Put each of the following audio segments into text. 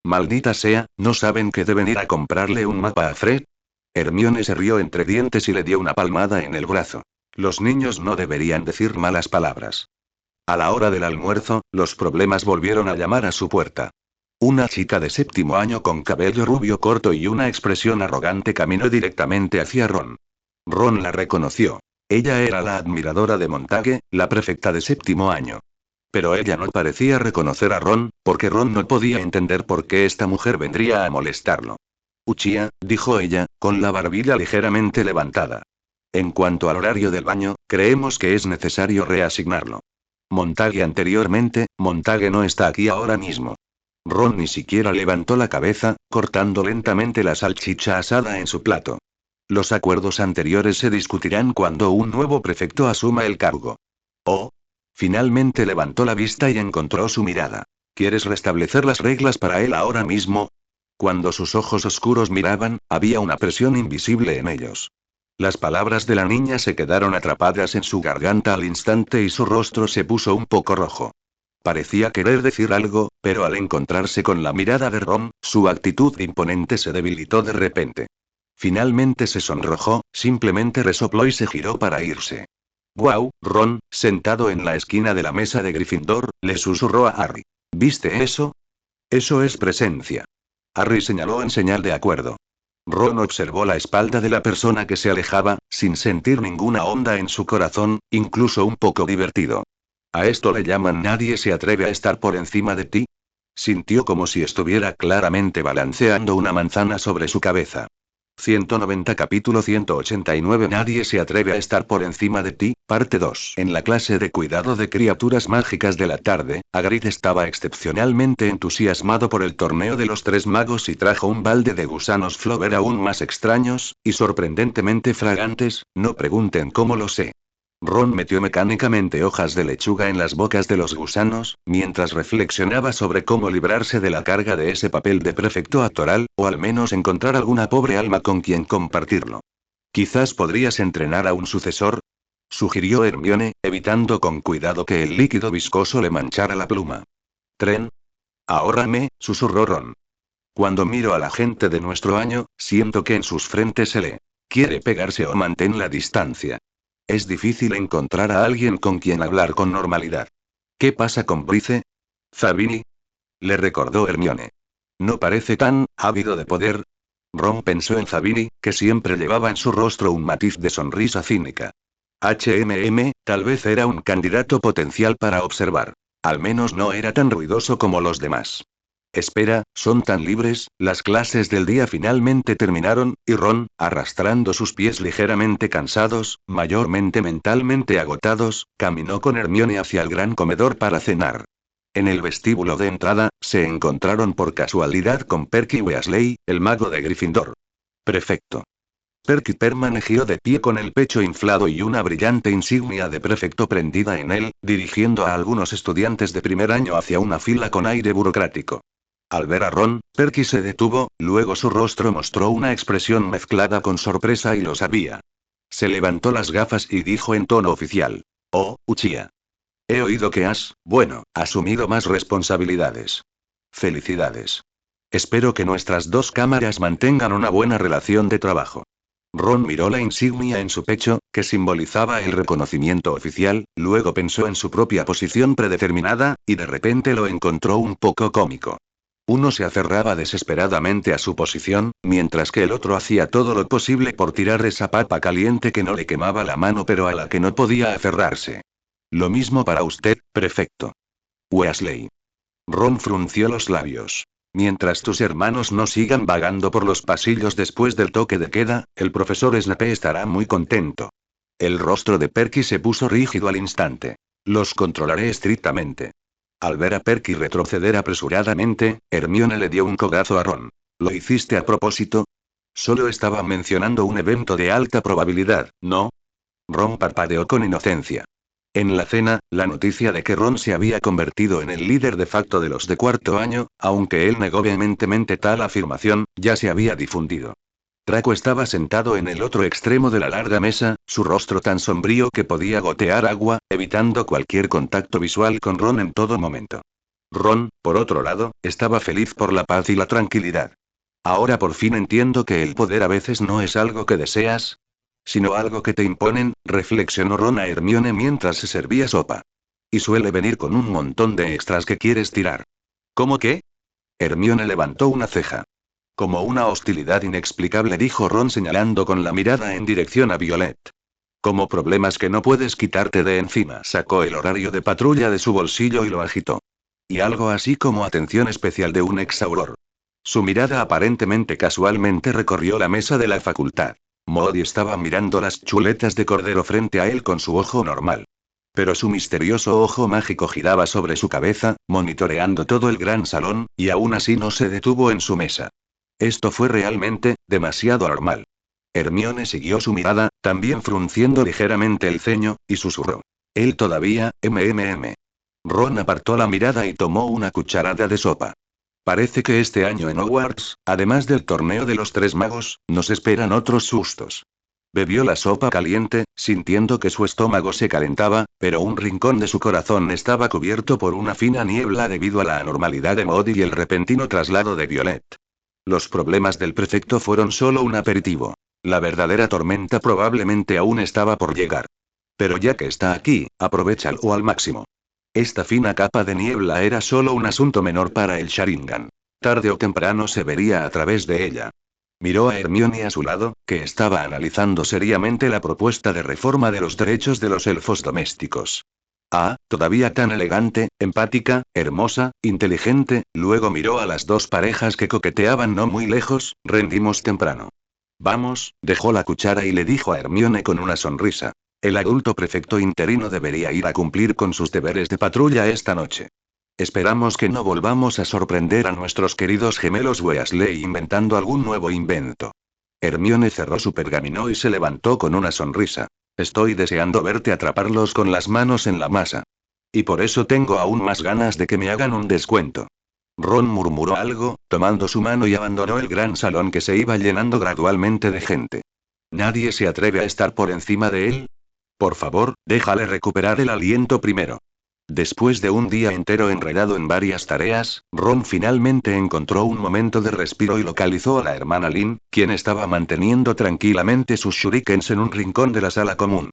Maldita sea, ¿no saben que deben ir a comprarle un mapa a Fred? Hermione se rió entre dientes y le dio una palmada en el brazo. Los niños no deberían decir malas palabras. A la hora del almuerzo, los problemas volvieron a llamar a su puerta. Una chica de séptimo año con cabello rubio corto y una expresión arrogante caminó directamente hacia Ron. Ron la reconoció. Ella era la admiradora de Montague, la prefecta de séptimo año. Pero ella no parecía reconocer a Ron, porque Ron no podía entender por qué esta mujer vendría a molestarlo. Uchiha, dijo ella, con la barbilla ligeramente levantada. En cuanto al horario del baño, creemos que es necesario reasignarlo. Montague no está aquí ahora mismo. Ron ni siquiera levantó la cabeza, cortando lentamente la salchicha asada en su plato. Los acuerdos anteriores se discutirán cuando un nuevo prefecto asuma el cargo. Oh. Finalmente levantó la vista y encontró su mirada. ¿Quieres restablecer las reglas para él ahora mismo? Cuando sus ojos oscuros miraban, había una presión invisible en ellos. Las palabras de la niña se quedaron atrapadas en su garganta al instante y su rostro se puso un poco rojo. Parecía querer decir algo, pero al encontrarse con la mirada de Ron, su actitud imponente se debilitó de repente. Finalmente se sonrojó, simplemente resopló y se giró para irse. «Guau, Ron», sentado en la esquina de la mesa de Gryffindor, le susurró a Harry. «¿Viste eso? Eso es presencia». Harry señaló en señal de acuerdo. Ron observó la espalda de la persona que se alejaba, sin sentir ninguna onda en su corazón, incluso un poco divertido. ¿A esto le llaman nadie se atreve a estar por encima de ti? Sintió como si estuviera claramente balanceando una manzana sobre su cabeza. 190 Capítulo 189 Nadie se atreve a estar por encima de ti, parte 2. En la clase de cuidado de criaturas mágicas de la tarde, Hagrid estaba excepcionalmente entusiasmado por el torneo de los tres magos y trajo un balde de gusanos Flower aún más extraños, y sorprendentemente fragantes, no pregunten cómo lo sé. Ron metió mecánicamente hojas de lechuga en las bocas de los gusanos, mientras reflexionaba sobre cómo librarse de la carga de ese papel de prefecto actoral, o al menos encontrar alguna pobre alma con quien compartirlo. «Quizás podrías entrenar a un sucesor», sugirió Hermione, evitando con cuidado que el líquido viscoso le manchara la pluma. «Tren». «Ahórrame», susurró Ron. «Cuando miro a la gente de nuestro año, siento que en sus frentes se le quiere pegarse o mantén la distancia. Es difícil encontrar a alguien con quien hablar con normalidad». «¿Qué pasa con Bryce? Zabini?» le recordó Hermione. «¿No parece tan ávido de poder?» Ron pensó en Zabini, que siempre llevaba en su rostro un matiz de sonrisa cínica. Tal vez era un candidato potencial para observar. Al menos no era tan ruidoso como los demás. «Espera, son tan libres». Las clases del día finalmente terminaron, y Ron, arrastrando sus pies ligeramente cansados, mayormente mentalmente agotados, caminó con Hermione hacia el gran comedor para cenar. En el vestíbulo de entrada, se encontraron por casualidad con Perky Weasley, el mago de Gryffindor. «Prefecto». Perky permaneció de pie con el pecho inflado y una brillante insignia de prefecto prendida en él, dirigiendo a algunos estudiantes de primer año hacia una fila con aire burocrático. Al ver a Ron, Perky se detuvo, luego su rostro mostró una expresión mezclada con sorpresa y lo sabía. Se levantó las gafas y dijo en tono oficial. «Oh, Uchiha. He oído que has, asumido más responsabilidades. Felicidades. Espero que nuestras dos cámaras mantengan una buena relación de trabajo». Ron miró la insignia en su pecho, que simbolizaba el reconocimiento oficial, luego pensó en su propia posición predeterminada, y de repente lo encontró un poco cómico. Uno se aferraba desesperadamente a su posición, mientras que el otro hacía todo lo posible por tirar esa papa caliente que no le quemaba la mano pero a la que no podía aferrarse. «Lo mismo para usted, prefecto Weasley». Ron frunció los labios. «Mientras tus hermanos no sigan vagando por los pasillos después del toque de queda, el profesor Snape estará muy contento». El rostro de Perky se puso rígido al instante. «Los controlaré estrictamente». Al ver a Perky retroceder apresuradamente, Hermione le dio un codazo a Ron. «¿Lo hiciste a propósito? Solo estaba mencionando un evento de alta probabilidad, ¿no?» Ron parpadeó con inocencia. En la cena, la noticia de que Ron se había convertido en el líder de facto de los de cuarto año, aunque él negó vehementemente tal afirmación, ya se había difundido. Draco estaba sentado en el otro extremo de la larga mesa, su rostro tan sombrío que podía gotear agua, evitando cualquier contacto visual con Ron en todo momento. Ron, por otro lado, estaba feliz por la paz y la tranquilidad. Ahora por fin entiendo que el poder a veces no es algo que deseas, sino algo que te imponen, reflexionó Ron a Hermione mientras se servía sopa. Y suele venir con un montón de extras que quieres tirar. ¿Cómo qué? Hermione levantó una ceja. Como una hostilidad inexplicable, dijo Ron señalando con la mirada en dirección a Violet. Como problemas que no puedes quitarte de encima. Sacó el horario de patrulla de su bolsillo y lo agitó. Y algo así como atención especial de un exauror. Su mirada aparentemente casualmente recorrió la mesa de la facultad. Modi estaba mirando las chuletas de cordero frente a él con su ojo normal. Pero su misterioso ojo mágico giraba sobre su cabeza, monitoreando todo el gran salón, y aún así no se detuvo en su mesa. Esto fue realmente, demasiado anormal. Hermione siguió su mirada, también frunciendo ligeramente el ceño, y susurró. Él todavía, mmm. Ron apartó la mirada y tomó una cucharada de sopa. Parece que este año en Hogwarts, además del torneo de los tres magos, nos esperan otros sustos. Bebió la sopa caliente, sintiendo que su estómago se calentaba, pero un rincón de su corazón estaba cubierto por una fina niebla debido a la anormalidad de Modi y el repentino traslado de Violet. Los problemas del prefecto fueron solo un aperitivo. La verdadera tormenta probablemente aún estaba por llegar. Pero ya que está aquí, aprovéchalo al máximo. Esta fina capa de niebla era solo un asunto menor para el Sharingan. Tarde o temprano se vería a través de ella. Miró a Hermione a su lado, que estaba analizando seriamente la propuesta de reforma de los derechos de los elfos domésticos. Ah, todavía tan elegante, empática, hermosa, inteligente. Luego miró a las dos parejas que coqueteaban no muy lejos. Rendimos temprano. Vamos, dejó la cuchara y le dijo a Hermione con una sonrisa. El adulto prefecto interino debería ir a cumplir con sus deberes de patrulla esta noche. Esperamos que no volvamos a sorprender a nuestros queridos gemelos Weasley inventando algún nuevo invento. Hermione cerró su pergamino y se levantó con una sonrisa. Estoy deseando verte atraparlos con las manos en la masa. Y por eso tengo aún más ganas de que me hagan un descuento. Ron murmuró algo, tomando su mano y abandonó el gran salón que se iba llenando gradualmente de gente. ¿Nadie se atreve a estar por encima de él? Por favor, déjale recuperar el aliento primero. Después de un día entero enredado en varias tareas, Ron finalmente encontró un momento de respiro y localizó a la hermana Lynn, quien estaba manteniendo tranquilamente sus shurikens en un rincón de la sala común.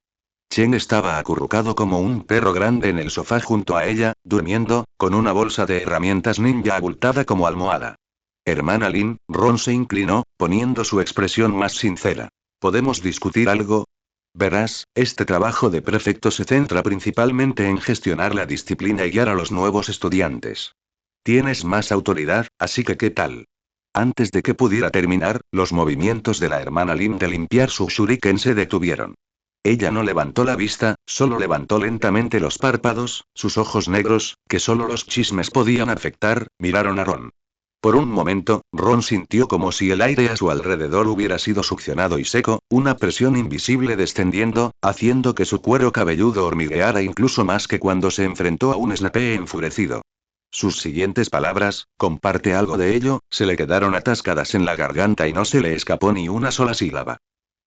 Chen estaba acurrucado como un perro grande en el sofá junto a ella, durmiendo, con una bolsa de herramientas ninja abultada como almohada. Hermana Lynn, Ron se inclinó, poniendo su expresión más sincera. ¿Podemos discutir algo? Verás, este trabajo de prefecto se centra principalmente en gestionar la disciplina y guiar a los nuevos estudiantes. Tienes más autoridad, así que ¿qué tal? Antes de que pudiera terminar, los movimientos de la hermana Lynn de limpiar su shuriken se detuvieron. Ella no levantó la vista, solo levantó lentamente los párpados, sus ojos negros, que solo los chismes podían afectar, miraron a Ron. Por un momento, Ron sintió como si el aire a su alrededor hubiera sido succionado y seco, una presión invisible descendiendo, haciendo que su cuero cabelludo hormigueara incluso más que cuando se enfrentó a un Snape enfurecido. Sus siguientes palabras, comparte algo de ello, se le quedaron atascadas en la garganta y no se le escapó ni una sola sílaba.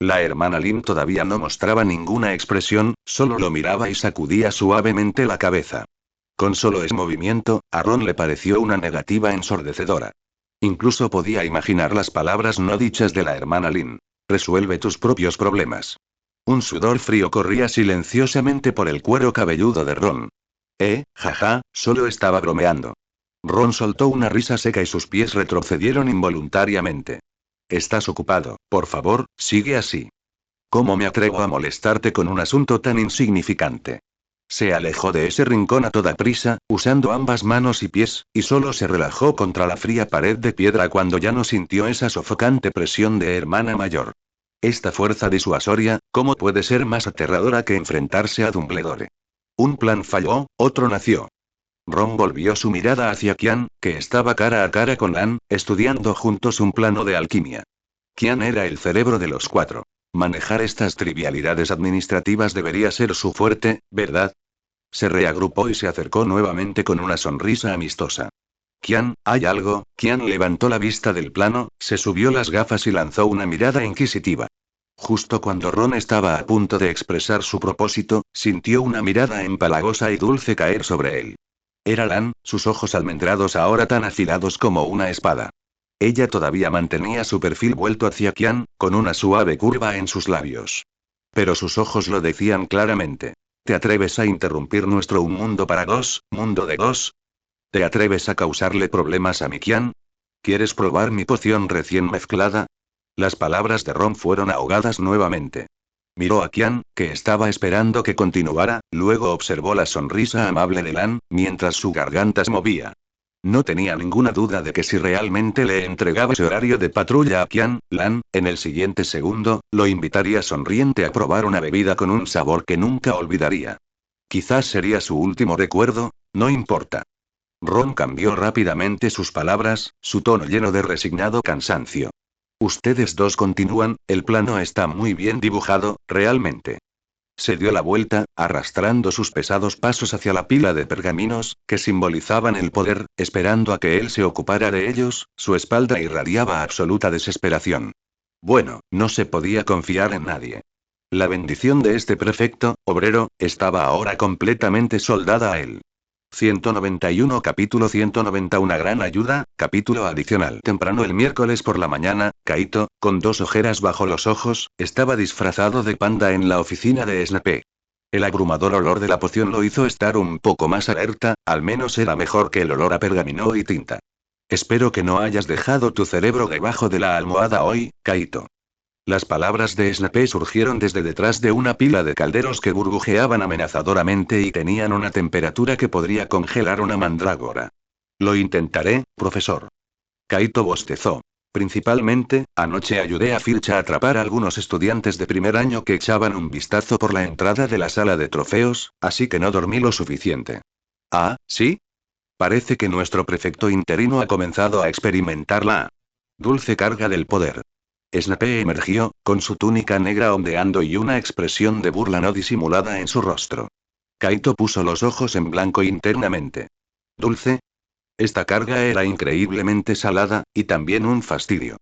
La hermana Lynn todavía no mostraba ninguna expresión, solo lo miraba y sacudía suavemente la cabeza. Con solo ese movimiento, a Ron le pareció una negativa ensordecedora. Incluso podía imaginar las palabras no dichas de la hermana Lynn. Resuelve tus propios problemas. Un sudor frío corría silenciosamente por el cuero cabelludo de Ron. Jaja, solo estaba bromeando. Ron soltó una risa seca y sus pies retrocedieron involuntariamente. Estás ocupado, por favor, sigue así. ¿Cómo me atrevo a molestarte con un asunto tan insignificante? Se alejó de ese rincón a toda prisa, usando ambas manos y pies, y solo se relajó contra la fría pared de piedra cuando ya no sintió esa sofocante presión de hermana mayor. Esta fuerza disuasoria, ¿cómo puede ser más aterradora que enfrentarse a Dumbledore? Un plan falló, otro nació. Ron volvió su mirada hacia Qian, que estaba cara a cara con Lan, estudiando juntos un plano de alquimia. Qian era el cerebro de los cuatro. Manejar estas trivialidades administrativas debería ser su fuerte, ¿verdad? Se reagrupó y se acercó nuevamente con una sonrisa amistosa. Qian, ¿hay algo? Qian levantó la vista del plano, se subió las gafas y lanzó una mirada inquisitiva. Justo cuando Ron estaba a punto de expresar su propósito, sintió una mirada empalagosa y dulce caer sobre él. Era Lan, sus ojos almendrados ahora tan afilados como una espada. Ella todavía mantenía su perfil vuelto hacia Qian, con una suave curva en sus labios. Pero sus ojos lo decían claramente. ¿Te atreves a interrumpir nuestro un mundo para dos, mundo de dos? ¿Te atreves a causarle problemas a mi Qian? ¿Quieres probar mi poción recién mezclada? Las palabras de Ron fueron ahogadas nuevamente. Miró a Qian, que estaba esperando que continuara, luego observó la sonrisa amable de Lan, mientras su garganta se movía. No tenía ninguna duda de que si realmente le entregaba ese horario de patrulla a Qian, Lan, en el siguiente segundo, lo invitaría sonriente a probar una bebida con un sabor que nunca olvidaría. Quizás sería su último recuerdo, no importa. Ron cambió rápidamente sus palabras, su tono lleno de resignado cansancio. Ustedes dos continúan, el plano está muy bien dibujado, realmente. Se dio la vuelta, arrastrando sus pesados pasos hacia la pila de pergaminos, que simbolizaban el poder, esperando a que él se ocupara de ellos, su espalda irradiaba absoluta desesperación. Bueno, no se podía confiar en nadie. La bendición de este prefecto, obrero, estaba ahora completamente soldada a él. 191 Capítulo 190 Una gran ayuda, capítulo adicional. Temprano el miércoles por la mañana, Kaito, con dos ojeras bajo los ojos, estaba disfrazado de panda en la oficina de Snape. El abrumador olor de la poción lo hizo estar un poco más alerta, al menos era mejor que el olor a pergamino y tinta. Espero que no hayas dejado tu cerebro debajo de la almohada hoy, Kaito. Las palabras de Snape surgieron desde detrás de una pila de calderos que burbujeaban amenazadoramente y tenían una temperatura que podría congelar una mandrágora. Lo intentaré, profesor. Kaito bostezó. Principalmente, anoche ayudé a Filch a atrapar a algunos estudiantes de primer año que echaban un vistazo por la entrada de la sala de trofeos, así que no dormí lo suficiente. Ah, ¿sí? Parece que nuestro prefecto interino ha comenzado a experimentar la dulce carga del poder. Snape emergió, con su túnica negra ondeando y una expresión de burla no disimulada en su rostro. Kaito puso los ojos en blanco internamente. ¿Dulce? Esta carga era increíblemente salada, y también un fastidio.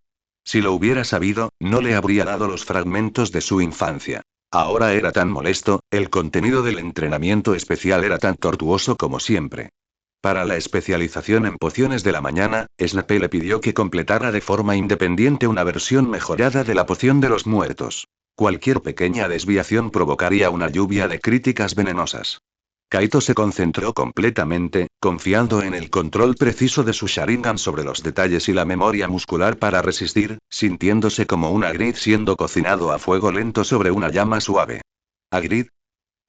Si lo hubiera sabido, no le habría dado los fragmentos de su infancia. Ahora era tan molesto, el contenido del entrenamiento especial era tan tortuoso como siempre. Para la especialización en pociones de la mañana, Snape le pidió que completara de forma independiente una versión mejorada de la poción de los muertos. Cualquier pequeña desviación provocaría una lluvia de críticas venenosas. Kaito se concentró completamente, confiando en el control preciso de su Sharingan sobre los detalles y la memoria muscular para resistir, sintiéndose como un Hagrid siendo cocinado a fuego lento sobre una llama suave. ¿Hagrid?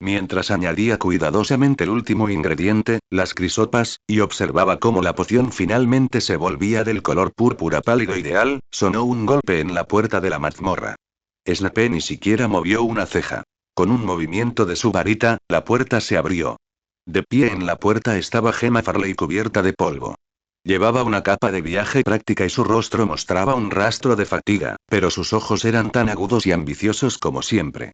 Mientras añadía cuidadosamente el último ingrediente, las crisopas, y observaba cómo la poción finalmente se volvía del color púrpura pálido ideal, sonó un golpe en la puerta de la mazmorra. Snape ni siquiera movió una ceja. Con un movimiento de su varita, la puerta se abrió. De pie en la puerta estaba Gemma Farley cubierta de polvo. Llevaba una capa de viaje práctica y su rostro mostraba un rastro de fatiga, pero sus ojos eran tan agudos y ambiciosos como siempre.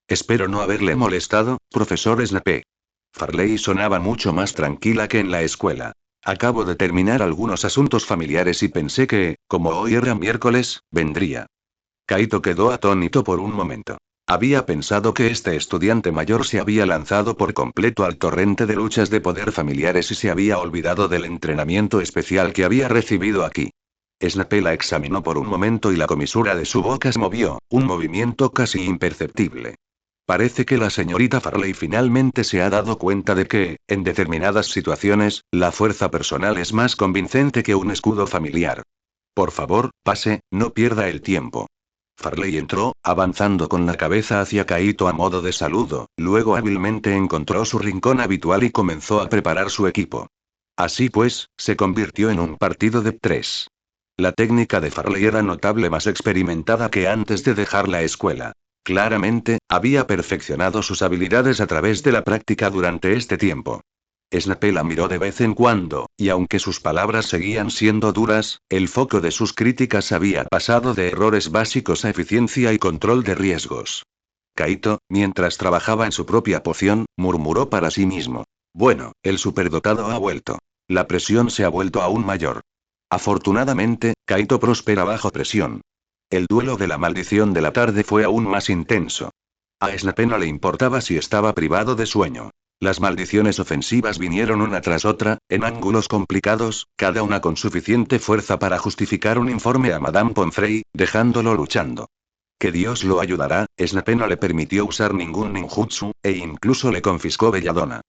Espero no haberle molestado, profesor Snape. Farley sonaba mucho más tranquila que en la escuela. Acabo de terminar algunos asuntos familiares y pensé que, como hoy era miércoles, vendría. Kaito quedó atónito por un momento. Había pensado que este estudiante mayor se había lanzado por completo al torrente de luchas de poder familiares y se había olvidado del entrenamiento especial que había recibido aquí. Snape la examinó por un momento y la comisura de su boca se movió, un movimiento casi imperceptible. Parece que la señorita Farley finalmente se ha dado cuenta de que, en determinadas situaciones, la fuerza personal es más convincente que un escudo familiar. Por favor, pase, no pierda el tiempo. Farley entró, avanzando con la cabeza hacia Kaito a modo de saludo, luego hábilmente encontró su rincón habitual y comenzó a preparar su equipo. Así pues, se convirtió en un partido de 3. La técnica de Farley era notable más experimentada que antes de dejar la escuela. Claramente, había perfeccionado sus habilidades a través de la práctica durante este tiempo. Snape la miró de vez en cuando, y aunque sus palabras seguían siendo duras, el foco de sus críticas había pasado de errores básicos a eficiencia y control de riesgos. Kaito, mientras trabajaba en su propia poción, murmuró para sí mismo. Bueno, el superdotado ha vuelto. La presión se ha vuelto aún mayor. Afortunadamente, Kaito prospera bajo presión. El duelo de la maldición de la tarde fue aún más intenso. A Snape no le importaba si estaba privado de sueño. Las maldiciones ofensivas vinieron una tras otra, en ángulos complicados, cada una con suficiente fuerza para justificar un informe a Madame Pomfrey, dejándolo luchando. Que Dios lo ayudará, Snape no le permitió usar ningún ninjutsu, e incluso le confiscó Belladonna.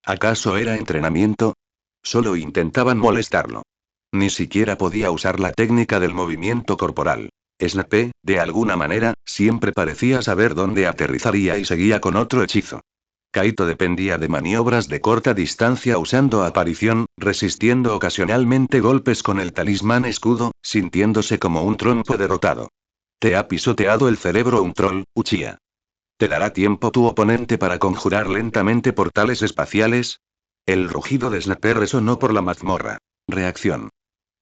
¿Acaso era entrenamiento? Solo intentaban molestarlo. Ni siquiera podía usar la técnica del movimiento corporal. Snape, de alguna manera, siempre parecía saber dónde aterrizaría y seguía con otro hechizo. Kaito dependía de maniobras de corta distancia usando aparición, resistiendo ocasionalmente golpes con el talismán escudo, sintiéndose como un trompo derrotado. Te ha pisoteado el cerebro un troll, Uchiha. ¿Te dará tiempo tu oponente para conjurar lentamente portales espaciales? El rugido de Snape resonó por la mazmorra. Reacción.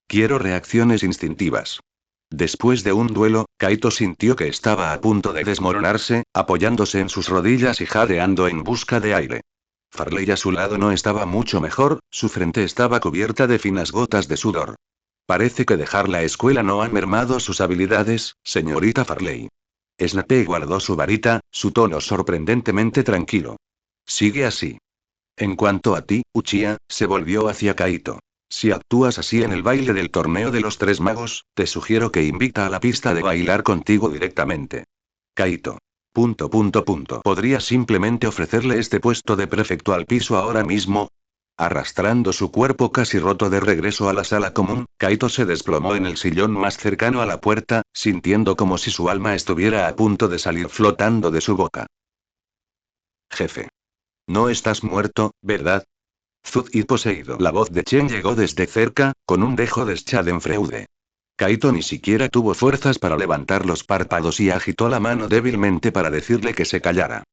Quiero reacciones instintivas. Después de un duelo, Kaito sintió que estaba a punto de desmoronarse, apoyándose en sus rodillas y jadeando en busca de aire. Farley a su lado no estaba mucho mejor, su frente estaba cubierta de finas gotas de sudor. Parece que dejar la escuela no ha mermado sus habilidades, señorita Farley. Snape guardó su varita, su tono sorprendentemente tranquilo. Sigue así. En cuanto a ti, Uchiha, se volvió hacia Kaito. Si actúas así en el baile del torneo de los tres magos, te sugiero que invita a la pista de bailar contigo directamente. Kaito. ¿Podría simplemente ofrecerle este puesto de prefecto al piso ahora mismo? Arrastrando su cuerpo casi roto de regreso a la sala común, Kaito se desplomó en el sillón más cercano a la puerta, sintiendo como si su alma estuviera a punto de salir flotando de su boca. Jefe. No estás muerto, ¿verdad? Zud y poseído. La voz de Chen llegó desde cerca, con un dejo de Schadenfreude. Kaito ni siquiera tuvo fuerzas para levantar los párpados y agitó la mano débilmente para decirle que se callara.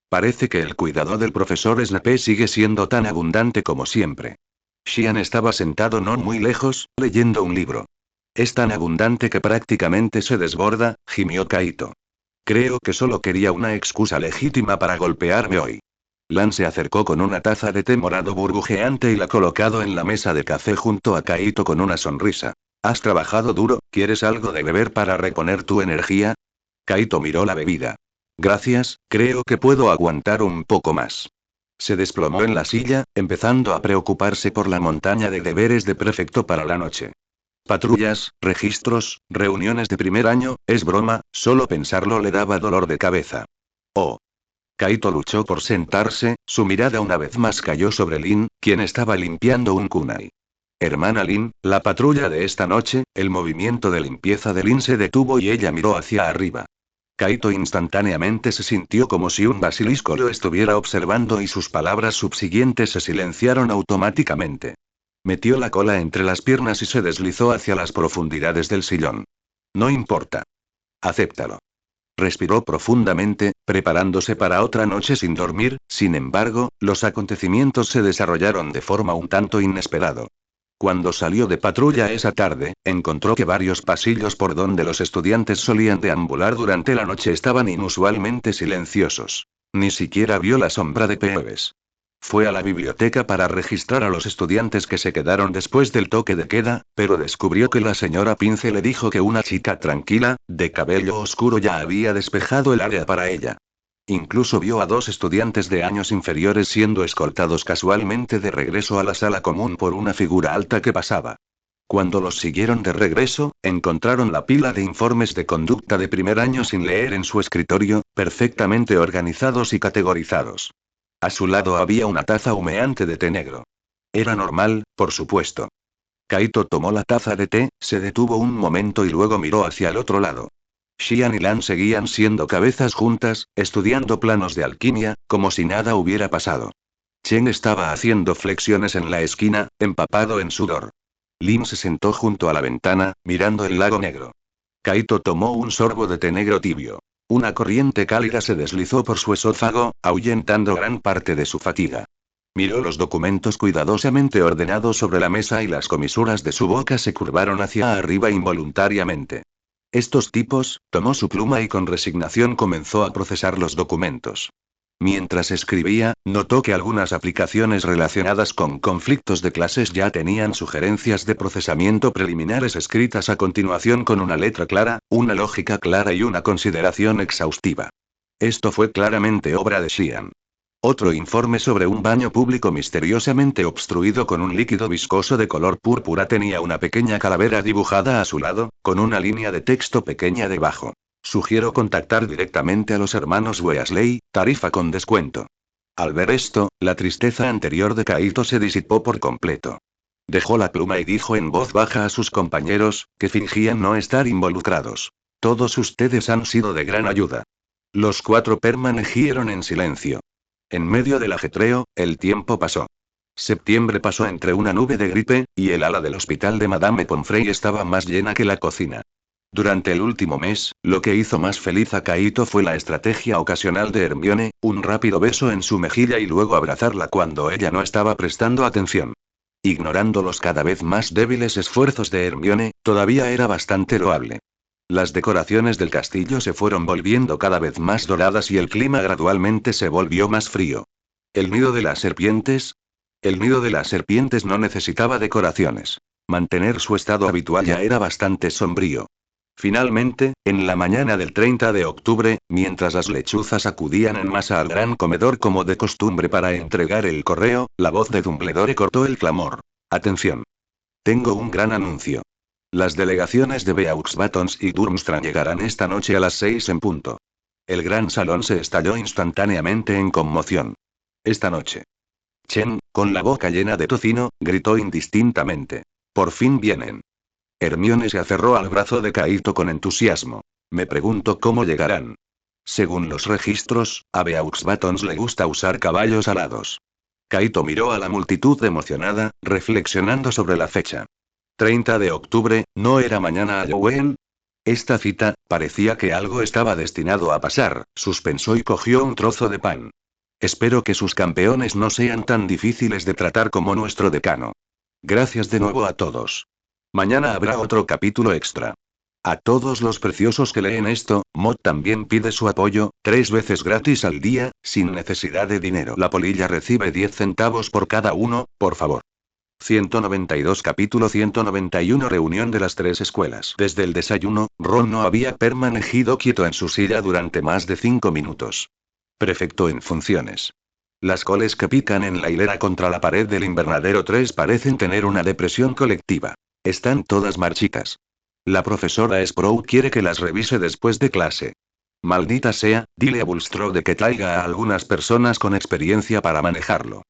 Parece que el cuidado del profesor Snape sigue siendo tan abundante como siempre. Xian estaba sentado no muy lejos, leyendo un libro. Es tan abundante que prácticamente se desborda, gimió Kaito. Creo que solo quería una excusa legítima para golpearme hoy. Lan se acercó con una taza de té morado burbujeante y la colocado en la mesa de café junto a Kaito con una sonrisa. ¿Has trabajado duro? ¿Quieres algo de beber para reponer tu energía? Kaito miró la bebida. Gracias, creo que puedo aguantar un poco más. Se desplomó en la silla, empezando a preocuparse por la montaña de deberes de prefecto para la noche. Patrullas, registros, reuniones de primer año, es broma, solo pensarlo le daba dolor de cabeza. Oh. Kaito luchó por sentarse, su mirada una vez más cayó sobre Lin, quien estaba limpiando un kunai. Hermana Lin, la patrulla de esta noche, el movimiento de limpieza de Lin se detuvo y ella miró hacia arriba. Kaito instantáneamente se sintió como si un basilisco lo estuviera observando y sus palabras subsiguientes se silenciaron automáticamente. Metió la cola entre las piernas y se deslizó hacia las profundidades del sillón. No importa. Acéptalo. Respiró profundamente, preparándose para otra noche sin dormir, sin embargo, los acontecimientos se desarrollaron de forma un tanto inesperado. Cuando salió de patrulla esa tarde, encontró que varios pasillos por donde los estudiantes solían deambular durante la noche estaban inusualmente silenciosos. Ni siquiera vio la sombra de Peeves. Fue a la biblioteca para registrar a los estudiantes que se quedaron después del toque de queda, pero descubrió que la señora Pince le dijo que una chica tranquila, de cabello oscuro ya había despejado el área para ella. Incluso vio a dos estudiantes de años inferiores siendo escoltados casualmente de regreso a la sala común por una figura alta que pasaba. Cuando los siguieron de regreso, encontraron la pila de informes de conducta de primer año sin leer en su escritorio, perfectamente organizados y categorizados. A su lado había una taza humeante de té negro. Era normal, por supuesto. Kaito tomó la taza de té, se detuvo un momento y luego miró hacia el otro lado. Xian y Lan seguían siendo cabezas juntas, estudiando planos de alquimia, como si nada hubiera pasado. Chen estaba haciendo flexiones en la esquina, empapado en sudor. Lin se sentó junto a la ventana, mirando el lago negro. Kaito tomó un sorbo de té negro tibio. Una corriente cálida se deslizó por su esófago, ahuyentando gran parte de su fatiga. Miró los documentos cuidadosamente ordenados sobre la mesa y las comisuras de su boca se curvaron hacia arriba involuntariamente. Estos tipos, tomó su pluma y con resignación comenzó a procesar los documentos. Mientras escribía, notó que algunas aplicaciones relacionadas con conflictos de clases ya tenían sugerencias de procesamiento preliminares escritas a continuación con una letra clara, una lógica clara y una consideración exhaustiva. Esto fue claramente obra de Xian. Otro informe sobre un baño público misteriosamente obstruido con un líquido viscoso de color púrpura tenía una pequeña calavera dibujada a su lado, con una línea de texto pequeña debajo. Sugiero contactar directamente a los hermanos Weasley, tarifa con descuento. Al ver esto, la tristeza anterior de Kaito se disipó por completo. Dejó la pluma y dijo en voz baja a sus compañeros, que fingían no estar involucrados. Todos ustedes han sido de gran ayuda. Los cuatro permanecieron en silencio. En medio del ajetreo, el tiempo pasó. Septiembre pasó entre una nube de gripe, y el ala del hospital de Madame Pomfrey estaba más llena que la cocina. Durante el último mes, lo que hizo más feliz a Kaito fue la estrategia ocasional de Hermione, un rápido beso en su mejilla y luego abrazarla cuando ella no estaba prestando atención. Ignorando los cada vez más débiles esfuerzos de Hermione, todavía era bastante loable. Las decoraciones del castillo se fueron volviendo cada vez más doradas y el clima gradualmente se volvió más frío. ¿El nido de las serpientes? El nido de las serpientes no necesitaba decoraciones. Mantener su estado habitual ya era bastante sombrío. Finalmente, en la mañana del 30 de octubre, mientras las lechuzas acudían en masa al gran comedor como de costumbre para entregar el correo, la voz de Dumbledore cortó el clamor. Atención. Tengo un gran anuncio. Las delegaciones de Beaux Batons y Durmstrang llegarán esta noche a las 6 en punto. El gran salón se estalló instantáneamente en conmoción. Esta noche. Chen, con la boca llena de tocino, gritó indistintamente. Por fin vienen. Hermione se aferró al brazo de Kaito con entusiasmo. Me pregunto cómo llegarán. Según los registros, a Beaux Batons le gusta usar caballos alados. Kaito miró a la multitud emocionada, reflexionando sobre la fecha. 30 de octubre, ¿no era mañana Halloween? Esta cita, parecía que algo estaba destinado a pasar, suspensó y cogió un trozo de pan. Espero que sus campeones no sean tan difíciles de tratar como nuestro decano. Gracias de nuevo a todos. Mañana habrá otro capítulo extra. A todos los preciosos que leen esto, Mod también pide su apoyo, 3 veces gratis al día, sin necesidad de dinero. La polilla recibe 10 centavos por cada uno, por favor. 192 Capítulo 191 Reunión de las 3 escuelas. Desde el desayuno, Ron no había permanecido quieto en su silla durante más de 5 minutos. Prefecto en funciones. Las coles que pican en la hilera contra la pared del invernadero 3 parecen tener una depresión colectiva. Están todas marchitas. La profesora Sprout quiere que las revise después de clase. Maldita sea, dile a Bulstrode de que traiga a algunas personas con experiencia para manejarlo.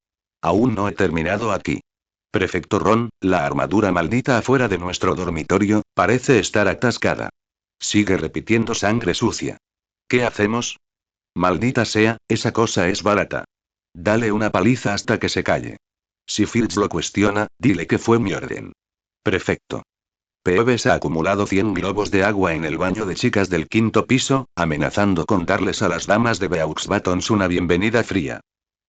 Aún no he terminado aquí. Prefecto Ron, la armadura maldita afuera de nuestro dormitorio, parece estar atascada. Sigue repitiendo sangre sucia. ¿Qué hacemos? Maldita sea, esa cosa es barata. Dale una paliza hasta que se calle. Si Filch lo cuestiona, dile que fue mi orden. Prefecto. Peeves ha acumulado 100 globos de agua en el baño de chicas del 5º piso, amenazando con darles a las damas de Beaux Batons una bienvenida fría.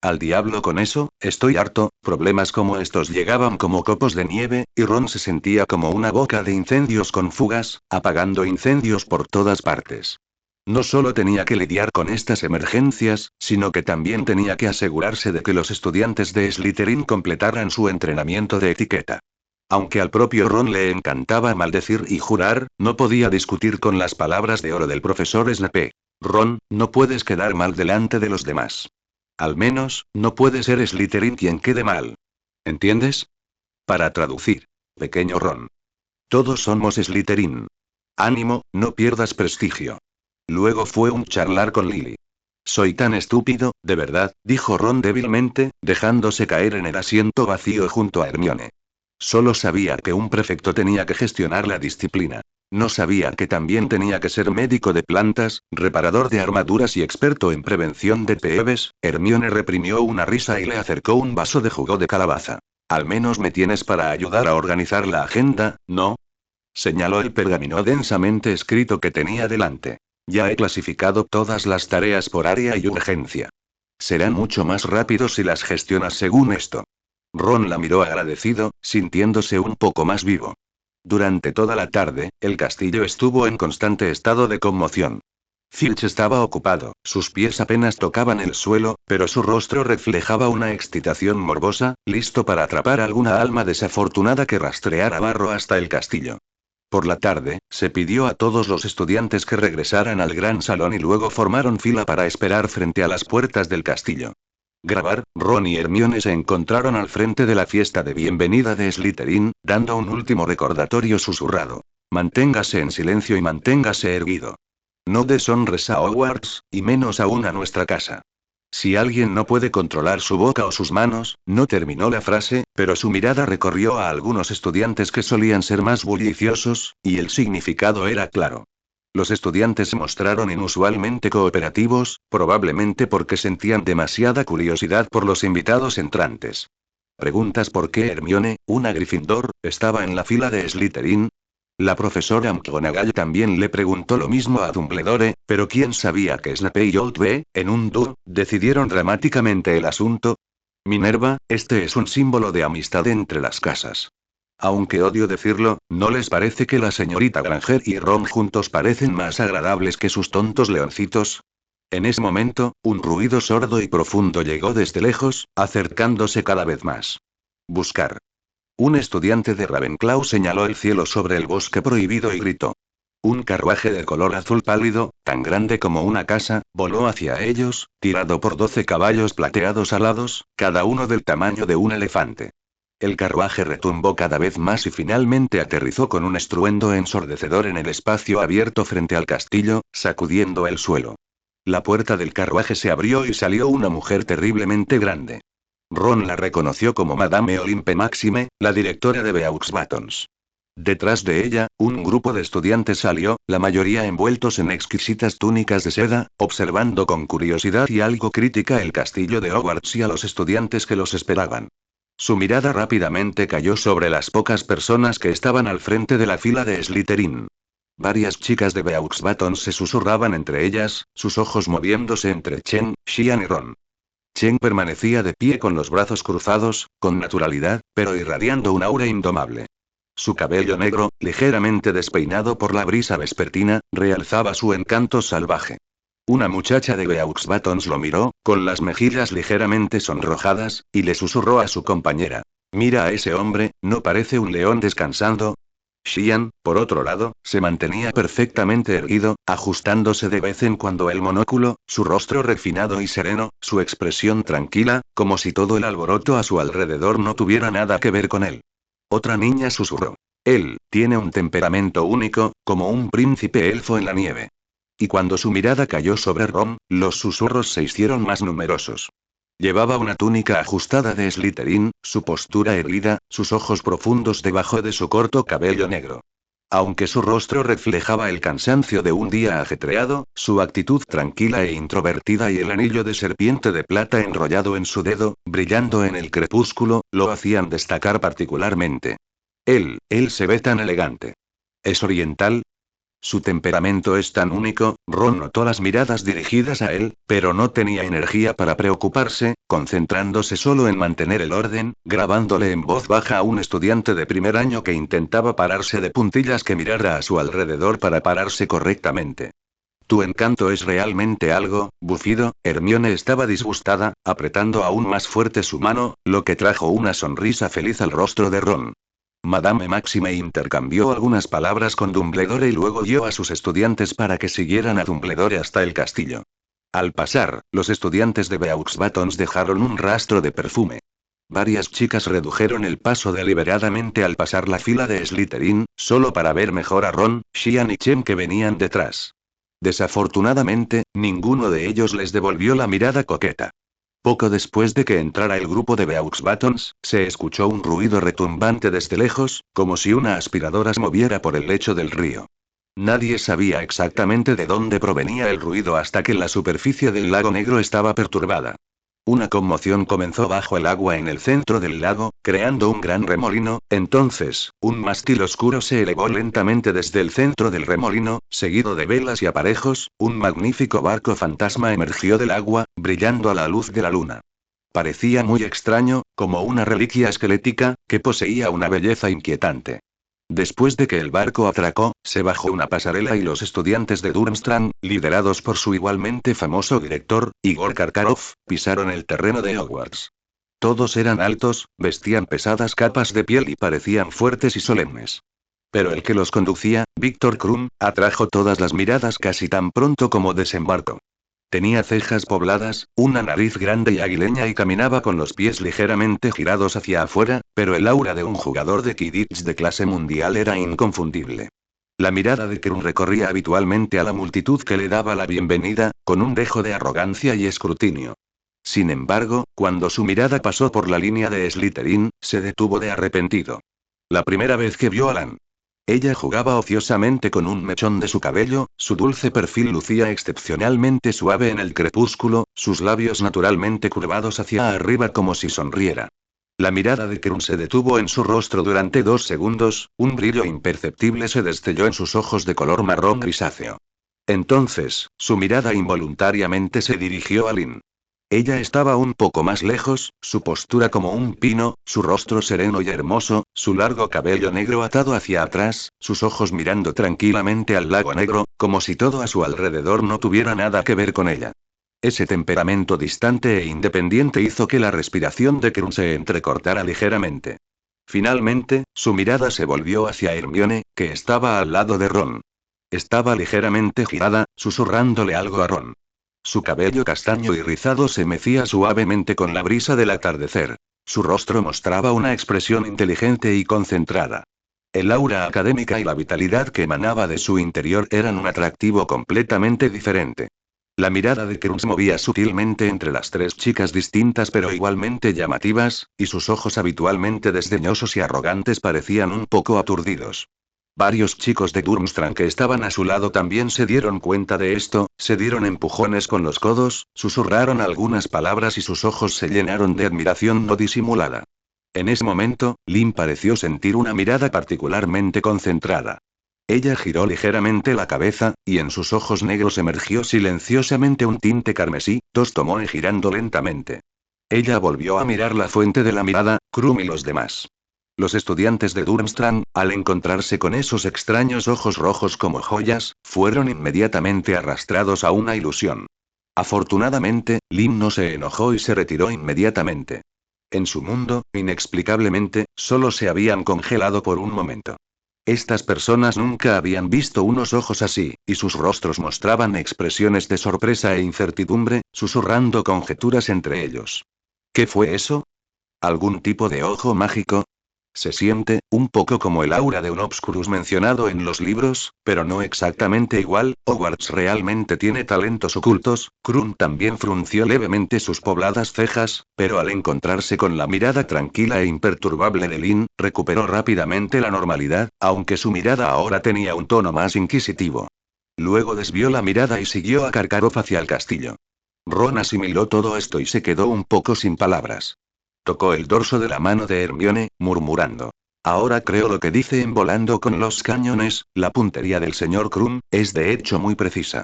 Al diablo con eso, estoy harto. Problemas como estos llegaban como copos de nieve, y Ron se sentía como una boca de incendios con fugas, apagando incendios por todas partes. No solo tenía que lidiar con estas emergencias, sino que también tenía que asegurarse de que los estudiantes de Slytherin completaran su entrenamiento de etiqueta. Aunque al propio Ron le encantaba maldecir y jurar, no podía discutir con las palabras de oro del profesor Snape. Ron, no puedes quedar mal delante de los demás. Al menos, no puede ser Slytherin quien quede mal. ¿Entiendes? Para traducir. Pequeño Ron. Todos somos Slytherin. Ánimo, no pierdas prestigio. Luego fue un charlar con Lily. Soy tan estúpido, de verdad, dijo Ron débilmente, dejándose caer en el asiento vacío junto a Hermione. Solo sabía que un prefecto tenía que gestionar la disciplina. No sabía que también tenía que ser médico de plantas, reparador de armaduras y experto en prevención de Peeves. Hermione reprimió una risa y le acercó un vaso de jugo de calabaza. Al menos me tienes para ayudar a organizar la agenda, ¿no? Señaló el pergamino densamente escrito que tenía delante. Ya he clasificado todas las tareas por área y urgencia. Serán mucho más rápidos si las gestionas según esto. Ron la miró agradecido, sintiéndose un poco más vivo. Durante toda la tarde, el castillo estuvo en constante estado de conmoción. Filch estaba ocupado, sus pies apenas tocaban el suelo, pero su rostro reflejaba una excitación morbosa, listo para atrapar alguna alma desafortunada que rastreara barro hasta el castillo. Por la tarde, se pidió a todos los estudiantes que regresaran al gran salón y luego formaron fila para esperar frente a las puertas del castillo. Grabar, Ron y Hermione se encontraron al frente de la fiesta de bienvenida de Slytherin, dando un último recordatorio susurrado. Manténgase en silencio y manténgase erguido. No deshonres a Hogwarts, y menos aún a nuestra casa. Si alguien no puede controlar su boca o sus manos, no terminó la frase, pero su mirada recorrió a algunos estudiantes que solían ser más bulliciosos, y el significado era claro. Los estudiantes se mostraron inusualmente cooperativos, probablemente porque sentían demasiada curiosidad por los invitados entrantes. ¿Preguntas por qué Hermione, una Gryffindor, estaba en la fila de Slytherin? La profesora McGonagall también le preguntó lo mismo a Dumbledore, pero ¿quién sabía que Snape y Old B, en un dúo, decidieron dramáticamente el asunto? Minerva, este es un símbolo de amistad entre las casas. Aunque odio decirlo, ¿no les parece que la señorita Granger y Ron juntos parecen más agradables que sus tontos leoncitos? En ese momento, un ruido sordo y profundo llegó desde lejos, acercándose cada vez más. Buscar. Un estudiante de Ravenclaw señaló el cielo sobre el bosque prohibido y gritó. Un carruaje de color azul pálido, tan grande como una casa, voló hacia ellos, tirado por 12 caballos plateados alados, cada uno del tamaño de un elefante. El carruaje retumbó cada vez más y finalmente aterrizó con un estruendo ensordecedor en el espacio abierto frente al castillo, sacudiendo el suelo. La puerta del carruaje se abrió y salió una mujer terriblemente grande. Ron la reconoció como Madame Olympe Maxime, la directora de Beaux Batons. Detrás de ella, un grupo de estudiantes salió, la mayoría envueltos en exquisitas túnicas de seda, observando con curiosidad y algo crítica el castillo de Hogwarts y a los estudiantes que los esperaban. Su mirada rápidamente cayó sobre las pocas personas que estaban al frente de la fila de Slytherin. Varias chicas de Beaux Batons se susurraban entre ellas, sus ojos moviéndose entre Chen, Xian y Ron. Chen permanecía de pie con los brazos cruzados, con naturalidad, pero irradiando un aura indomable. Su cabello negro, ligeramente despeinado por la brisa vespertina, realzaba su encanto salvaje. Una muchacha de Beaux Batons lo miró, con las mejillas ligeramente sonrojadas, y le susurró a su compañera. Mira a ese hombre, ¿no parece un león descansando? Xian, por otro lado, se mantenía perfectamente erguido, ajustándose de vez en cuando el monóculo, su rostro refinado y sereno, su expresión tranquila, como si todo el alboroto a su alrededor no tuviera nada que ver con él. Otra niña susurró. Él, tiene un temperamento único, como un príncipe elfo en la nieve. Y cuando su mirada cayó sobre Ron, los susurros se hicieron más numerosos. Llevaba una túnica ajustada de Slytherin, su postura erguida, sus ojos profundos debajo de su corto cabello negro. Aunque su rostro reflejaba el cansancio de un día ajetreado, su actitud tranquila e introvertida y el anillo de serpiente de plata enrollado en su dedo, brillando en el crepúsculo, lo hacían destacar particularmente. Él se ve tan elegante. ¿Es oriental? Su temperamento es tan único. Ron notó las miradas dirigidas a él, pero no tenía energía para preocuparse, concentrándose solo en mantener el orden, grabándole en voz baja a un estudiante de primer año que intentaba pararse de puntillas que mirara a su alrededor para pararse correctamente. Tu encanto es realmente algo, bufido. Hermione estaba disgustada, apretando aún más fuerte su mano, lo que trajo una sonrisa feliz al rostro de Ron. Madame Maxime intercambió algunas palabras con Dumbledore y luego guió a sus estudiantes para que siguieran a Dumbledore hasta el castillo. Al pasar, los estudiantes de Beaux Batons dejaron un rastro de perfume. Varias chicas redujeron el paso deliberadamente al pasar la fila de Slytherin, solo para ver mejor a Ron, Xian y Chen que venían detrás. Desafortunadamente, ninguno de ellos les devolvió la mirada coqueta. Poco después de que entrara el grupo de Beaux Batons, se escuchó un ruido retumbante desde lejos, como si una aspiradora se moviera por el lecho del río. Nadie sabía exactamente de dónde provenía el ruido hasta que la superficie del lago negro estaba perturbada. Una conmoción comenzó bajo el agua en el centro del lago, creando un gran remolino. Entonces, un mástil oscuro se elevó lentamente desde el centro del remolino, seguido de velas y aparejos. Un magnífico barco fantasma emergió del agua, brillando a la luz de la luna. Parecía muy extraño, como una reliquia esquelética, que poseía una belleza inquietante. Después de que el barco atracó, se bajó una pasarela y los estudiantes de Durmstrang, liderados por su igualmente famoso director, Igor Karkaroff, pisaron el terreno de Hogwarts. Todos eran altos, vestían pesadas capas de piel y parecían fuertes y solemnes. Pero el que los conducía, Víctor Krum, atrajo todas las miradas casi tan pronto como desembarcó. Tenía cejas pobladas, una nariz grande y aguileña y caminaba con los pies ligeramente girados hacia afuera, pero el aura de un jugador de Quidditch de clase mundial era inconfundible. La mirada de Krum recorría habitualmente a la multitud que le daba la bienvenida, con un dejo de arrogancia y escrutinio. Sin embargo, cuando su mirada pasó por la línea de Slytherin, se detuvo de arrepentido. La primera vez que vio a Lan. Ella jugaba ociosamente con un mechón de su cabello, su dulce perfil lucía excepcionalmente suave en el crepúsculo, sus labios naturalmente curvados hacia arriba como si sonriera. La mirada de Krum se detuvo en su rostro durante 2 segundos, un brillo imperceptible se destelló en sus ojos de color marrón grisáceo. Entonces, su mirada involuntariamente se dirigió a Lynn. Ella estaba un poco más lejos, su postura como un pino, su rostro sereno y hermoso, su largo cabello negro atado hacia atrás, sus ojos mirando tranquilamente al lago negro, como si todo a su alrededor no tuviera nada que ver con ella. Ese temperamento distante e independiente hizo que la respiración de Krum se entrecortara ligeramente. Finalmente, su mirada se volvió hacia Hermione, que estaba al lado de Ron. Estaba ligeramente girada, susurrándole algo a Ron. Su cabello castaño y rizado se mecía suavemente con la brisa del atardecer. Su rostro mostraba una expresión inteligente y concentrada. El aura académica y la vitalidad que emanaba de su interior eran un atractivo completamente diferente. La mirada de Krum se movía sutilmente entre las 3 chicas distintas pero igualmente llamativas, y sus ojos habitualmente desdeñosos y arrogantes parecían un poco aturdidos. Varios chicos de Durmstrang que estaban a su lado también se dieron cuenta de esto, se dieron empujones con los codos, susurraron algunas palabras y sus ojos se llenaron de admiración no disimulada. En ese momento, Lynn pareció sentir una mirada particularmente concentrada. Ella giró ligeramente la cabeza, y en sus ojos negros emergió silenciosamente un tinte carmesí, tomó y girando lentamente. Ella volvió a mirar la fuente de la mirada, Krum y los demás. Los estudiantes de Durmstrang, al encontrarse con esos extraños ojos rojos como joyas, fueron inmediatamente arrastrados a una ilusión. Afortunadamente, Lynn no se enojó y se retiró inmediatamente. En su mundo, inexplicablemente, solo se habían congelado por un momento. Estas personas nunca habían visto unos ojos así, y sus rostros mostraban expresiones de sorpresa e incertidumbre, susurrando conjeturas entre ellos. ¿Qué fue eso? ¿Algún tipo de ojo mágico? Se siente, un poco como el aura de un Obscurus mencionado en los libros, pero no exactamente igual. Hogwarts realmente tiene talentos ocultos. Krum también frunció levemente sus pobladas cejas, pero al encontrarse con la mirada tranquila e imperturbable de Lynn, recuperó rápidamente la normalidad, aunque su mirada ahora tenía un tono más inquisitivo. Luego desvió la mirada y siguió a Karkaroff hacia el castillo. Ron asimiló todo esto y se quedó un poco sin palabras. Tocó el dorso de la mano de Hermione, murmurando. Ahora creo lo que dice en Volando con los cañones, la puntería del señor Krum, es de hecho muy precisa.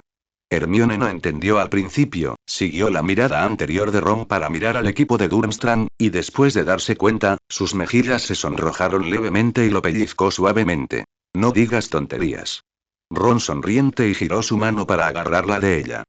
Hermione no entendió al principio, siguió la mirada anterior de Ron para mirar al equipo de Durmstrang, y después de darse cuenta, sus mejillas se sonrojaron levemente y lo pellizcó suavemente. No digas tonterías. Ron sonriente y giró su mano para agarrarla de ella.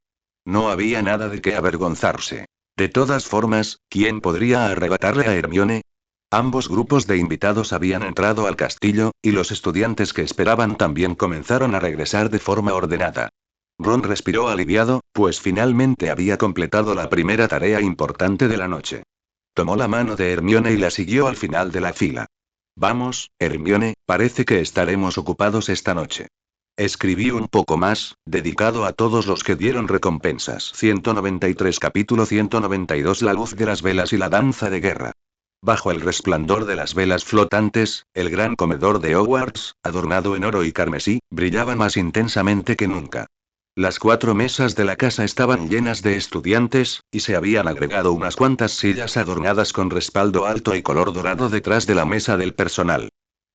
No había nada de qué avergonzarse. De todas formas, ¿quién podría arrebatarle a Hermione? Ambos grupos de invitados habían entrado al castillo, y los estudiantes que esperaban también comenzaron a regresar de forma ordenada. Ron respiró aliviado, pues finalmente había completado la primera tarea importante de la noche. Tomó la mano de Hermione y la siguió al final de la fila. Vamos, Hermione, parece que estaremos ocupados esta noche. Escribí un poco más, dedicado a todos los que dieron recompensas. 193 Capítulo 192 La luz de las velas y la danza de guerra. Bajo el resplandor de las velas flotantes, el gran comedor de Hogwarts, adornado en oro y carmesí, brillaba más intensamente que nunca. Las 4 mesas de la casa estaban llenas de estudiantes, y se habían agregado unas cuantas sillas adornadas con respaldo alto y color dorado detrás de la mesa del personal.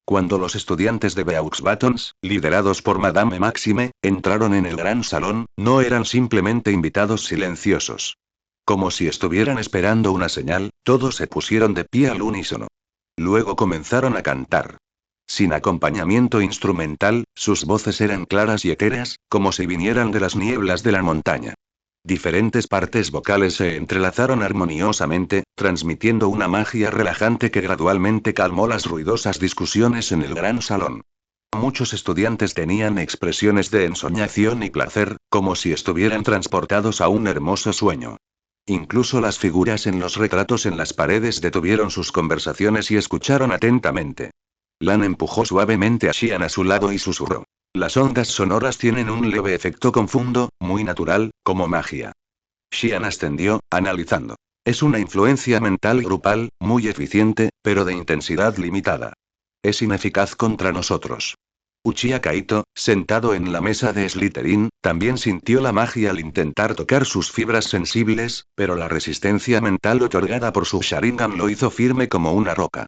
Cuando los estudiantes de Beaux Batons, liderados por Madame Maxime, entraron en el gran salón, no eran simplemente invitados silenciosos. Como si estuvieran esperando una señal, todos se pusieron de pie al unísono. Luego comenzaron a cantar. Sin acompañamiento instrumental, sus voces eran claras y etéreas, como si vinieran de las nieblas de la montaña. Diferentes partes vocales se entrelazaron armoniosamente, transmitiendo una magia relajante que gradualmente calmó las ruidosas discusiones en el gran salón. Muchos estudiantes tenían expresiones de ensoñación y placer, como si estuvieran transportados a un hermoso sueño. Incluso las figuras en los retratos en las paredes detuvieron sus conversaciones y escucharon atentamente. Lan empujó suavemente a Xian a su lado y susurró. Las ondas sonoras tienen un leve efecto confundo, muy natural, como magia. Xian ascendió, analizando. Es una influencia mental grupal, muy eficiente, pero de intensidad limitada. Es ineficaz contra nosotros. Uchiha Kaito, sentado en la mesa de Slytherin, también sintió la magia al intentar tocar sus fibras sensibles, pero la resistencia mental otorgada por su Sharingan lo hizo firme como una roca.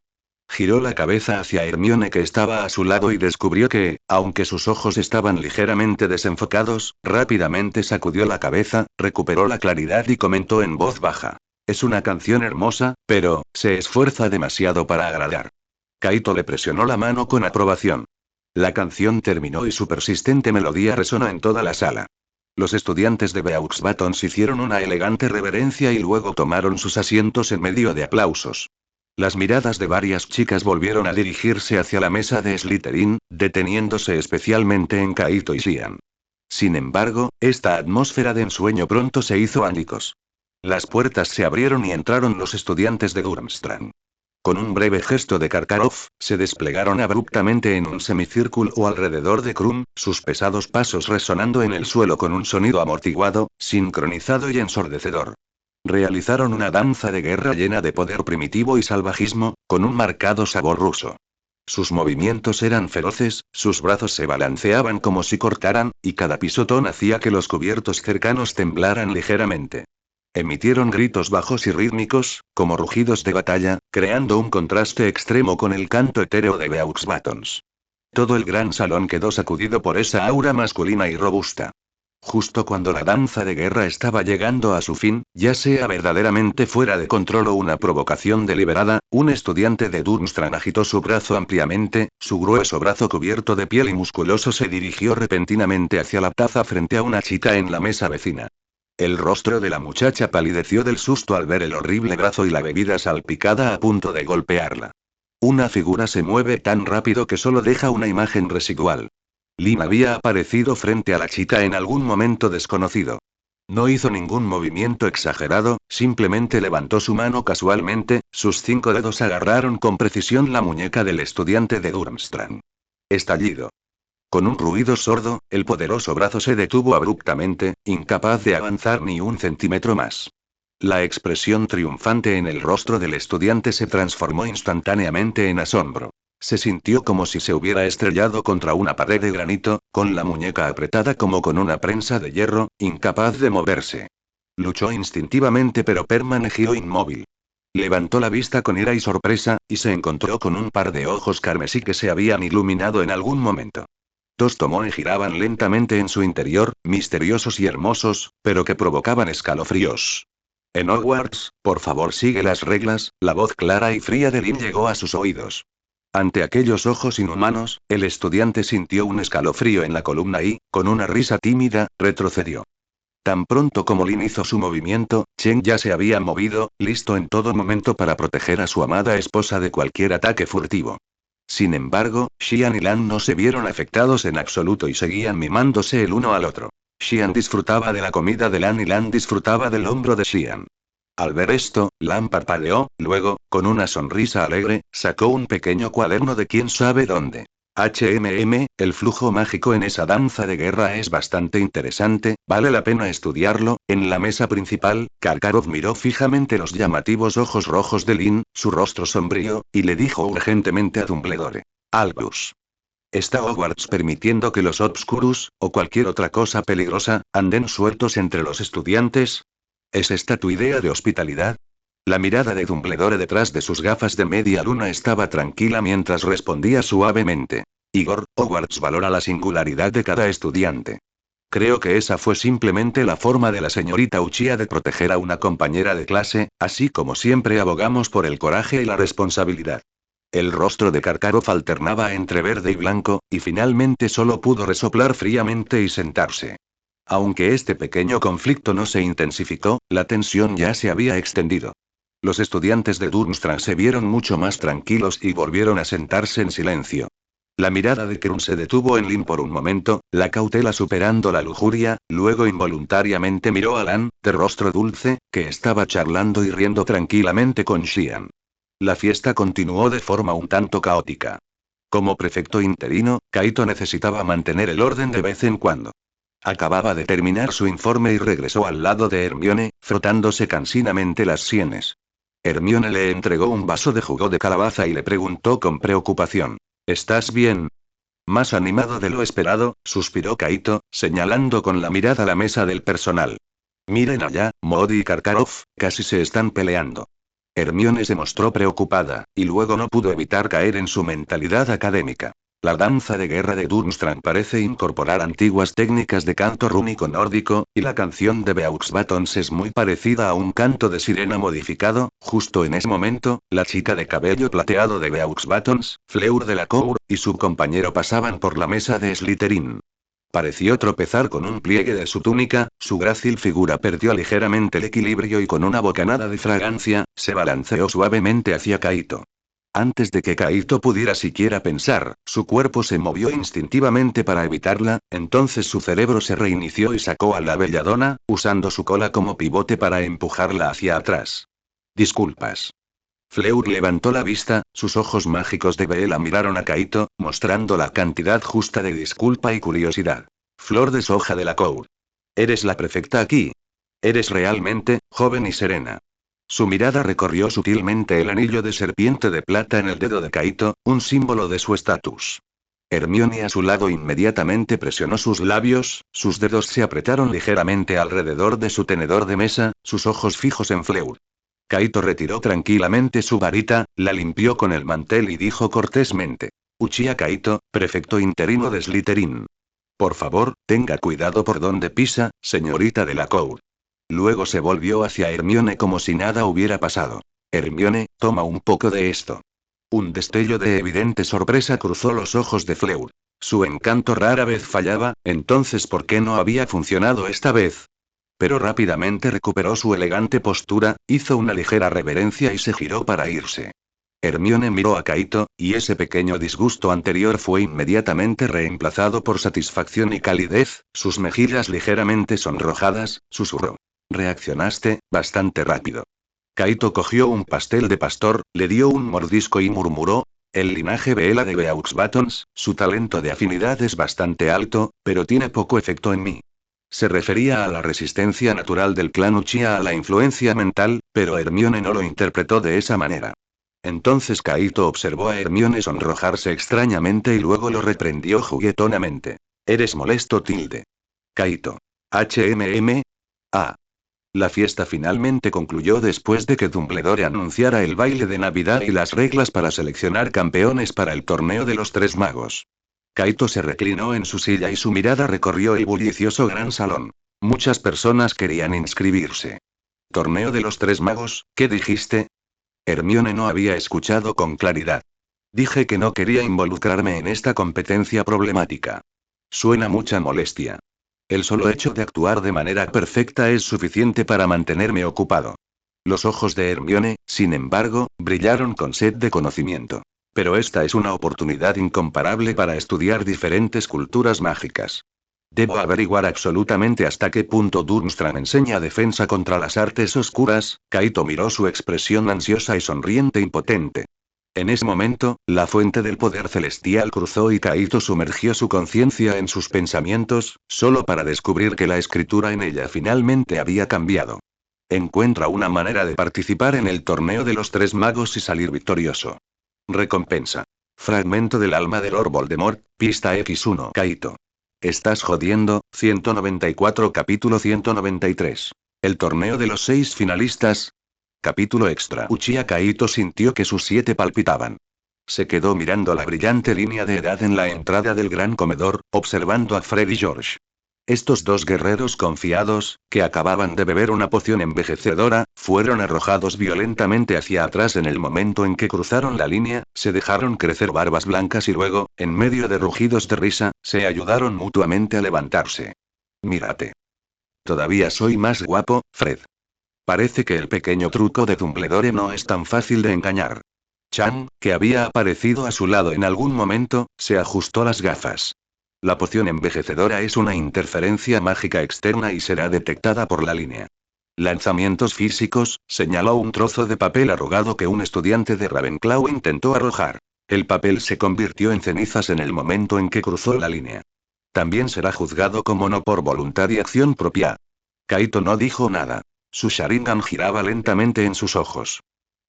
Giró la cabeza hacia Hermione que estaba a su lado y descubrió que, aunque sus ojos estaban ligeramente desenfocados, rápidamente sacudió la cabeza, recuperó la claridad y comentó en voz baja. Es una canción hermosa, pero, se esfuerza demasiado para agradar. Kaito le presionó la mano con aprobación. La canción terminó y su persistente melodía resonó en toda la sala. Los estudiantes de Deux Batons hicieron una elegante reverencia y luego tomaron sus asientos en medio de aplausos. Las miradas de varias chicas volvieron a dirigirse hacia la mesa de Slytherin, deteniéndose especialmente en Kaito y Xian. Sin embargo, esta atmósfera de ensueño pronto se hizo añicos. Las puertas se abrieron y entraron los estudiantes de Durmstrang. Con un breve gesto de Karkaroff, se desplegaron abruptamente en un semicírculo alrededor de Krum, sus pesados pasos resonando en el suelo con un sonido amortiguado, sincronizado y ensordecedor. Realizaron una danza de guerra llena de poder primitivo y salvajismo, con un marcado sabor ruso. Sus movimientos eran feroces, sus brazos se balanceaban como si cortaran, y cada pisotón hacía que los cubiertos cercanos temblaran ligeramente. Emitieron gritos bajos y rítmicos, como rugidos de batalla, creando un contraste extremo con el canto etéreo de Deux Batons. Todo el gran salón quedó sacudido por esa aura masculina y robusta. Justo cuando la danza de guerra estaba llegando a su fin, ya sea verdaderamente fuera de control o una provocación deliberada, un estudiante de Durmstrang agitó su brazo ampliamente, su grueso brazo cubierto de piel y musculoso se dirigió repentinamente hacia la taza frente a una chica en la mesa vecina. El rostro de la muchacha palideció del susto al ver el horrible brazo y la bebida salpicada a punto de golpearla. Una figura se mueve tan rápido que solo deja una imagen residual. Lin había aparecido frente a la chica en algún momento desconocido. No hizo ningún movimiento exagerado, simplemente levantó su mano casualmente, sus 5 dedos agarraron con precisión la muñeca del estudiante de Durmstrang. Estallido. Con un ruido sordo, el poderoso brazo se detuvo abruptamente, incapaz de avanzar ni un centímetro más. La expresión triunfante en el rostro del estudiante se transformó instantáneamente en asombro. Se sintió como si se hubiera estrellado contra una pared de granito, con la muñeca apretada como con una prensa de hierro, incapaz de moverse. Luchó instintivamente pero permaneció inmóvil. Levantó la vista con ira y sorpresa, y se encontró con un par de ojos carmesí que se habían iluminado en algún momento. Dos tomoe giraban lentamente en su interior, misteriosos y hermosos, pero que provocaban escalofríos. En Hogwarts, por favor sigue las reglas, la voz clara y fría de Lin llegó a sus oídos. Ante aquellos ojos inhumanos, el estudiante sintió un escalofrío en la columna y, con una risa tímida, retrocedió. Tan pronto como Lin hizo su movimiento, Chen ya se había movido, listo en todo momento para proteger a su amada esposa de cualquier ataque furtivo. Sin embargo, Xian y Lan no se vieron afectados en absoluto y seguían mimándose el uno al otro. Xian disfrutaba de la comida de Lan y Lan disfrutaba del hombro de Xian. Al ver esto, Lan parpadeó, luego, con una sonrisa alegre, sacó un pequeño cuaderno de quién sabe dónde. El flujo mágico en esa danza de guerra es bastante interesante, vale la pena estudiarlo. En la mesa principal, Karkaroff miró fijamente los llamativos ojos rojos de Lin, su rostro sombrío, y le dijo urgentemente a Dumbledore. Albus. ¿Está Hogwarts permitiendo que los Obscurus, o cualquier otra cosa peligrosa, anden sueltos entre los estudiantes? ¿Es esta tu idea de hospitalidad? La mirada de Dumbledore detrás de sus gafas de media luna estaba tranquila mientras respondía suavemente. Igor, Hogwarts valora la singularidad de cada estudiante. Creo que esa fue simplemente la forma de la señorita Uchiha de proteger a una compañera de clase, así como siempre abogamos por el coraje y la responsabilidad. El rostro de Karkaroff alternaba entre verde y blanco, y finalmente solo pudo resoplar fríamente y sentarse. Aunque este pequeño conflicto no se intensificó, la tensión ya se había extendido. Los estudiantes de Durmstrang se vieron mucho más tranquilos y volvieron a sentarse en silencio. La mirada de Krun se detuvo en Lin por un momento, la cautela superando la lujuria, luego involuntariamente miró a Lan, de rostro dulce, que estaba charlando y riendo tranquilamente con Xian. La fiesta continuó de forma un tanto caótica. Como prefecto interino, Kaito necesitaba mantener el orden de vez en cuando. Acababa de terminar su informe y regresó al lado de Hermione, frotándose cansinamente las sienes. Hermione le entregó un vaso de jugo de calabaza y le preguntó con preocupación: ¿Estás bien? Más animado de lo esperado, suspiró Kaito, señalando con la mirada la mesa del personal. Miren allá, Modi y Karkaroff, casi se están peleando. Hermione se mostró preocupada, y luego no pudo evitar caer en su mentalidad académica. La danza de guerra de Durmstrang parece incorporar antiguas técnicas de canto rúnico nórdico, y la canción de Beauxbatons es muy parecida a un canto de sirena modificado. Justo en ese momento, la chica de cabello plateado de Beauxbatons, Fleur de la Cour, y su compañero pasaban por la mesa de Slytherin. Pareció tropezar con un pliegue de su túnica, su grácil figura perdió ligeramente el equilibrio y con una bocanada de fragancia, se balanceó suavemente hacia Kaito. Antes de que Kaito pudiera siquiera pensar, su cuerpo se movió instintivamente para evitarla, entonces su cerebro se reinició y sacó a la belladona, usando su cola como pivote para empujarla hacia atrás. Disculpas. Fleur levantó la vista, sus ojos mágicos de Bella miraron a Kaito, mostrando la cantidad justa de disculpa y curiosidad. Flor de soja de la Cour. Eres la prefecta aquí. Eres realmente, joven y serena. Su mirada recorrió sutilmente el anillo de serpiente de plata en el dedo de Kaito, un símbolo de su estatus. Hermione a su lado inmediatamente presionó sus labios, sus dedos se apretaron ligeramente alrededor de su tenedor de mesa, sus ojos fijos en Fleur. Kaito retiró tranquilamente su varita, la limpió con el mantel y dijo cortésmente: Uchiha Kaito, prefecto interino de Slytherin. Por favor, tenga cuidado por donde pisa, señorita de la Cour. Luego se volvió hacia Hermione como si nada hubiera pasado. Hermione, toma un poco de esto. Un destello de evidente sorpresa cruzó los ojos de Fleur. Su encanto rara vez fallaba, entonces ¿por qué no había funcionado esta vez? Pero rápidamente recuperó su elegante postura, hizo una ligera reverencia y se giró para irse. Hermione miró a Kaito, y ese pequeño disgusto anterior fue inmediatamente reemplazado por satisfacción y calidez, sus mejillas ligeramente sonrojadas, susurró. Reaccionaste, bastante rápido. Kaito cogió un pastel de pastor, le dio un mordisco y murmuró: el linaje Bella de Beauxbatons, su talento de afinidad es bastante alto, pero tiene poco efecto en mí. Se refería a la resistencia natural del clan Uchiha a la influencia mental, pero Hermione no lo interpretó de esa manera. Entonces Kaito observó a Hermione sonrojarse extrañamente y luego lo reprendió juguetonamente. Eres molesto, tilde. Kaito. HMM. Ah. La fiesta finalmente concluyó después de que Dumbledore anunciara el baile de Navidad y las reglas para seleccionar campeones para el torneo de los Tres Magos. Kaito se reclinó en su silla y su mirada recorrió el bullicioso gran salón. Muchas personas querían inscribirse. ¿Torneo de los Tres Magos, qué dijiste? Hermione no había escuchado con claridad. Dije que no quería involucrarme en esta competencia problemática. Suena mucha molestia. El solo hecho de actuar de manera perfecta es suficiente para mantenerme ocupado. Los ojos de Hermione, sin embargo, brillaron con sed de conocimiento. Pero esta es una oportunidad incomparable para estudiar diferentes culturas mágicas. Debo averiguar absolutamente hasta qué punto Durmstrang enseña defensa contra las artes oscuras. Kaito miró su expresión ansiosa y sonriente impotente. En ese momento, la fuente del poder celestial cruzó y Kaito sumergió su conciencia en sus pensamientos, solo para descubrir que la escritura en ella finalmente había cambiado. Encuentra una manera de participar en el torneo de los Tres Magos y salir victorioso. Recompensa. Fragmento del alma de Lord Voldemort, pista X1. Kaito. Estás jodiendo. 194 capítulo 193. El torneo de los 6 finalistas. Capítulo extra. Uchiha Kaito sintió que sus 7 palpitaban. Se quedó mirando la brillante línea de edad en la entrada del gran comedor, observando a Fred y George. Estos dos guerreros confiados, que acababan de beber una poción envejecedora, fueron arrojados violentamente hacia atrás en el momento en que cruzaron la línea, se dejaron crecer barbas blancas y luego, en medio de rugidos de risa, se ayudaron mutuamente a levantarse. Mírate. Todavía soy más guapo, Fred. Parece que el pequeño truco de Dumbledore no es tan fácil de engañar. Chan, que había aparecido a su lado en algún momento, se ajustó las gafas. La poción envejecedora es una interferencia mágica externa y será detectada por la línea. Lanzamientos físicos, señaló un trozo de papel arrugado que un estudiante de Ravenclaw intentó arrojar. El papel se convirtió en cenizas en el momento en que cruzó la línea. También será juzgado como no por voluntad y acción propia. Kaito no dijo nada. Su Sharingan giraba lentamente en sus ojos.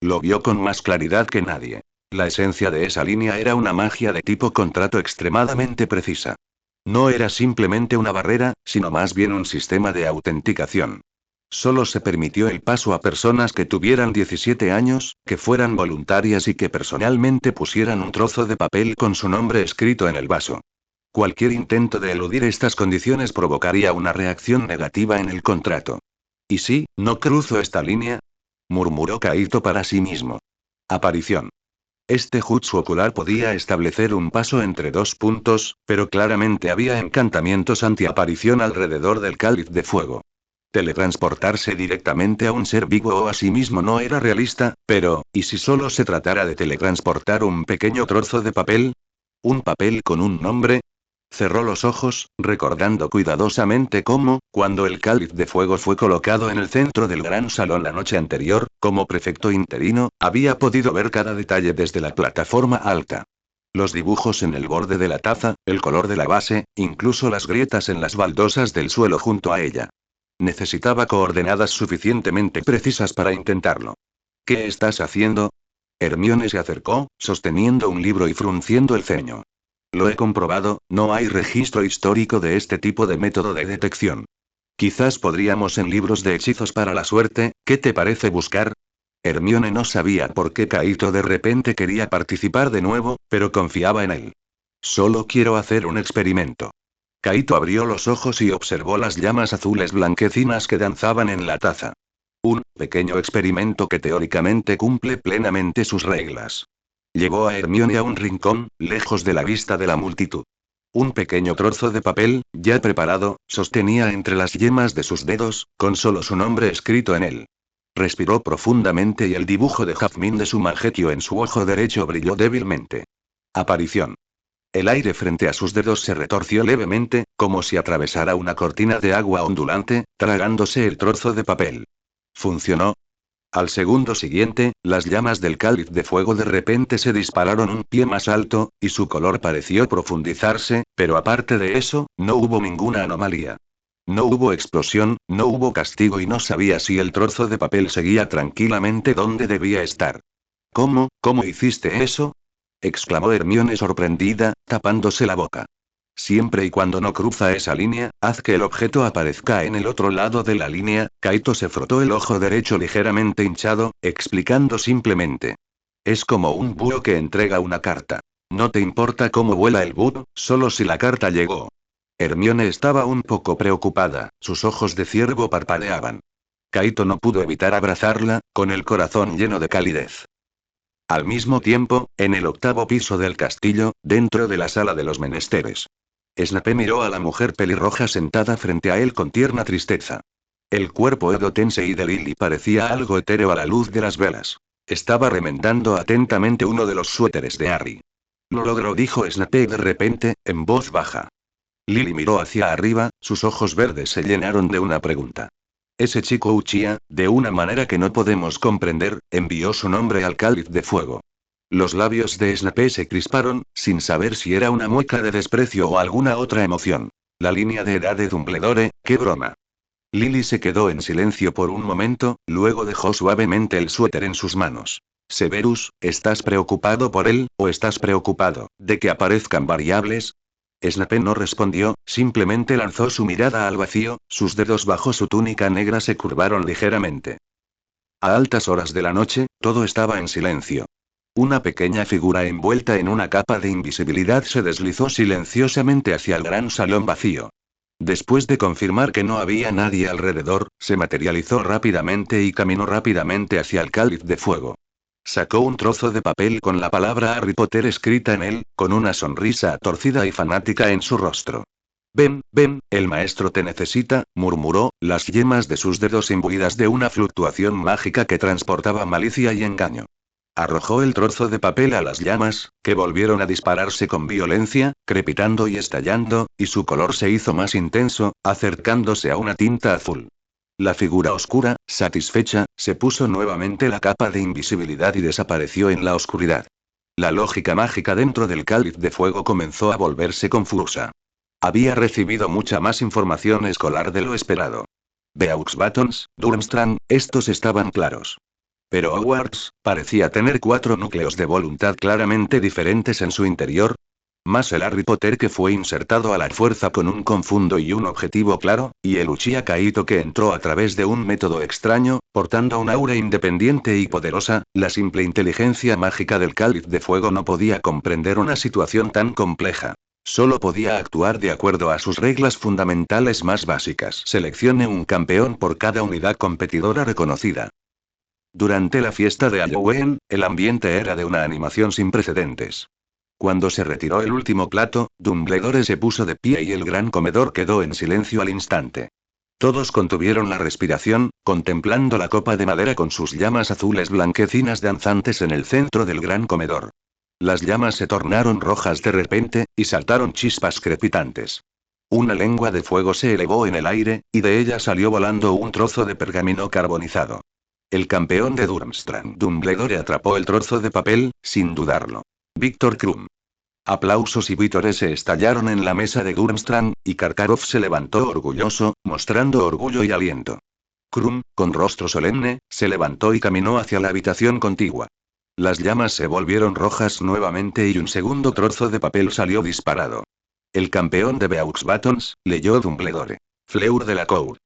Lo vio con más claridad que nadie. La esencia de esa línea era una magia de tipo contrato extremadamente precisa. No era simplemente una barrera, sino más bien un sistema de autenticación. Solo se permitió el paso a personas que tuvieran 17 años, que fueran voluntarias y que personalmente pusieran un trozo de papel con su nombre escrito en el vaso. Cualquier intento de eludir estas condiciones provocaría una reacción negativa en el contrato. ¿Y si no cruzo esta línea? Murmuró Kaito para sí mismo. Aparición. Este jutsu ocular podía establecer un paso entre dos puntos, pero claramente había encantamientos antiaparición alrededor del cáliz de fuego. Teletransportarse directamente a un ser vivo o a sí mismo no era realista, pero, ¿y si solo se tratara de teletransportar un pequeño trozo de papel? ¿Un papel con un nombre? Cerró los ojos, recordando cuidadosamente cómo, cuando el cáliz de fuego fue colocado en el centro del gran salón la noche anterior, como prefecto interino, había podido ver cada detalle desde la plataforma alta. Los dibujos en el borde de la taza, el color de la base, incluso las grietas en las baldosas del suelo junto a ella. Necesitaba coordenadas suficientemente precisas para intentarlo. ¿Qué estás haciendo? Hermione se acercó, sosteniendo un libro y frunciendo el ceño. Lo he comprobado, no hay registro histórico de este tipo de método de detección. Quizás podríamos en libros de hechizos para la suerte, ¿qué te parece buscar? Hermione no sabía por qué Kaito de repente quería participar de nuevo, pero confiaba en él. Solo quiero hacer un experimento. Kaito abrió los ojos y observó las llamas azules blanquecinas que danzaban en la taza. Un pequeño experimento que teóricamente cumple plenamente sus reglas. Llevó a Hermione a un rincón, lejos de la vista de la multitud. Un pequeño trozo de papel, ya preparado, sostenía entre las yemas de sus dedos, con solo su nombre escrito en él. Respiró profundamente y el dibujo de jazmín de su Mangekyō en su ojo derecho brilló débilmente. Aparición. El aire frente a sus dedos se retorció levemente, como si atravesara una cortina de agua ondulante, tragándose el trozo de papel. ¿Funcionó? Al segundo siguiente, las llamas del cáliz de fuego de repente se dispararon un pie más alto, y su color pareció profundizarse, pero aparte de eso, no hubo ninguna anomalía. No hubo explosión, no hubo castigo y no sabía si el trozo de papel seguía tranquilamente donde debía estar. ¿Cómo hiciste eso? Exclamó Hermione sorprendida, tapándose la boca. Siempre y cuando no cruza esa línea, haz que el objeto aparezca en el otro lado de la línea. Kaito se frotó el ojo derecho ligeramente hinchado, explicando simplemente. Es como un búho que entrega una carta. No te importa cómo vuela el búho, solo si la carta llegó. Hermione estaba un poco preocupada, sus ojos de ciervo parpadeaban. Kaito no pudo evitar abrazarla, con el corazón lleno de calidez. Al mismo tiempo, en el octavo piso del castillo, dentro de la sala de los menesteres. Snape miró a la mujer pelirroja sentada frente a él con tierna tristeza. El cuerpo Edo Tensei de Lily parecía algo etéreo a la luz de las velas. Estaba remendando atentamente uno de los suéteres de Harry. Lo logró, dijo Snape de repente, en voz baja. Lily miró hacia arriba, sus ojos verdes se llenaron de una pregunta. Ese chico Uchiha, de una manera que no podemos comprender, envió su nombre al cáliz de fuego. Los labios de Snape se crisparon, sin saber si era una mueca de desprecio o alguna otra emoción. La línea de edad de Dumbledore, qué broma. Lily se quedó en silencio por un momento, luego dejó suavemente el suéter en sus manos. Severus, ¿estás preocupado por él, o estás preocupado de que aparezcan variables? Snape no respondió, simplemente lanzó su mirada al vacío, sus dedos bajo su túnica negra se curvaron ligeramente. A altas horas de la noche, todo estaba en silencio. Una pequeña figura envuelta en una capa de invisibilidad se deslizó silenciosamente hacia el gran salón vacío. Después de confirmar que no había nadie alrededor, se materializó rápidamente y caminó rápidamente hacia el cáliz de fuego. Sacó un trozo de papel con la palabra Harry Potter escrita en él, con una sonrisa torcida y fanática en su rostro. Ven, el maestro te necesita, murmuró, las yemas de sus dedos imbuidas de una fluctuación mágica que transportaba malicia y engaño. Arrojó el trozo de papel a las llamas, que volvieron a dispararse con violencia, crepitando y estallando, y su color se hizo más intenso, acercándose a una tinta azul. La figura oscura, satisfecha, se puso nuevamente la capa de invisibilidad y desapareció en la oscuridad. La lógica mágica dentro del cáliz de fuego comenzó a volverse confusa. Había recibido mucha más información escolar de lo esperado. Beaux Batons, Durmstrang, estos estaban claros. Pero Hogwarts parecía tener 4 núcleos de voluntad claramente diferentes en su interior. Más el Harry Potter que fue insertado a la fuerza con un confundo y un objetivo claro, y el Uchiha Kaito que entró a través de un método extraño, portando un aura independiente y poderosa. La simple inteligencia mágica del cáliz de fuego no podía comprender una situación tan compleja. Solo podía actuar de acuerdo a sus reglas fundamentales más básicas. Seleccione un campeón por cada unidad competidora reconocida. Durante la fiesta de Halloween, el ambiente era de una animación sin precedentes. Cuando se retiró el último plato, Dumbledore se puso de pie y el gran comedor quedó en silencio al instante. Todos contuvieron la respiración, contemplando la copa de madera con sus llamas azules blanquecinas danzantes en el centro del gran comedor. Las llamas se tornaron rojas de repente, y saltaron chispas crepitantes. Una lengua de fuego se elevó en el aire, y de ella salió volando un trozo de pergamino carbonizado. El campeón de Durmstrang. Dumbledore atrapó el trozo de papel, sin dudarlo. Víctor Krum. Aplausos y vítores se estallaron en la mesa de Durmstrang, y Karkaroff se levantó orgulloso, mostrando orgullo y aliento. Krum, con rostro solemne, se levantó y caminó hacia la habitación contigua. Las llamas se volvieron rojas nuevamente y un segundo trozo de papel salió disparado. El campeón de Beaux Batons, leyó Dumbledore. Fleur de la Cour.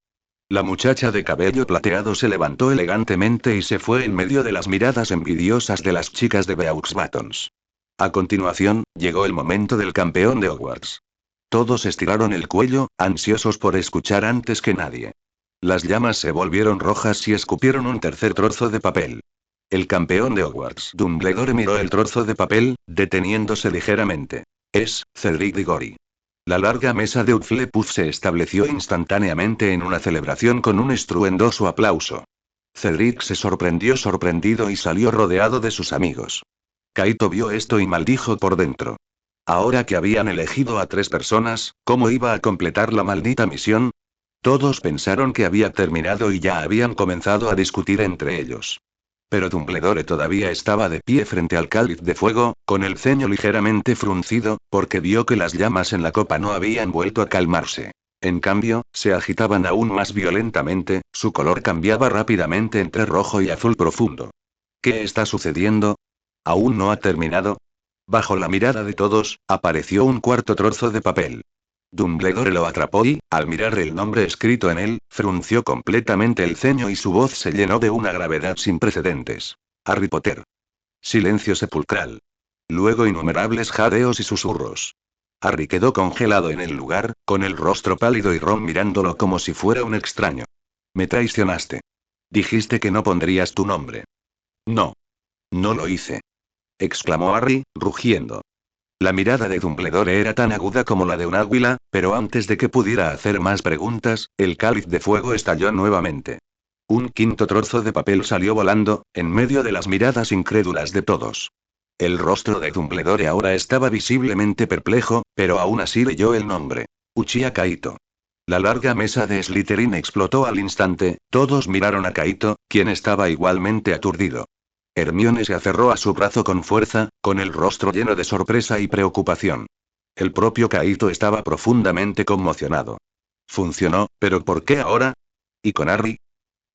La muchacha de cabello plateado se levantó elegantemente y se fue en medio de las miradas envidiosas de las chicas de Beaux Batons. A continuación, llegó el momento del campeón de Hogwarts. Todos estiraron el cuello, ansiosos por escuchar antes que nadie. Las llamas se volvieron rojas y escupieron un tercer trozo de papel. El campeón de Hogwarts. Dumbledore miró el trozo de papel, deteniéndose ligeramente. Es Cedric Diggory. La larga mesa de Hufflepuff se estableció instantáneamente en una celebración con un estruendoso aplauso. Cedric se sorprendió sorprendido y salió rodeado de sus amigos. Kaito vio esto y maldijo por dentro. Ahora que habían elegido a 3 personas, ¿cómo iba a completar la maldita misión? Todos pensaron que había terminado y ya habían comenzado a discutir entre ellos. Pero Dumbledore todavía estaba de pie frente al cáliz de fuego, con el ceño ligeramente fruncido, porque vio que las llamas en la copa no habían vuelto a calmarse. En cambio, se agitaban aún más violentamente, su color cambiaba rápidamente entre rojo y azul profundo. ¿Qué está sucediendo? ¿Aún no ha terminado? Bajo la mirada de todos, apareció un cuarto trozo de papel. Dumbledore lo atrapó y, al mirar el nombre escrito en él, frunció completamente el ceño y su voz se llenó de una gravedad sin precedentes. Harry Potter. Silencio sepulcral. Luego innumerables jadeos y susurros. Harry quedó congelado en el lugar, con el rostro pálido y Ron mirándolo como si fuera un extraño. Me traicionaste. Dijiste que no pondrías tu nombre. No. No lo hice. Exclamó Harry, rugiendo. La mirada de Dumbledore era tan aguda como la de un águila, pero antes de que pudiera hacer más preguntas, el cáliz de fuego estalló nuevamente. Un quinto trozo de papel salió volando, en medio de las miradas incrédulas de todos. El rostro de Dumbledore ahora estaba visiblemente perplejo, pero aún así leyó el nombre. Uchiha Kaito. La larga mesa de Slytherin explotó al instante, todos miraron a Kaito, quien estaba igualmente aturdido. Hermione se aferró a su brazo con fuerza, con el rostro lleno de sorpresa y preocupación. El propio Kaito estaba profundamente conmocionado. Funcionó, pero ¿por qué ahora? ¿Y con Harry?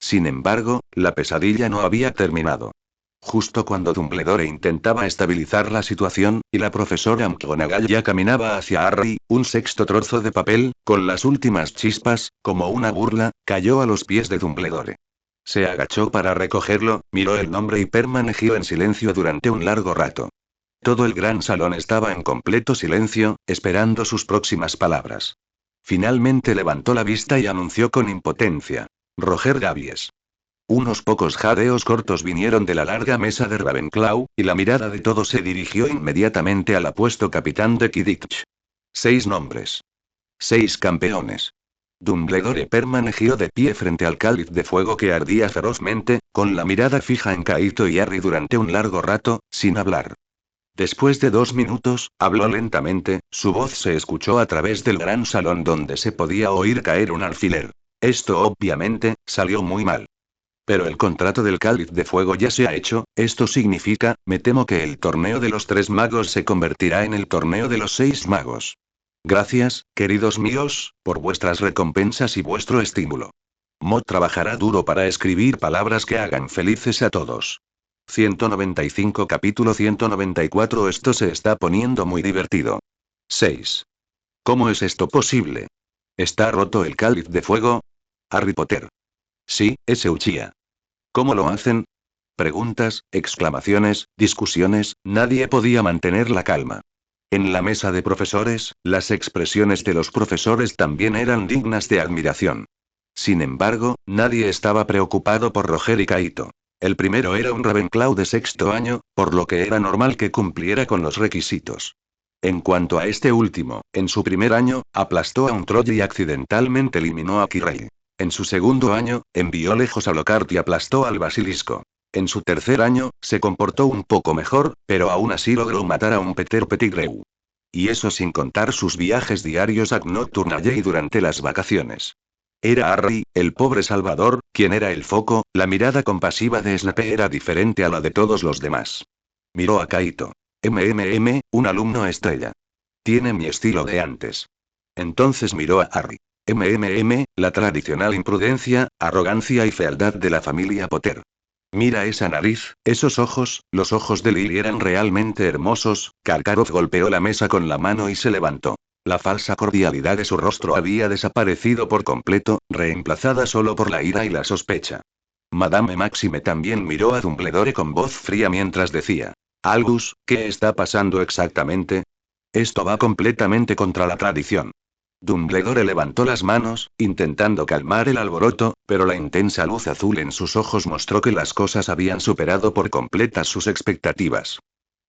Sin embargo, la pesadilla no había terminado. Justo cuando Dumbledore intentaba estabilizar la situación, y la profesora McGonagall ya caminaba hacia Harry, un sexto trozo de papel, con las últimas chispas, como una burla, cayó a los pies de Dumbledore. Se agachó para recogerlo, miró el nombre y permaneció en silencio durante un largo rato. Todo el gran salón estaba en completo silencio, esperando sus próximas palabras. Finalmente levantó la vista y anunció con impotencia. Roger Gavies. Unos pocos jadeos cortos vinieron de la larga mesa de Ravenclaw, y la mirada de todos se dirigió inmediatamente al apuesto capitán de Quidditch. 6 nombres. 6 campeones. Dumbledore permaneció de pie frente al cáliz de fuego que ardía ferozmente, con la mirada fija en Kaito y Harry durante un largo rato, sin hablar. Después de 2 minutos, habló lentamente, su voz se escuchó a través del gran salón donde se podía oír caer un alfiler. Esto obviamente, salió muy mal. Pero el contrato del cáliz de fuego ya se ha hecho, esto significa, me temo que el torneo de los 3 magos se convertirá en el torneo de los 6 magos. Gracias, queridos míos, por vuestras recompensas y vuestro estímulo. Mo trabajará duro para escribir palabras que hagan felices a todos. 195 Capítulo 194 Esto se está poniendo muy divertido. 6. ¿Cómo es esto posible? ¿Está roto el cáliz de fuego? Harry Potter. Sí, ese Uchiha. ¿Cómo lo hacen? Preguntas, exclamaciones, discusiones, nadie podía mantener la calma. En la mesa de profesores, las expresiones de los profesores también eran dignas de admiración. Sin embargo, nadie estaba preocupado por Roger y Kaito. El primero era un Ravenclaw de 6º año, por lo que era normal que cumpliera con los requisitos. En cuanto a este último, en su primer año, aplastó a un Troll y accidentalmente eliminó a Quirrell. En su segundo año, envió lejos a Lockhart y aplastó al basilisco. En su tercer año, se comportó un poco mejor, pero aún así logró matar a un Peter Pettigrew. Y eso sin contar sus viajes diarios a Knockturn durante las vacaciones. Era Harry, el pobre Salvador, quien era el foco, la mirada compasiva de Snape era diferente a la de todos los demás. Miró a Kaito. Un alumno estrella. Tiene mi estilo de antes. Entonces miró a Harry. La tradicional imprudencia, arrogancia y fealdad de la familia Potter. Mira esa nariz, esos ojos, los ojos de Lily eran realmente hermosos. Karkaroff golpeó la mesa con la mano y se levantó. La falsa cordialidad de su rostro había desaparecido por completo, reemplazada solo por la ira y la sospecha. Madame Maxime también miró a Dumbledore con voz fría mientras decía: Albus, ¿qué está pasando exactamente? Esto va completamente contra la tradición. Dumbledore levantó las manos, intentando calmar el alboroto, pero la intensa luz azul en sus ojos mostró que las cosas habían superado por completas sus expectativas.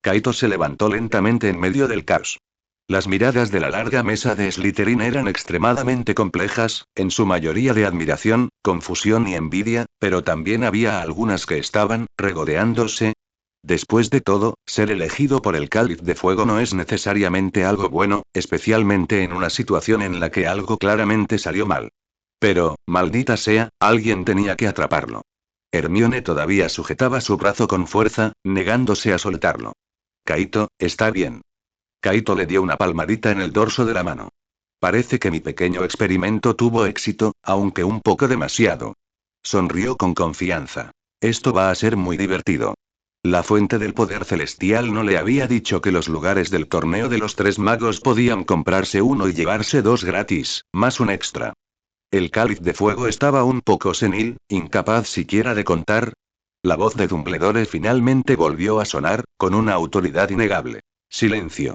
Kaito se levantó lentamente en medio del caos. Las miradas de la larga mesa de Slytherin eran extremadamente complejas, en su mayoría de admiración, confusión y envidia, pero también había algunas que estaban, regodeándose. Después de todo, ser elegido por el cáliz de fuego no es necesariamente algo bueno, especialmente en una situación en la que algo claramente salió mal. Pero, maldita sea, alguien tenía que atraparlo. Hermione todavía sujetaba su brazo con fuerza, negándose a soltarlo. Kaito, está bien. Kaito le dio una palmadita en el dorso de la mano. Parece que mi pequeño experimento tuvo éxito, aunque un poco demasiado. Sonrió con confianza. Esto va a ser muy divertido. La fuente del poder celestial no le había dicho que los lugares del torneo de los 3 magos podían comprarse uno y llevarse 2 gratis, más un extra. El cáliz de fuego estaba un poco senil, incapaz siquiera de contar. La voz de Dumbledore finalmente volvió a sonar, con una autoridad innegable. Silencio.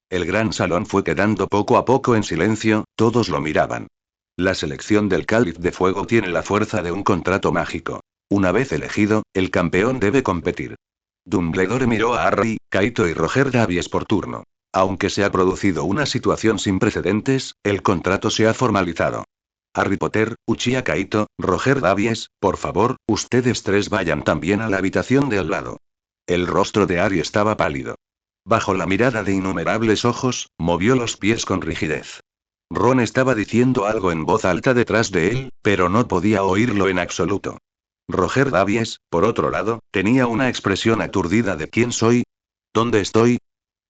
El gran salón fue quedando poco a poco en silencio, todos lo miraban. La selección del cáliz de fuego tiene la fuerza de un contrato mágico. Una vez elegido, el campeón debe competir. Dumbledore miró a Harry, Kaito y Roger Davies por turno. Aunque se ha producido una situación sin precedentes, el contrato se ha formalizado. Harry Potter, Uchiha Kaito, Roger Davies, por favor, ustedes 3 vayan también a la habitación de al lado. El rostro de Harry estaba pálido. Bajo la mirada de innumerables ojos, movió los pies con rigidez. Ron estaba diciendo algo en voz alta detrás de él, pero no podía oírlo en absoluto. Roger Davies, por otro lado, tenía una expresión aturdida de ¿quién soy? ¿Dónde estoy?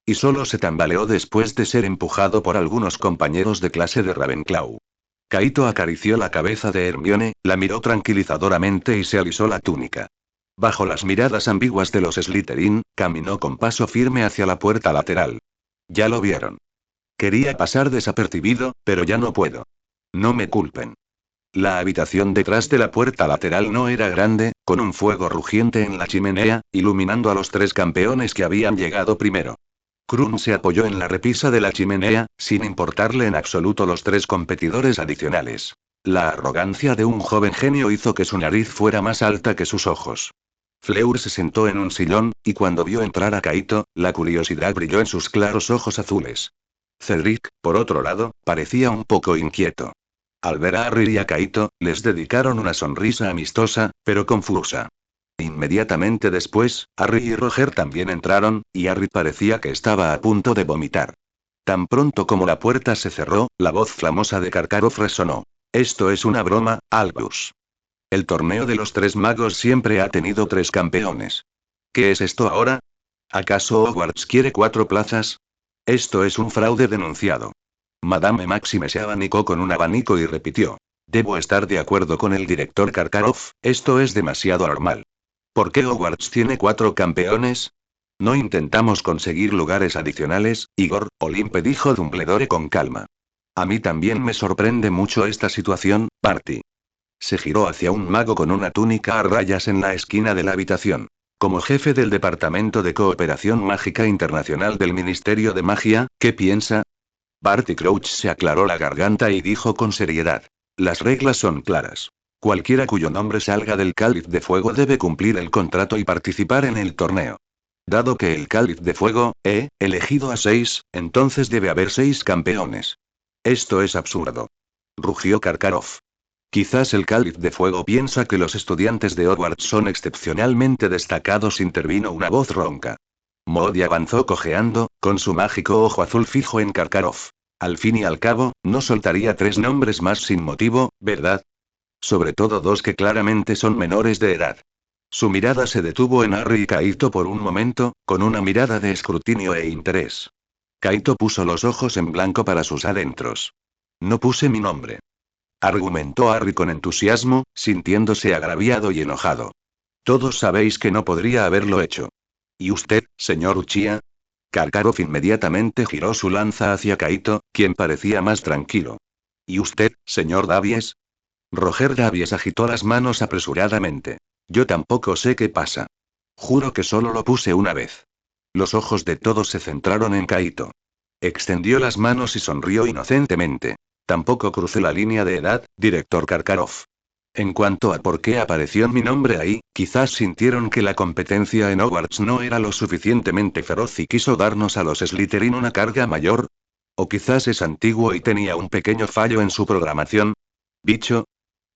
Y solo se tambaleó después de ser empujado por algunos compañeros de clase de Ravenclaw. Kaito acarició la cabeza de Hermione, la miró tranquilizadoramente y se alisó la túnica. Bajo las miradas ambiguas de los Slytherin, caminó con paso firme hacia la puerta lateral. Ya lo vieron. Quería pasar desapercibido, pero ya no puedo. No me culpen. La habitación detrás de la puerta lateral no era grande, con un fuego rugiente en la chimenea, iluminando a los 3 campeones que habían llegado primero. Krum se apoyó en la repisa de la chimenea, sin importarle en absoluto los 3 competidores adicionales. La arrogancia de un joven genio hizo que su nariz fuera más alta que sus ojos. Fleur se sentó en un sillón, y cuando vio entrar a Kaito, la curiosidad brilló en sus claros ojos azules. Cedric, por otro lado, parecía un poco inquieto. Al ver a Harry y a Kaito, les dedicaron una sonrisa amistosa, pero confusa. Inmediatamente después, Harry y Roger también entraron, y Harry parecía que estaba a punto de vomitar. Tan pronto como la puerta se cerró, la voz flamosa de Karkaroff resonó. Esto es una broma, Albus. El torneo de los tres magos siempre ha tenido tres campeones. ¿Qué es esto ahora? ¿Acaso Hogwarts quiere 4 plazas? Esto es un fraude denunciado. Madame Maxime se abanicó con un abanico y repitió. Debo estar de acuerdo con el director Karkaroff, esto es demasiado normal. ¿Por qué Hogwarts tiene 4 campeones? No intentamos conseguir lugares adicionales, Igor, Olimpe dijo Dumbledore con calma. A mí también me sorprende mucho esta situación, Barty. Se giró hacia un mago con una túnica a rayas en la esquina de la habitación. Como jefe del Departamento de Cooperación Mágica Internacional del Ministerio de Magia, ¿qué piensa? Barty Crouch se aclaró la garganta y dijo con seriedad. Las reglas son claras. Cualquiera cuyo nombre salga del Cáliz de Fuego debe cumplir el contrato y participar en el torneo. Dado que el Cáliz de Fuego, elegido a 6, entonces debe haber 6 campeones. Esto es absurdo. Rugió Karkaroff. Quizás el Cáliz de Fuego piensa que los estudiantes de Hogwarts son excepcionalmente destacados, intervino una voz ronca. Modi avanzó cojeando, con su mágico ojo azul fijo en Karkaroff. Al fin y al cabo, no soltaría 3 nombres más sin motivo, ¿verdad? Sobre todo 2 que claramente son menores de edad. Su mirada se detuvo en Harry y Kaito por un momento, con una mirada de escrutinio e interés. Kaito puso los ojos en blanco para sus adentros. No puse mi nombre. Argumentó Harry con entusiasmo, sintiéndose agraviado y enojado. Todos sabéis que no podría haberlo hecho. ¿Y usted, señor Uchiha? Karkaroff inmediatamente giró su lanza hacia Kaito, quien parecía más tranquilo. ¿Y usted, señor Davies? Roger Davies agitó las manos apresuradamente. Yo tampoco sé qué pasa. Juro que solo lo puse una vez. Los ojos de todos se centraron en Kaito. Extendió las manos y sonrió inocentemente. Tampoco crucé la línea de edad, director Karkaroff. En cuanto a por qué apareció mi nombre ahí, quizás sintieron que la competencia en Hogwarts no era lo suficientemente feroz y quiso darnos a los Slytherin una carga mayor. O quizás es antiguo y tenía un pequeño fallo en su programación. ¿Bicho?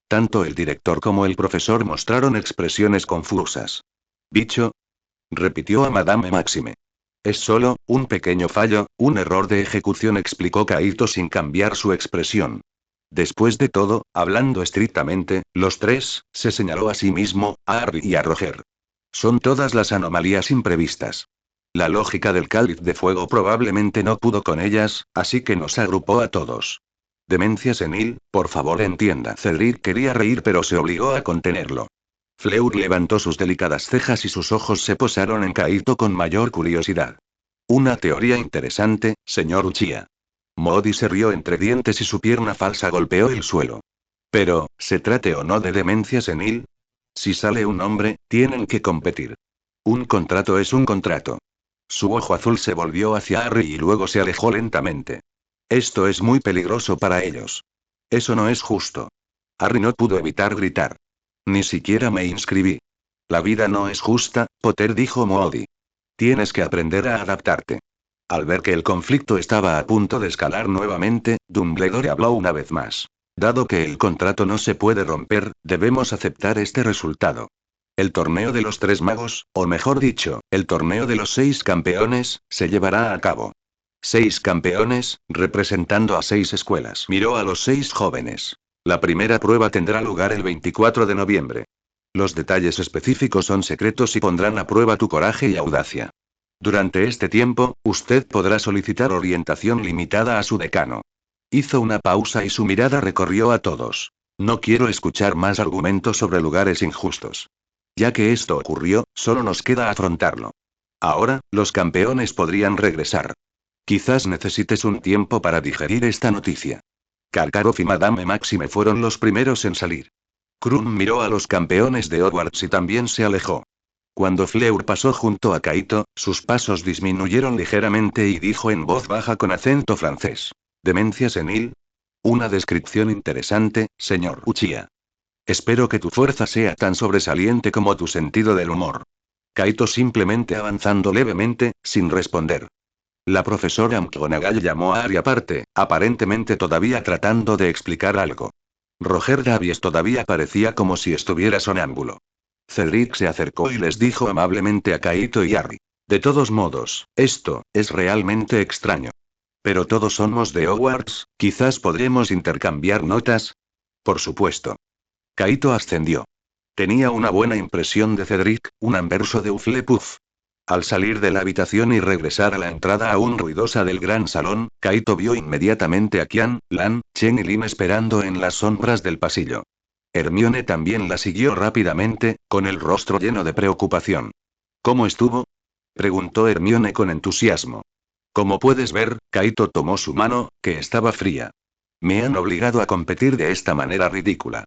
Tanto el director como el profesor mostraron expresiones confusas. ¿Bicho? Repitió a Madame Maxime. Es solo, un pequeño fallo, un error de ejecución, explicó Kaito sin cambiar su expresión. Después de todo, hablando estrictamente, los tres, se señaló a sí mismo, a Harry y a Roger. Son todas las anomalías imprevistas. La lógica del Cáliz de Fuego probablemente no pudo con ellas, así que nos agrupó a todos. Demencia senil, por favor entienda. Cedric quería reír pero se obligó a contenerlo. Fleur levantó sus delicadas cejas y sus ojos se posaron en Kaito con mayor curiosidad. Una teoría interesante, señor Uchiha. Modi se rió entre dientes y su pierna falsa golpeó el suelo. Pero, ¿se trate o no de demencia senil? Si sale un hombre, tienen que competir. Un contrato es un contrato. Su ojo azul se volvió hacia Harry y luego se alejó lentamente. Esto es muy peligroso para ellos. Eso no es justo. Harry no pudo evitar gritar. Ni siquiera me inscribí. La vida no es justa, Potter, dijo Modi. Tienes que aprender a adaptarte. Al ver que el conflicto estaba a punto de escalar nuevamente, Dumbledore habló una vez más. Dado que el contrato no se puede romper, debemos aceptar este resultado. El torneo de los 3 magos, o mejor dicho, el torneo de los 6 campeones, se llevará a cabo. 6 campeones, representando a 6 escuelas. Miró a los 6 jóvenes. La primera prueba tendrá lugar el 24 de noviembre. Los detalles específicos son secretos y pondrán a prueba tu coraje y audacia. Durante este tiempo, usted podrá solicitar orientación limitada a su decano. Hizo una pausa y su mirada recorrió a todos. No quiero escuchar más argumentos sobre lugares injustos. Ya que esto ocurrió, solo nos queda afrontarlo. Ahora, los campeones podrían regresar. Quizás necesites un tiempo para digerir esta noticia. Karkaroff y Madame Maxime fueron los primeros en salir. Krum miró a los campeones de Hogwarts y también se alejó. Cuando Fleur pasó junto a Kaito, sus pasos disminuyeron ligeramente y dijo en voz baja con acento francés. ¿Demencia senil? Una descripción interesante, señor Uchiha. Espero que tu fuerza sea tan sobresaliente como tu sentido del humor. Kaito simplemente avanzando levemente, sin responder. La profesora McGonagall llamó a Harry aparte, aparentemente todavía tratando de explicar algo. Roger Davies todavía parecía como si estuviera sonámbulo. Cedric se acercó y les dijo amablemente a Kaito y Harry. De todos modos, esto es realmente extraño. Pero todos somos de Hogwarts, quizás podremos intercambiar notas. Por supuesto. Kaito ascendió. Tenía una buena impresión de Cedric, un anverso de Hufflepuff. Al salir de la habitación y regresar a la entrada aún ruidosa del gran salón, Kaito vio inmediatamente a Qian, Lan, Chen y Lin esperando en las sombras del pasillo. Hermione también la siguió rápidamente, con el rostro lleno de preocupación. ¿Cómo estuvo? Preguntó Hermione con entusiasmo. Como puedes ver, Kaito tomó su mano, que estaba fría. Me han obligado a competir de esta manera ridícula.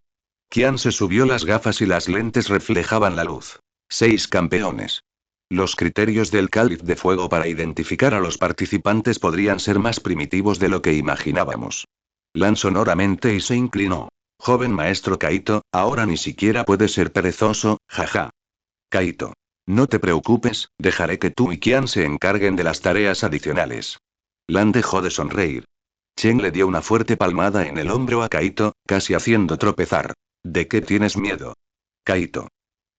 Qian se subió las gafas y las lentes reflejaban la luz. 6 campeones. Los criterios del cáliz de fuego para identificar a los participantes podrían ser más primitivos de lo que imaginábamos. Lan sonoramente y se inclinó. Joven maestro Kaito, ahora ni siquiera puede ser perezoso, jaja. Kaito. No te preocupes, dejaré que tú y Qian se encarguen de las tareas adicionales. Lan dejó de sonreír. Chen le dio una fuerte palmada en el hombro a Kaito, casi haciendo tropezar. ¿De qué tienes miedo? Kaito.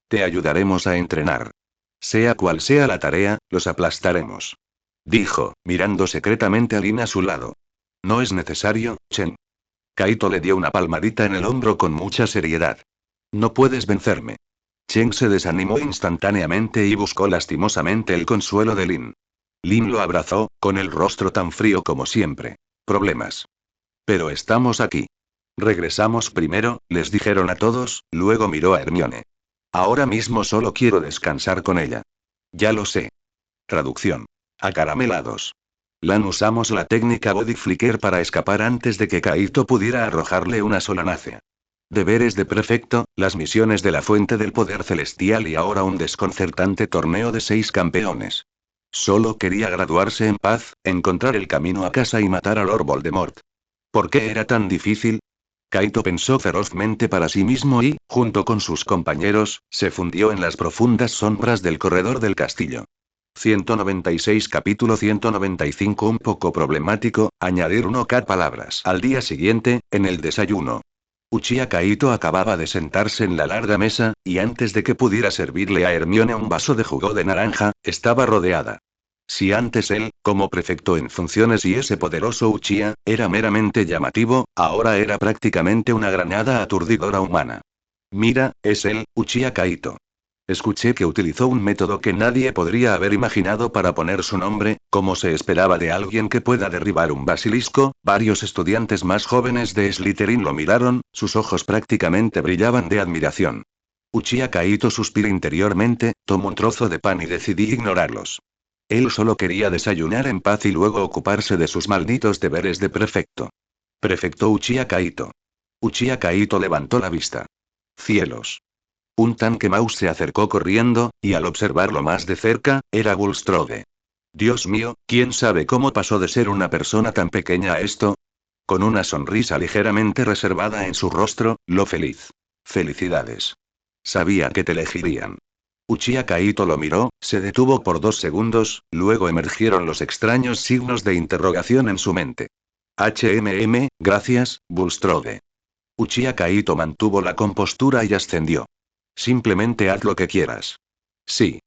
Te ayudaremos a entrenar. Sea cual sea la tarea, los aplastaremos. Dijo, mirando secretamente a Lin a su lado. No es necesario, Chen. Kaito le dio una palmadita en el hombro con mucha seriedad. No puedes vencerme. Chen se desanimó instantáneamente y buscó lastimosamente el consuelo de Lin. Lin lo abrazó, con el rostro tan frío como siempre. Problemas. Pero estamos aquí. Regresamos primero, les dijeron a todos, luego miró a Hermione. Ahora mismo solo quiero descansar con ella. Ya lo sé. Traducción. Acaramelados. Lan usamos la técnica Body Flicker para escapar antes de que Kaito pudiera arrojarle una sola nácea. Deberes de prefecto, las misiones de la Fuente del Poder Celestial y ahora un desconcertante torneo de 6 campeones. Solo quería graduarse en paz, encontrar el camino a casa y matar a Lord Voldemort. ¿Por qué era tan difícil? Kaito pensó ferozmente para sí mismo y, junto con sus compañeros, se fundió en las profundas sombras del corredor del castillo. 196 Capítulo 195 Un poco problemático, añadir 1K palabras. Al día siguiente, en el desayuno. Uchiha Kaito acababa de sentarse en la larga mesa, y antes de que pudiera servirle a Hermione un vaso de jugo de naranja, estaba rodeada. Si antes él, como prefecto en funciones y ese poderoso Uchiha, era meramente llamativo, ahora era prácticamente una granada aturdidora humana. Mira, es él, Uchiha Kaito. Escuché que utilizó un método que nadie podría haber imaginado para poner su nombre, como se esperaba de alguien que pueda derribar un basilisco. Varios estudiantes más jóvenes de Slytherin lo miraron, sus ojos prácticamente brillaban de admiración. Uchiha Kaito suspiró interiormente, tomó un trozo de pan y decidí ignorarlos. Él solo quería desayunar en paz y luego ocuparse de sus malditos deberes de prefecto. Prefecto Uchiha Kaito. Uchiha Kaito levantó la vista. Cielos. Un tanque mouse se acercó corriendo, y al observarlo más de cerca, era Bulstrode. Dios mío, ¿quién sabe cómo pasó de ser una persona tan pequeña a esto? Con una sonrisa ligeramente reservada en su rostro, lo feliz. Felicidades. Sabía que te elegirían. Uchiha Kaito lo miró, se detuvo por 2 segundos, luego emergieron los extraños signos de interrogación en su mente. Gracias, Bulstrode. Uchiha Kaito mantuvo la compostura y ascendió. Simplemente haz lo que quieras. Sí.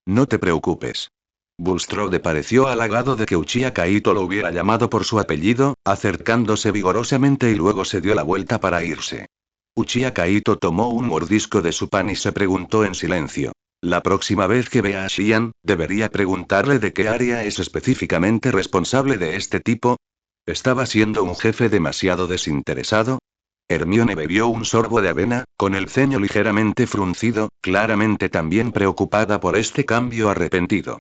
No te preocupes. Bulstrode pareció halagado de que Uchiha Kaito lo hubiera llamado por su apellido, acercándose vigorosamente y luego se dio la vuelta para irse. Uchiha Kaito tomó un mordisco de su pan y se preguntó en silencio. La próxima vez que vea a Xian, ¿debería preguntarle de qué área es específicamente responsable de este tipo? ¿Estaba siendo un jefe demasiado desinteresado? Hermione bebió un sorbo de avena, con el ceño ligeramente fruncido, claramente también preocupada por este cambio arrepentido.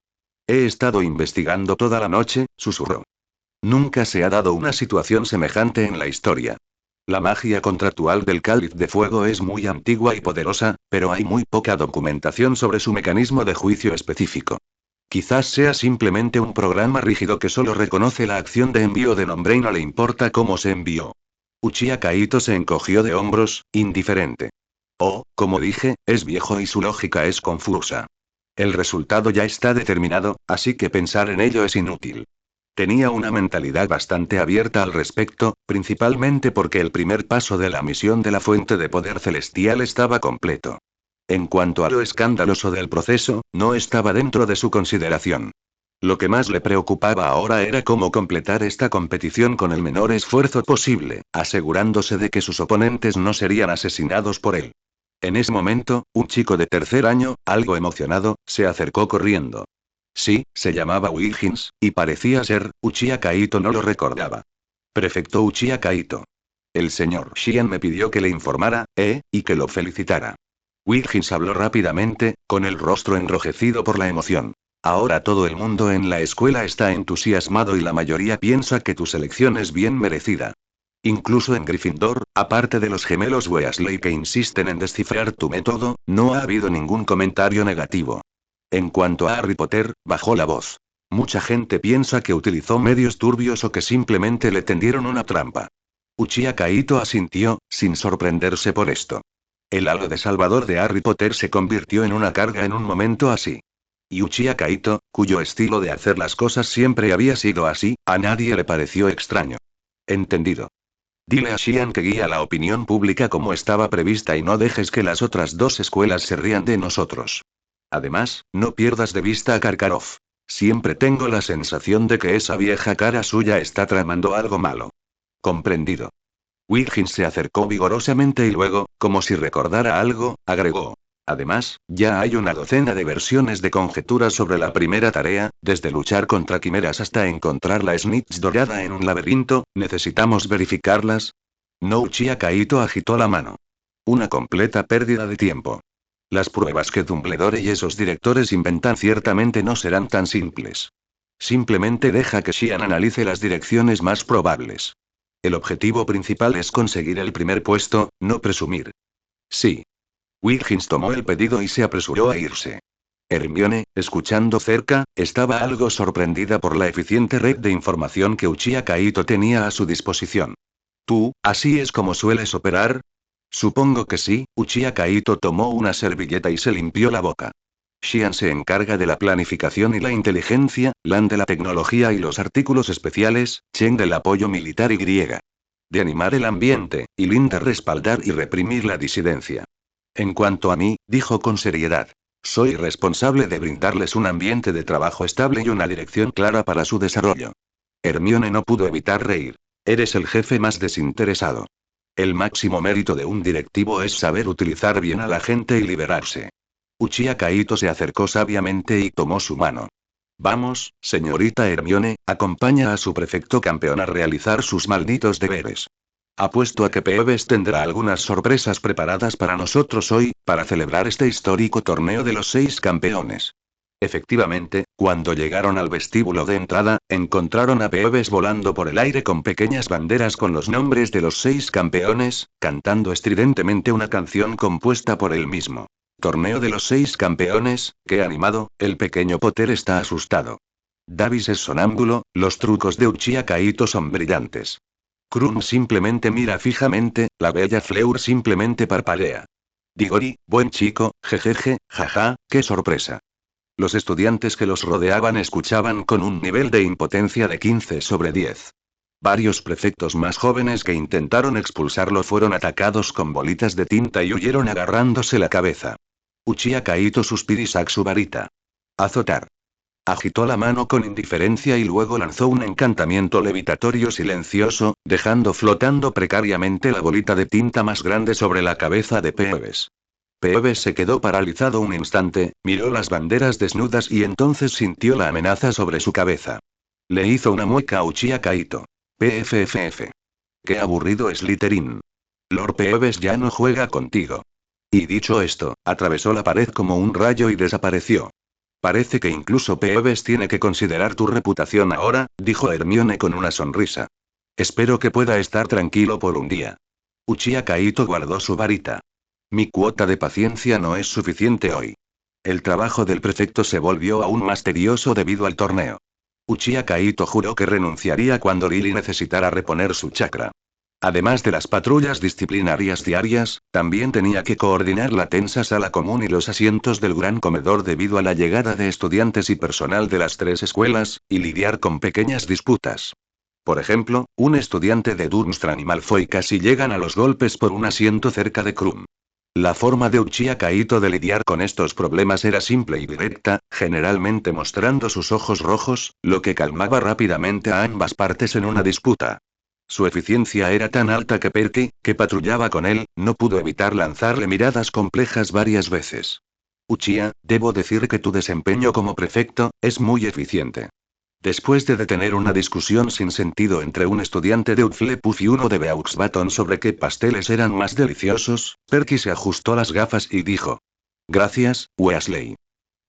He estado investigando toda la noche, susurró. Nunca se ha dado una situación semejante en la historia. La magia contractual del cáliz de fuego es muy antigua y poderosa, pero hay muy poca documentación sobre su mecanismo de juicio específico. Quizás sea simplemente un programa rígido que solo reconoce la acción de envío de nombre y no le importa cómo se envió. Uchiha Kaito se encogió de hombros, indiferente. Oh, como dije, es viejo y su lógica es confusa. El resultado ya está determinado, así que pensar en ello es inútil. Tenía una mentalidad bastante abierta al respecto, principalmente porque el primer paso de la misión de la fuente de poder celestial estaba completo. En cuanto a lo escandaloso del proceso, no estaba dentro de su consideración. Lo que más le preocupaba ahora era cómo completar esta competición con el menor esfuerzo posible, asegurándose de que sus oponentes no serían asesinados por él. En ese momento, un chico de tercer año, algo emocionado, se acercó corriendo. Sí, se llamaba Wiggins, y parecía ser, Uchiha Kaito no lo recordaba. Prefecto Uchiha Kaito. El señor Xian me pidió que le informara, y que lo felicitara. Wiggins habló rápidamente, con el rostro enrojecido por la emoción. Ahora todo el mundo en la escuela está entusiasmado y la mayoría piensa que tu selección es bien merecida. Incluso en Gryffindor, aparte de los gemelos Weasley que insisten en descifrar tu método, no ha habido ningún comentario negativo. En cuanto a Harry Potter, bajó la voz. Mucha gente piensa que utilizó medios turbios o que simplemente le tendieron una trampa. Uchiha Kaito asintió, sin sorprenderse por esto. El halo de salvador de Harry Potter se convirtió en una carga en un momento así. Y Uchiha Kaito, cuyo estilo de hacer las cosas siempre había sido así, a nadie le pareció extraño. Entendido. Dile a Xian que guía la opinión pública como estaba prevista y no dejes que las otras dos escuelas se rían de nosotros. Además, no pierdas de vista a Karkaroff. Siempre tengo la sensación de que esa vieja cara suya está tramando algo malo. Comprendido. Wiggins se acercó vigorosamente y luego, como si recordara algo, agregó. Además, ya hay una docena de versiones de conjeturas sobre la primera tarea, desde luchar contra quimeras hasta encontrar la snitch dorada en un laberinto, ¿necesitamos verificarlas? No, Uchiha Kaito agitó la mano. Una completa pérdida de tiempo. Las pruebas que Dumbledore y esos directores inventan ciertamente no serán tan simples. Simplemente deja que Xian analice las direcciones más probables. El objetivo principal es conseguir el primer puesto, no presumir. Sí. Wiggins tomó el pedido y se apresuró a irse. Hermione, escuchando cerca, estaba algo sorprendida por la eficiente red de información que Uchiha Kaito tenía a su disposición. ¿Tú, así es como sueles operar? Supongo que sí, Uchiha Kaito tomó una servilleta y se limpió la boca. Xian se encarga de la planificación y la inteligencia, Lan de la tecnología y los artículos especiales, Chen del apoyo militar y griega. De animar el ambiente, y Lin de respaldar y reprimir la disidencia. En cuanto a mí, dijo con seriedad. Soy responsable de brindarles un ambiente de trabajo estable y una dirección clara para su desarrollo. Hermione no pudo evitar reír. Eres el jefe más desinteresado. El máximo mérito de un directivo es saber utilizar bien a la gente y liberarse. Uchiha Kaito se acercó sabiamente y tomó su mano. Vamos, señorita Hermione, acompaña a su prefecto campeón a realizar sus malditos deberes. Apuesto a que Peeves tendrá algunas sorpresas preparadas para nosotros hoy, para celebrar este histórico torneo de los 6 campeones. Efectivamente, cuando llegaron al vestíbulo de entrada, encontraron a Peeves volando por el aire con pequeñas banderas con los nombres de los 6 campeones, cantando estridentemente una canción compuesta por él mismo. Torneo de los 6 campeones, qué animado, el pequeño Potter está asustado. Davis es sonámbulo, los trucos de Uchiha Kaito son brillantes. Krum simplemente mira fijamente, la bella Fleur simplemente parpadea. Digori, buen chico, jejeje, jaja, qué sorpresa. Los estudiantes que los rodeaban escuchaban con un nivel de impotencia de 15 sobre 10. Varios prefectos más jóvenes que intentaron expulsarlo fueron atacados con bolitas de tinta y huyeron agarrándose la cabeza. Uchiha Kaito suspiró y sacó su varita. Azotar. Agitó la mano con indiferencia y luego lanzó un encantamiento levitatorio silencioso, dejando flotando precariamente la bolita de tinta más grande sobre la cabeza de Peeves. Peeves se quedó paralizado un instante, miró las banderas desnudas y entonces sintió la amenaza sobre su cabeza. Le hizo una mueca a Uchiha Kaito. PFFF. Qué aburrido es Slytherin. Lord Peeves ya no juega contigo. Y dicho esto, atravesó la pared como un rayo y desapareció. Parece que incluso Peeves tiene que considerar tu reputación ahora, dijo Hermione con una sonrisa. Espero que pueda estar tranquilo por un día. Uchiha Kaito guardó su varita. Mi cuota de paciencia no es suficiente hoy. El trabajo del prefecto se volvió aún más tedioso debido al torneo. Uchiha Kaito juró que renunciaría cuando Lily necesitara reponer su chakra. Además de las patrullas disciplinarias diarias, también tenía que coordinar la tensa sala común y los asientos del gran comedor debido a la llegada de estudiantes y personal de las 3 escuelas, y lidiar con pequeñas disputas. Por ejemplo, un estudiante de Durmstrang y Malfoy casi llegan a los golpes por un asiento cerca de Krum. La forma de Uchiha Kaito de lidiar con estos problemas era simple y directa, generalmente mostrando sus ojos rojos, lo que calmaba rápidamente a ambas partes en una disputa. Su eficiencia era tan alta que Perky, que patrullaba con él, no pudo evitar lanzarle miradas complejas varias veces. Uchiha, debo decir que tu desempeño como prefecto es muy eficiente. Después de detener una discusión sin sentido entre un estudiante de Hufflepuff y uno de Beauxbaton sobre qué pasteles eran más deliciosos, Perky se ajustó las gafas y dijo: Gracias, Weasley.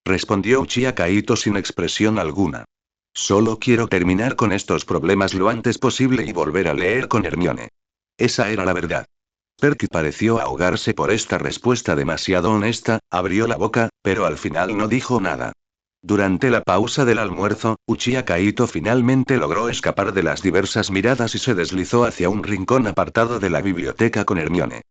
Respondió Uchiha Kaito sin expresión alguna. Solo quiero terminar con estos problemas lo antes posible y volver a leer con Hermione. Esa era la verdad. Perky pareció ahogarse por esta respuesta demasiado honesta, abrió la boca, pero al final no dijo nada. Durante la pausa del almuerzo, Uchiha Kaito finalmente logró escapar de las diversas miradas y se deslizó hacia un rincón apartado de la biblioteca con Hermione.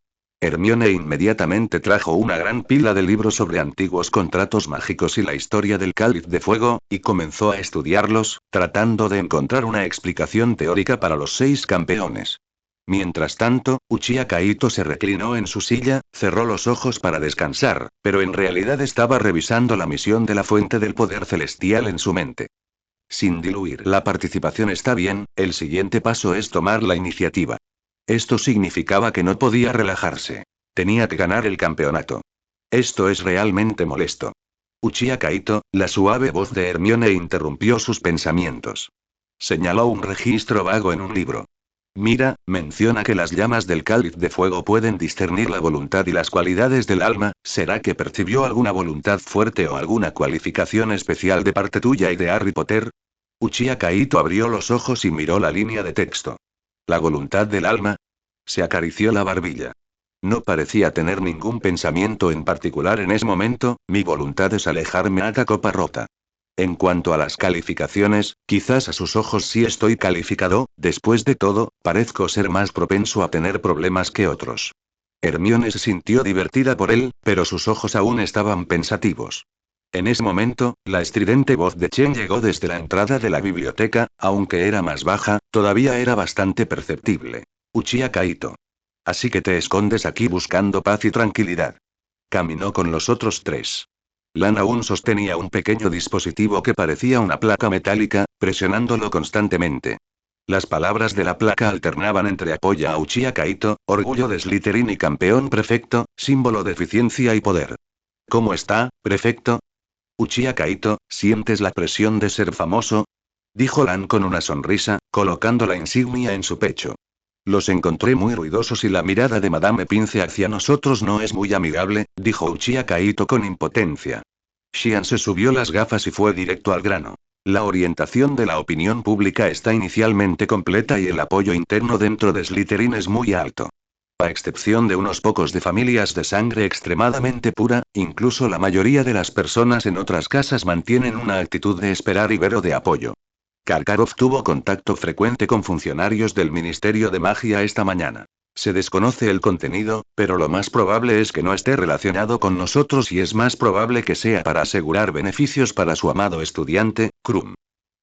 Hermione inmediatamente trajo una gran pila de libros sobre antiguos contratos mágicos y la historia del Cáliz de Fuego, y comenzó a estudiarlos, tratando de encontrar una explicación teórica para los 6 campeones. Mientras tanto, Uchiha Kaito se reclinó en su silla, cerró los ojos para descansar, pero en realidad estaba revisando la misión de la fuente del poder celestial en su mente. Sin diluir la participación está bien, el siguiente paso es tomar la iniciativa. Esto significaba que no podía relajarse. Tenía que ganar el campeonato. Esto es realmente molesto. Uchiha Kaito, la suave voz de Hermione interrumpió sus pensamientos. Señaló un registro vago en un libro. Mira, menciona que las llamas del cáliz de fuego pueden discernir la voluntad y las cualidades del alma. ¿Será que percibió alguna voluntad fuerte o alguna cualificación especial de parte tuya y de Harry Potter? Uchiha Kaito abrió los ojos y miró la línea de texto. ¿La voluntad del alma? Se acarició la barbilla. No parecía tener ningún pensamiento en particular en ese momento, mi voluntad es alejarme a copa rota. En cuanto a las calificaciones, quizás a sus ojos sí estoy calificado, después de todo, parezco ser más propenso a tener problemas que otros. Hermione se sintió divertida por él, pero sus ojos aún estaban pensativos. En ese momento, la estridente voz de Chen llegó desde la entrada de la biblioteca, aunque era más baja, todavía era bastante perceptible. Uchiha Kaito. Así que te escondes aquí buscando paz y tranquilidad. Caminó con los otros 3. Lan aún sostenía un pequeño dispositivo que parecía una placa metálica, presionándolo constantemente. Las palabras de la placa alternaban entre apoya a Uchiha Kaito, orgullo de Slytherin y campeón perfecto, símbolo de eficiencia y poder. ¿Cómo está, prefecto? Uchiha Kaito, ¿sientes la presión de ser famoso? Dijo Lan con una sonrisa, colocando la insignia en su pecho. Los encontré muy ruidosos y la mirada de Madame Pince hacia nosotros no es muy amigable, dijo Uchiha Kaito con impotencia. Xian se subió las gafas y fue directo al grano. La orientación de la opinión pública está inicialmente completa y el apoyo interno dentro de Slytherin es muy alto. A excepción de unos pocos de familias de sangre extremadamente pura, incluso la mayoría de las personas en otras casas mantienen una actitud de esperar y ver o de apoyo. Karkaroff tuvo contacto frecuente con funcionarios del Ministerio de Magia esta mañana. Se desconoce el contenido, pero lo más probable es que no esté relacionado con nosotros y es más probable que sea para asegurar beneficios para su amado estudiante, Krum.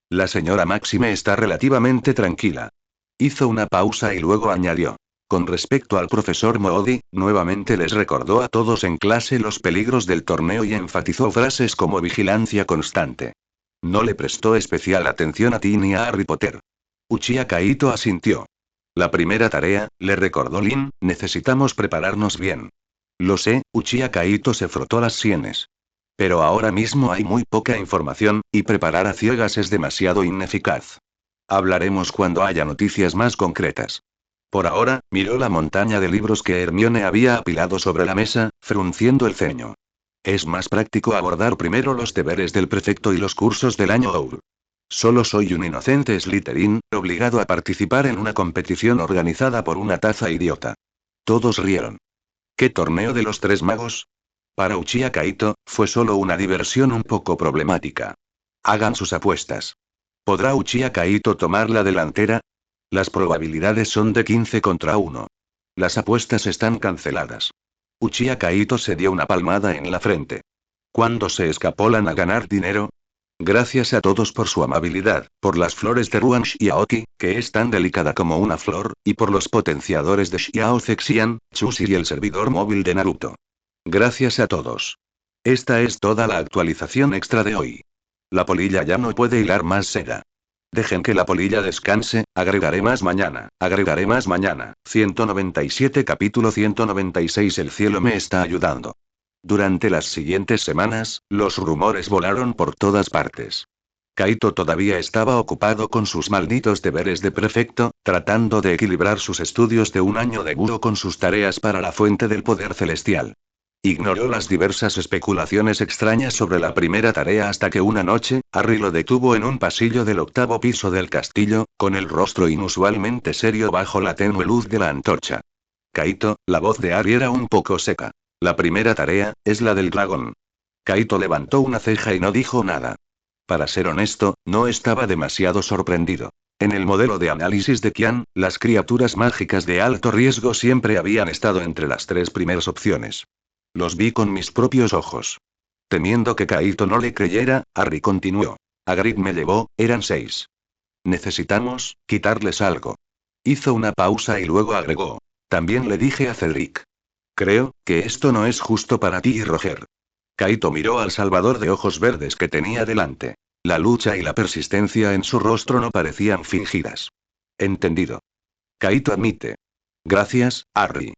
La señora Maxime está relativamente tranquila. Hizo una pausa y luego añadió. Con respecto al profesor Moody, nuevamente les recordó a todos en clase los peligros del torneo y enfatizó frases como vigilancia constante. No le prestó especial atención a ti ni a Harry Potter. Uchiha Kaito asintió. La primera tarea, le recordó Lin, necesitamos prepararnos bien. Lo sé, Uchiha Kaito se frotó las sienes. Pero ahora mismo hay muy poca información, y preparar a ciegas es demasiado ineficaz. Hablaremos cuando haya noticias más concretas. Por ahora, miró la montaña de libros que Hermione había apilado sobre la mesa, frunciendo el ceño. Es más práctico abordar primero los deberes del prefecto y los cursos del año OUR. Solo soy un inocente Slytherin, obligado a participar en una competición organizada por una taza idiota. Todos rieron. ¿Qué torneo de los 3 magos? Para Uchiha Kaito, fue solo una diversión un poco problemática. Hagan sus apuestas. ¿Podrá Uchiha Kaito tomar la delantera? Las probabilidades son de 15 contra 1. Las apuestas están canceladas. Uchiha Kaito se dio una palmada en la frente. ¿Cuándo se escapolan a ganar dinero? Gracias a todos por su amabilidad, por las flores de Ruan Xiaoki, que es tan delicada como una flor, y por los potenciadores de Xiao Zexian, Chushi y el servidor móvil de Naruto. Gracias a todos. Esta es toda la actualización extra de hoy. La polilla ya no puede hilar más seda. Dejen que la polilla descanse, agregaré más mañana, agregaré más mañana. 197 capítulo 196. El cielo me está ayudando. Durante las siguientes semanas, los rumores volaron por todas partes. Kaito todavía estaba ocupado con sus malditos deberes de prefecto, tratando de equilibrar sus estudios de un año de Budo con sus tareas para la fuente del poder celestial. Ignoró las diversas especulaciones extrañas sobre la primera tarea hasta que una noche, Harry lo detuvo en un pasillo del 8º piso del castillo, con el rostro inusualmente serio bajo la tenue luz de la antorcha. Kaito, la voz de Harry era un poco seca. La primera tarea, es la del dragón. Kaito levantó una ceja y no dijo nada. Para ser honesto, no estaba demasiado sorprendido. En el modelo de análisis de Qian, las criaturas mágicas de alto riesgo siempre habían estado entre las 3 primeras opciones. Los vi con mis propios ojos. Temiendo que Kaito no le creyera, Harry continuó. Hagrid me llevó, eran 6. Necesitamos quitarles algo. Hizo una pausa y luego agregó. También le dije a Cedric. Creo que esto no es justo para ti y Roger. Kaito miró al salvador de ojos verdes que tenía delante. La lucha y la persistencia en su rostro no parecían fingidas. Entendido. Kaito admite. Gracias, Harry.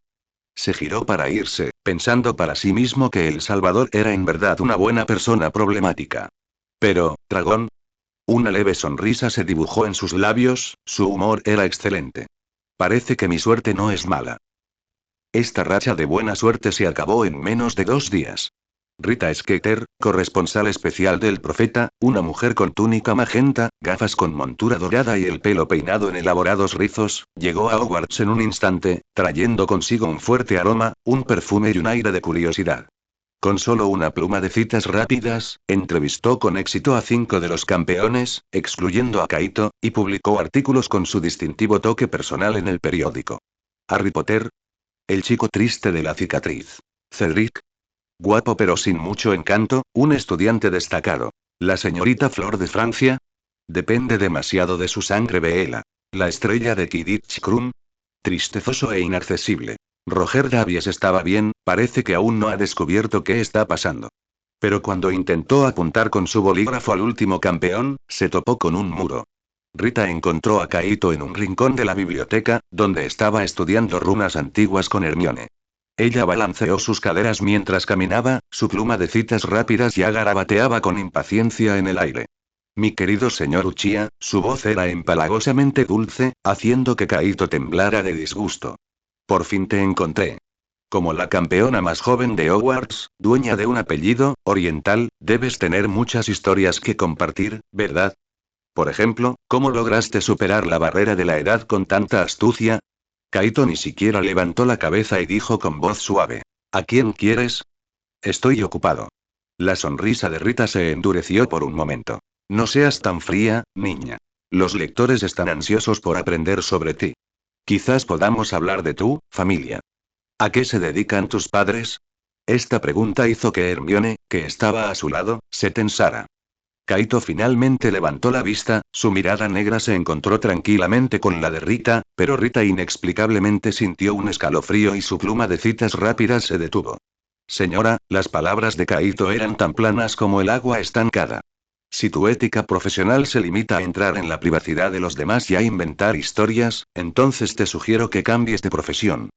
Se giró para irse, pensando para sí mismo que el salvador era en verdad una buena persona problemática. Pero, dragón. Una leve sonrisa se dibujó en sus labios, su humor era excelente. Parece que mi suerte no es mala. Esta racha de buena suerte se acabó en menos de 2 días. Rita Skeeter, corresponsal especial del profeta, una mujer con túnica magenta, gafas con montura dorada y el pelo peinado en elaborados rizos, llegó a Hogwarts en un instante, trayendo consigo un fuerte aroma, un perfume y un aire de curiosidad. Con solo una pluma de citas rápidas, entrevistó con éxito a 5 de los campeones, excluyendo a Kaito, y publicó artículos con su distintivo toque personal en el periódico. Harry Potter. El chico triste de la cicatriz. Cedric. Guapo pero sin mucho encanto, un estudiante destacado. La señorita Flor de Francia. Depende demasiado de su sangre Veela. La estrella de Quidditch Krum. Tristezoso e inaccesible. Roger Davies estaba bien, parece que aún no ha descubierto qué está pasando. Pero cuando intentó apuntar con su bolígrafo al último campeón, se topó con un muro. Rita encontró a Kaito en un rincón de la biblioteca, donde estaba estudiando runas antiguas con Hermione. Ella balanceó sus caderas mientras caminaba, su pluma de citas rápidas ya garabateaba con impaciencia en el aire. Mi querido señor Uchiha, su voz era empalagosamente dulce, haciendo que Kaito temblara de disgusto. Por fin te encontré. Como la campeona más joven de Hogwarts, dueña de un apellido oriental, debes tener muchas historias que compartir, ¿verdad? Por ejemplo, ¿cómo lograste superar la barrera de la edad con tanta astucia? Kaito ni siquiera levantó la cabeza y dijo con voz suave. ¿A quién quieres? Estoy ocupado. La sonrisa de Rita se endureció por un momento. No seas tan fría, niña. Los lectores están ansiosos por aprender sobre ti. Quizás podamos hablar de tu familia. ¿A qué se dedican tus padres? Esta pregunta hizo que Hermione, que estaba a su lado, se tensara. Kaito finalmente levantó la vista, su mirada negra se encontró tranquilamente con la de Rita, pero Rita inexplicablemente sintió un escalofrío y su pluma de citas rápidas se detuvo. Señora, las palabras de Kaito eran tan planas como el agua estancada. Si tu ética profesional se limita a entrar en la privacidad de los demás y a inventar historias, entonces te sugiero que cambies de profesión.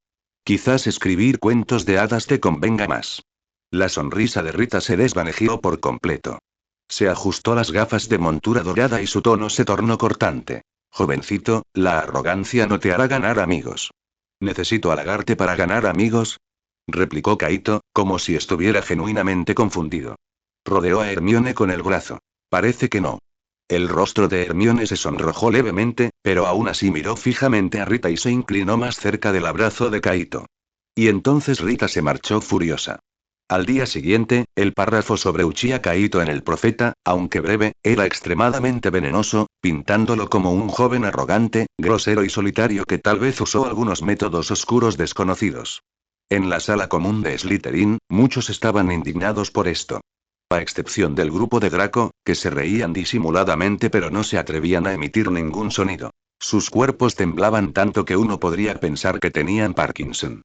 Quizás escribir cuentos de hadas te convenga más. La sonrisa de Rita se desvaneció por completo. Se ajustó las gafas de montura dorada y su tono se tornó cortante. Jovencito, la arrogancia no te hará ganar amigos. ¿Necesito halagarte para ganar amigos? Replicó Kaito, como si estuviera genuinamente confundido. Rodeó a Hermione con el brazo. Parece que no. El rostro de Hermione se sonrojó levemente, pero aún así miró fijamente a Rita y se inclinó más cerca del abrazo de Kaito. Y entonces Rita se marchó furiosa. Al día siguiente, el párrafo sobre Uchiha Kaito en el profeta, aunque breve, era extremadamente venenoso, pintándolo como un joven arrogante, grosero y solitario que tal vez usó algunos métodos oscuros desconocidos. En la sala común de Slytherin, muchos estaban indignados por esto. A excepción del grupo de Draco, que se reían disimuladamente pero no se atrevían a emitir ningún sonido. Sus cuerpos temblaban tanto que uno podría pensar que tenían Parkinson.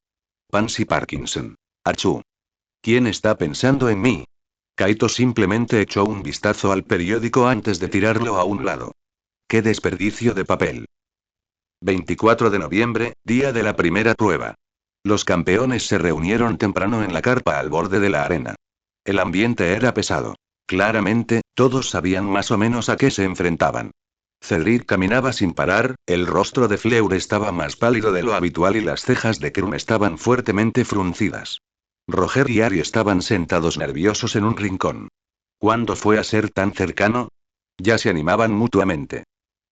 Pansy Parkinson. Achú. ¿Quién está pensando en mí? Kaito simplemente echó un vistazo al periódico antes de tirarlo a un lado. ¡Qué desperdicio de papel! 24 de noviembre, día de la primera prueba. Los campeones se reunieron temprano en la carpa al borde de la arena. El ambiente era pesado. Claramente, todos sabían más o menos a qué se enfrentaban. Cedric caminaba sin parar, el rostro de Fleur estaba más pálido de lo habitual y las cejas de Krum estaban fuertemente fruncidas. Roger y Harry estaban sentados nerviosos en un rincón. ¿Cuándo fue a ser tan cercano? Ya se animaban mutuamente.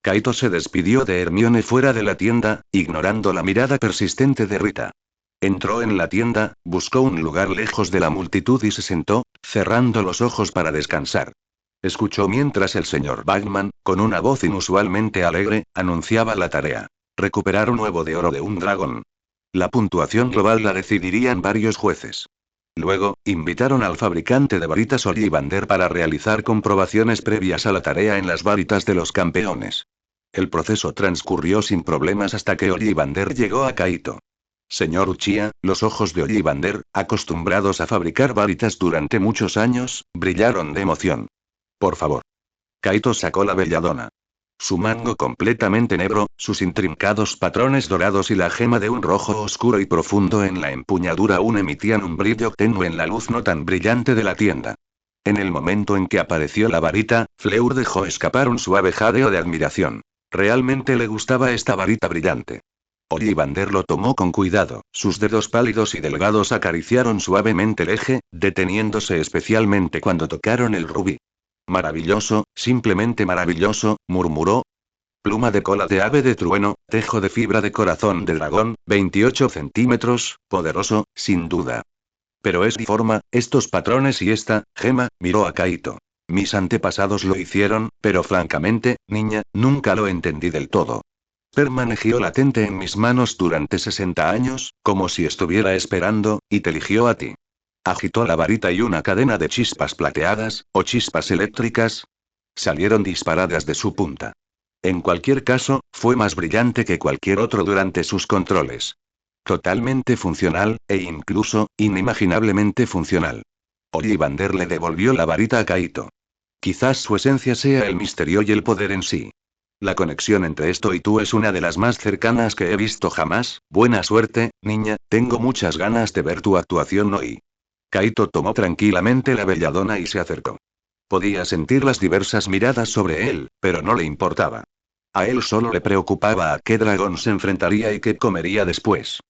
Kaito se despidió de Hermione fuera de la tienda, ignorando la mirada persistente de Rita. Entró en la tienda, buscó un lugar lejos de la multitud y se sentó, cerrando los ojos para descansar. Escuchó mientras el señor Bagman, con una voz inusualmente alegre, anunciaba la tarea. Recuperar un huevo de oro de un dragón. La puntuación global la decidirían varios jueces. Luego, invitaron al fabricante de varitas Ollivander para realizar comprobaciones previas a la tarea en las varitas de los campeones. El proceso transcurrió sin problemas hasta que Ollivander llegó a Kaito. Señor Uchiha, los ojos de Ollivander, acostumbrados a fabricar varitas durante muchos años, brillaron de emoción. Por favor. Kaito sacó la belladona. Su mango completamente negro, sus intrincados patrones dorados y la gema de un rojo oscuro y profundo en la empuñadura aún emitían un brillo tenue en la luz no tan brillante de la tienda. En el momento en que apareció la varita, Fleur dejó escapar un suave jadeo de admiración. Realmente le gustaba esta varita brillante. Ollivander lo tomó con cuidado, sus dedos pálidos y delgados acariciaron suavemente el eje, deteniéndose especialmente cuando tocaron el rubí. Maravilloso, simplemente maravilloso, murmuró. Pluma de cola de ave de trueno, tejo de fibra de corazón de dragón, 28 centímetros, poderoso, sin duda. Pero es forma, estos patrones y esta, gema, miró a Kaito. Mis antepasados lo hicieron, pero francamente, niña, nunca lo entendí del todo. Permaneció latente en mis manos durante 60 años, como si estuviera esperando, y te eligió a ti. Agitó la varita y una cadena de chispas plateadas, o chispas eléctricas, salieron disparadas de su punta. En cualquier caso, fue más brillante que cualquier otro durante sus controles. Totalmente funcional, e incluso, inimaginablemente funcional. Ollivander le devolvió la varita a Kaito. Quizás su esencia sea el misterio y el poder en sí. La conexión entre esto y tú es una de las más cercanas que he visto jamás. Buena suerte, niña, tengo muchas ganas de ver tu actuación hoy. Kaito tomó tranquilamente la belladona y se acercó. Podía sentir las diversas miradas sobre él, pero no le importaba. A él solo le preocupaba a qué dragón se enfrentaría y qué comería después.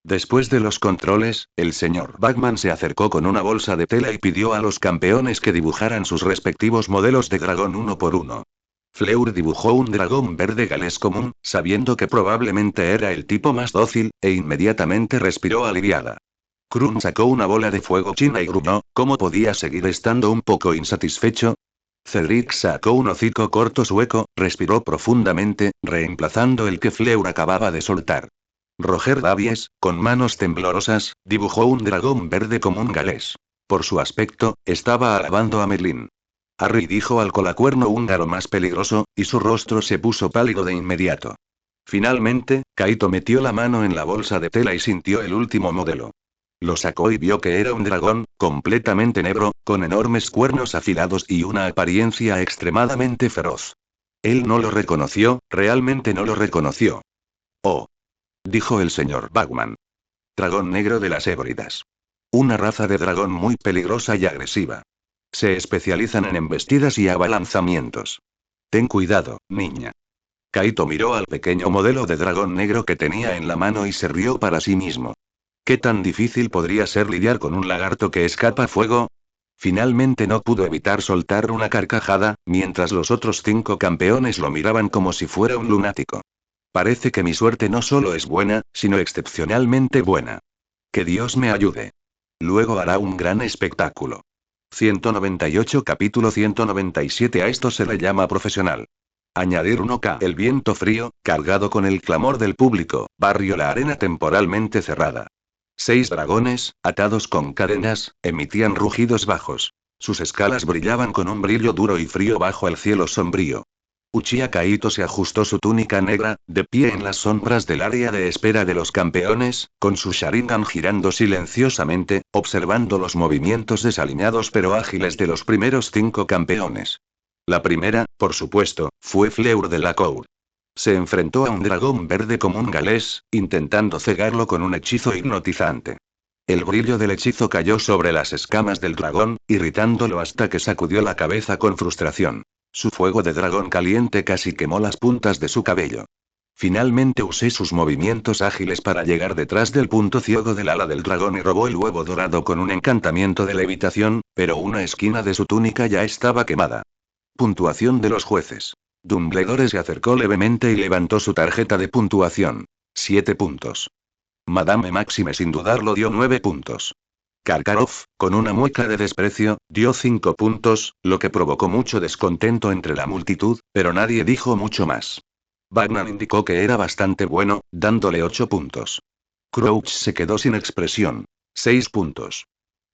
Después de los controles, el señor Bagman se acercó con una bolsa de tela y pidió a los campeones que dibujaran sus respectivos modelos de dragón uno por uno. Fleur dibujó un dragón verde galés común, sabiendo que probablemente era el tipo más dócil, e inmediatamente respiró aliviada. Krum sacó una bola de fuego china y gruñó, ¿cómo podía seguir estando un poco insatisfecho? Cedric sacó un hocico corto sueco, respiró profundamente, reemplazando el que Fleur acababa de soltar. Roger Davies, con manos temblorosas, dibujó un dragón verde común galés. Por su aspecto, estaba alabando a Merlin. Harry dijo al colacuerno húngaro más peligroso, y su rostro se puso pálido de inmediato. Finalmente, Kaito metió la mano en la bolsa de tela y sintió el último modelo. Lo sacó y vio que era un dragón, completamente negro, con enormes cuernos afilados y una apariencia extremadamente feroz. Él no lo reconoció, realmente no lo reconoció. Oh, dijo el señor Bagman. Dragón negro de las Hébridas. Una raza de dragón muy peligrosa y agresiva. Se especializan en embestidas y abalanzamientos. Ten cuidado, niña. Kaito miró al pequeño modelo de dragón negro que tenía en la mano y se rió para sí mismo. ¿Qué tan difícil podría ser lidiar con un lagarto que escapa fuego? Finalmente no pudo evitar soltar una carcajada, mientras los otros 5 campeones lo miraban como si fuera un lunático. Parece que mi suerte no solo es buena, sino excepcionalmente buena. Que Dios me ayude. Luego hará un gran espectáculo. 198 Capítulo 197. A esto se le llama profesional. Añadir 1K. El viento frío, cargado con el clamor del público, barrió la arena temporalmente cerrada. 6 dragones, atados con cadenas, emitían rugidos bajos. Sus escalas brillaban con un brillo duro y frío bajo el cielo sombrío. Uchiha Kaito se ajustó su túnica negra, de pie en las sombras del área de espera de los campeones, con su Sharingan girando silenciosamente, observando los movimientos desaliñados pero ágiles de los primeros 5 campeones. La primera, por supuesto, fue Fleur de la Cour. Se enfrentó a un dragón verde común galés, intentando cegarlo con un hechizo hipnotizante. El brillo del hechizo cayó sobre las escamas del dragón, irritándolo hasta que sacudió la cabeza con frustración. Su fuego de dragón caliente casi quemó las puntas de su cabello. Finalmente usé sus movimientos ágiles para llegar detrás del punto ciego del ala del dragón y robó el huevo dorado con un encantamiento de levitación, pero una esquina de su túnica ya estaba quemada. Puntuación de los jueces. Dumbledore se acercó levemente y levantó su tarjeta de puntuación. 7 puntos. Madame Maxime sin dudarlo dio 9 puntos. Karkaroff, con una mueca de desprecio, dio 5 puntos, lo que provocó mucho descontento entre la multitud, pero nadie dijo mucho más. Bagnan indicó que era bastante bueno, dándole 8 puntos. Crouch se quedó sin expresión. 6 puntos.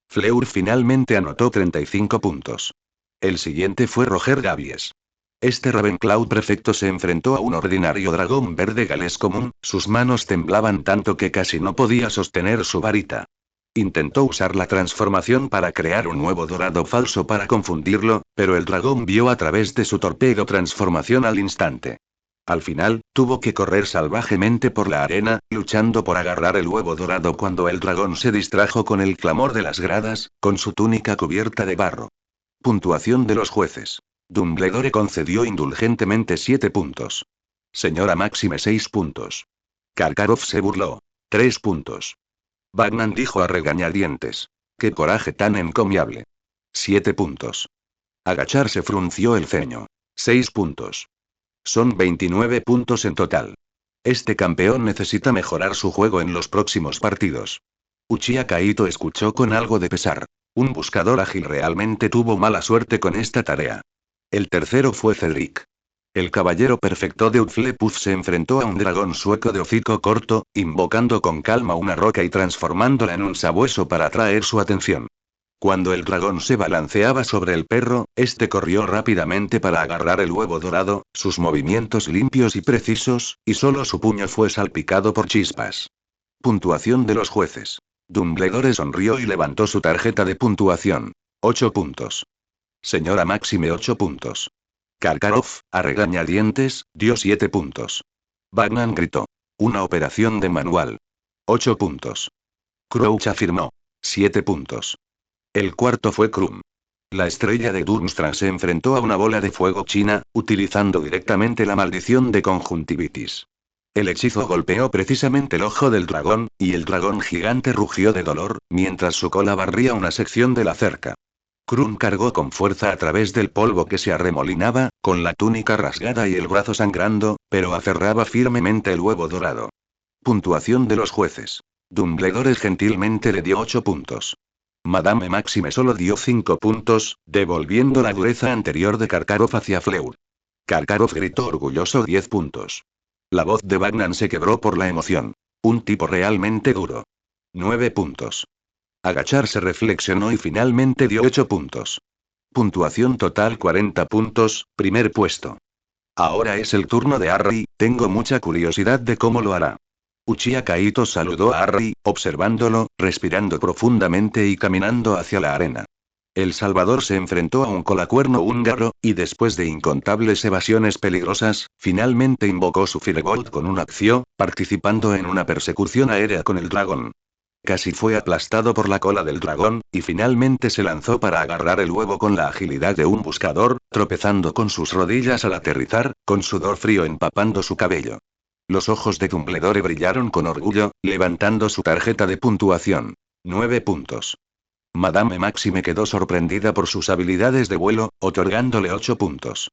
Fleur finalmente anotó 35 puntos. El siguiente fue Roger Gavies. Este Ravenclaw prefecto se enfrentó a un ordinario dragón verde galés común, sus manos temblaban tanto que casi no podía sostener su varita. Intentó usar la transformación para crear un nuevo dorado falso para confundirlo, pero el dragón vio a través de su torpedo transformación al instante. Al final, tuvo que correr salvajemente por la arena, luchando por agarrar el huevo dorado cuando el dragón se distrajo con el clamor de las gradas, con su túnica cubierta de barro. Puntuación de los jueces. Dumbledore concedió indulgentemente 7 puntos. Señora Máxime 6 puntos. Karkaroff se burló. 3 puntos. Bagnan dijo a regañadientes. ¡Qué coraje tan encomiable! 7 puntos. Agacharse frunció el ceño. 6 puntos. Son 29 puntos en total. Este campeón necesita mejorar su juego en los próximos partidos. Uchiha Kaito escuchó con algo de pesar. Un buscador ágil realmente tuvo mala suerte con esta tarea. El tercero fue Cedric. El caballero perfecto de Hufflepuff se enfrentó a un dragón sueco de hocico corto, invocando con calma una roca y transformándola en un sabueso para atraer su atención. Cuando el dragón se balanceaba sobre el perro, este corrió rápidamente para agarrar el huevo dorado, sus movimientos limpios y precisos, y solo su puño fue salpicado por chispas. Puntuación de los jueces. Dumbledore sonrió y levantó su tarjeta de puntuación. 8 puntos. Señora Máxime 8 puntos. Karkaroff, a regañadientes, dio 7 puntos. Bagnan gritó. Una operación de manual. 8 puntos. Crouch afirmó. 7 puntos. El cuarto fue Krum. La estrella de Durmstrang se enfrentó a una bola de fuego china, utilizando directamente la maldición de conjuntivitis. El hechizo golpeó precisamente el ojo del dragón, y el dragón gigante rugió de dolor, mientras su cola barría una sección de la cerca. Krum cargó con fuerza a través del polvo que se arremolinaba, con la túnica rasgada y el brazo sangrando, pero aferraba firmemente el huevo dorado. Puntuación de los jueces. Dumbledore gentilmente le dio 8 puntos. Madame Maxime solo dio 5 puntos, devolviendo la dureza anterior de Karkaroff hacia Fleur. Karkaroff gritó orgulloso 10 puntos. La voz de Bagnan se quebró por la emoción. Un tipo realmente duro. 9 puntos. Agacharse reflexionó y finalmente dio 8 puntos. Puntuación total 40 puntos, primer puesto. Ahora es el turno de Harry, tengo mucha curiosidad de cómo lo hará. Uchiha Kaito saludó a Harry, observándolo, respirando profundamente y caminando hacia la arena. El Salvador se enfrentó a un colacuerno húngaro, y después de incontables evasiones peligrosas, finalmente invocó su Firebolt con un acción, participando en una persecución aérea con el dragón. Casi fue aplastado por la cola del dragón, y finalmente se lanzó para agarrar el huevo con la agilidad de un buscador, tropezando con sus rodillas al aterrizar, con sudor frío empapando su cabello. Los ojos de Dumbledore brillaron con orgullo, levantando su tarjeta de puntuación. 9 puntos. Madame Maxime quedó sorprendida por sus habilidades de vuelo, otorgándole 8 puntos.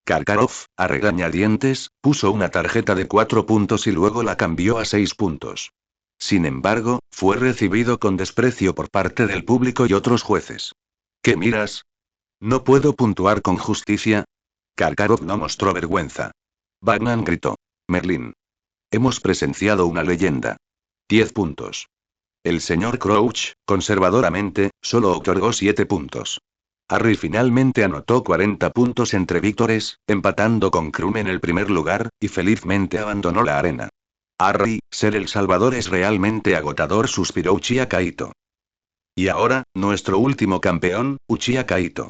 Karkaroff, a regañadientes, puso una tarjeta de 4 puntos y luego la cambió a 6 puntos. Sin embargo, fue recibido con desprecio por parte del público y otros jueces. ¿Qué miras? ¿No puedo puntuar con justicia? Karkaroff no mostró vergüenza. Batman gritó. Merlín. Hemos presenciado una leyenda. 10 puntos. El señor Crouch, conservadoramente, solo otorgó 7 puntos. Harry finalmente anotó 40 puntos entre víctores, empatando con Krum en el primer lugar, y felizmente abandonó la arena. Harry, ser el Salvador es realmente agotador, suspiró Uchiha Kaito. Y ahora, nuestro último campeón, Uchiha Kaito.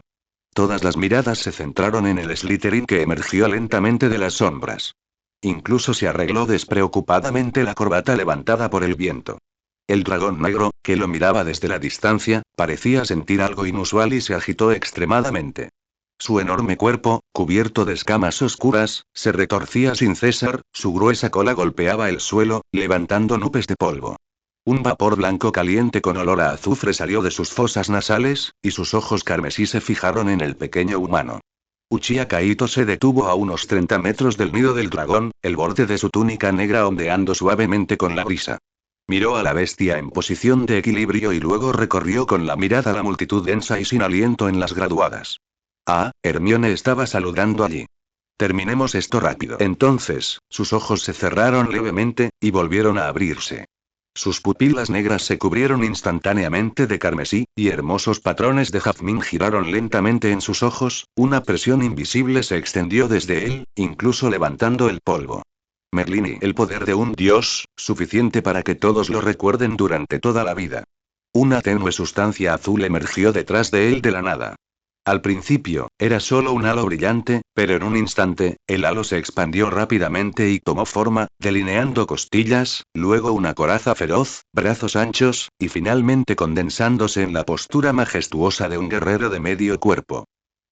Todas las miradas se centraron en el Slytherin que emergió lentamente de las sombras. Incluso se arregló despreocupadamente la corbata levantada por el viento. El dragón negro, que lo miraba desde la distancia, parecía sentir algo inusual y se agitó extremadamente. Su enorme cuerpo, cubierto de escamas oscuras, se retorcía sin cesar, su gruesa cola golpeaba el suelo, levantando nubes de polvo. Un vapor blanco caliente con olor a azufre salió de sus fosas nasales, y sus ojos carmesí se fijaron en el pequeño humano. Uchiha Kaito se detuvo a unos 30 metros del nido del dragón, el borde de su túnica negra ondeando suavemente con la brisa. Miró a la bestia en posición de equilibrio y luego recorrió con la mirada la multitud densa y sin aliento en las graduadas. Ah, Hermione estaba saludando allí. Terminemos esto rápido. Entonces, sus ojos se cerraron levemente, y volvieron a abrirse. Sus pupilas negras se cubrieron instantáneamente de carmesí, y hermosos patrones de jazmín giraron lentamente en sus ojos, una presión invisible se extendió desde él, incluso levantando el polvo. Merlini, el poder de un dios, suficiente para que todos lo recuerden durante toda la vida. Una tenue sustancia azul emergió detrás de él de la nada. Al principio, era solo un halo brillante, pero en un instante, el halo se expandió rápidamente y tomó forma, delineando costillas, luego una coraza feroz, brazos anchos, y finalmente condensándose en la postura majestuosa de un guerrero de medio cuerpo.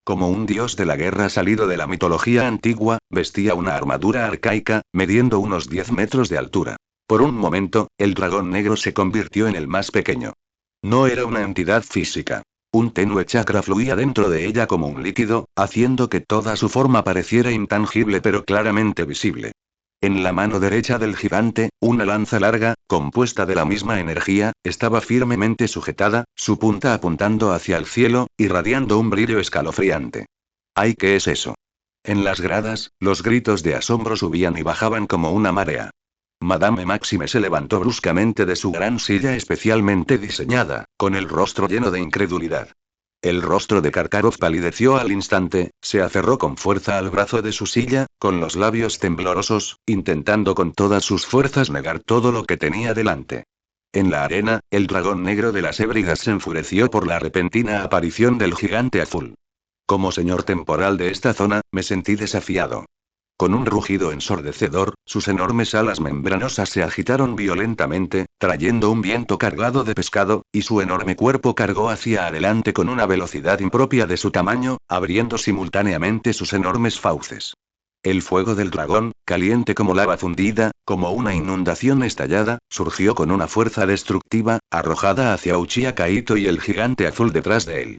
Como un dios de la guerra salido de la mitología antigua, vestía una armadura arcaica, mediendo unos 10 metros de altura. Por un momento, el dragón negro se convirtió en el más pequeño. No era una entidad física. Un tenue chakra fluía dentro de ella como un líquido, haciendo que toda su forma pareciera intangible pero claramente visible. En la mano derecha del gigante, una lanza larga, compuesta de la misma energía, estaba firmemente sujetada, su punta apuntando hacia el cielo, irradiando un brillo escalofriante. ¡Ay, qué es eso! En las gradas, los gritos de asombro subían y bajaban como una marea. Madame Maxime se levantó bruscamente de su gran silla especialmente diseñada, con el rostro lleno de incredulidad. El rostro de Karkaroff palideció al instante, se aferró con fuerza al brazo de su silla, con los labios temblorosos, intentando con todas sus fuerzas negar todo lo que tenía delante. En la arena, el dragón negro de las Hébridas se enfureció por la repentina aparición del gigante azul. Como señor temporal de esta zona, me sentí desafiado. Con un rugido ensordecedor, sus enormes alas membranosas se agitaron violentamente, trayendo un viento cargado de pescado, y su enorme cuerpo cargó hacia adelante con una velocidad impropia de su tamaño, abriendo simultáneamente sus enormes fauces. El fuego del dragón, caliente como lava fundida, como una inundación estallada, surgió con una fuerza destructiva, arrojada hacia Uchiha Kaito y el gigante azul detrás de él.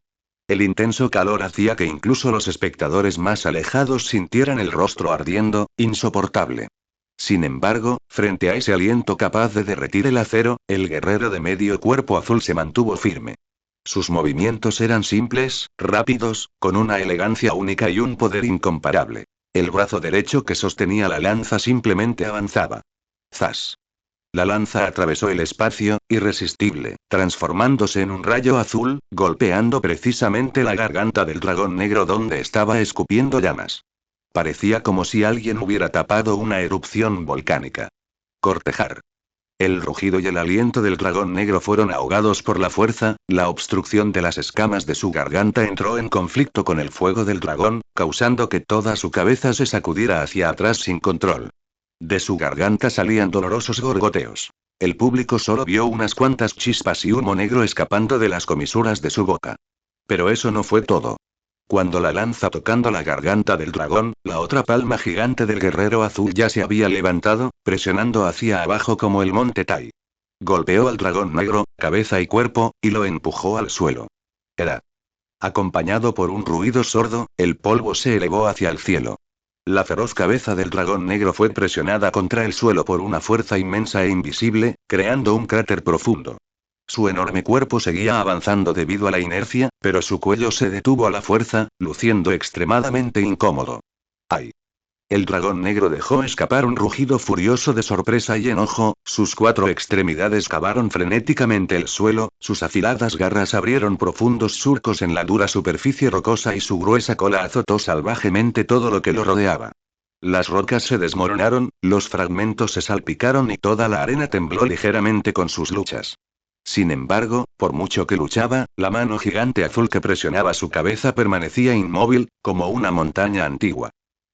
El intenso calor hacía que incluso los espectadores más alejados sintieran el rostro ardiendo, insoportable. Sin embargo, frente a ese aliento capaz de derretir el acero, el guerrero de medio cuerpo azul se mantuvo firme. Sus movimientos eran simples, rápidos, con una elegancia única y un poder incomparable. El brazo derecho que sostenía la lanza simplemente avanzaba. ¡Zas! La lanza atravesó el espacio, irresistible, transformándose en un rayo azul, golpeando precisamente la garganta del dragón negro donde estaba escupiendo llamas. Parecía como si alguien hubiera tapado una erupción volcánica. Cortejar. El rugido y el aliento del dragón negro fueron ahogados por la fuerza, la obstrucción de las escamas de su garganta entró en conflicto con el fuego del dragón, causando que toda su cabeza se sacudiera hacia atrás sin control. De su garganta salían dolorosos gorgoteos. El público solo vio unas cuantas chispas y humo negro escapando de las comisuras de su boca. Pero eso no fue todo. Cuando la lanza tocando la garganta del dragón, la otra palma gigante del guerrero azul ya se había levantado, presionando hacia abajo como el monte Tai. Golpeó al dragón negro, cabeza y cuerpo, y lo empujó al suelo. Era. Acompañado por un ruido sordo, el polvo se elevó hacia el cielo. La feroz cabeza del dragón negro fue presionada contra el suelo por una fuerza inmensa e invisible, creando un cráter profundo. Su enorme cuerpo seguía avanzando debido a la inercia, pero su cuello se detuvo a la fuerza, luciendo extremadamente incómodo. ¡Ay! El dragón negro dejó escapar un rugido furioso de sorpresa y enojo, sus 4 extremidades cavaron frenéticamente el suelo, sus afiladas garras abrieron profundos surcos en la dura superficie rocosa y su gruesa cola azotó salvajemente todo lo que lo rodeaba. Las rocas se desmoronaron, los fragmentos se salpicaron y toda la arena tembló ligeramente con sus luchas. Sin embargo, por mucho que luchaba, la mano gigante azul que presionaba su cabeza permanecía inmóvil, como una montaña antigua.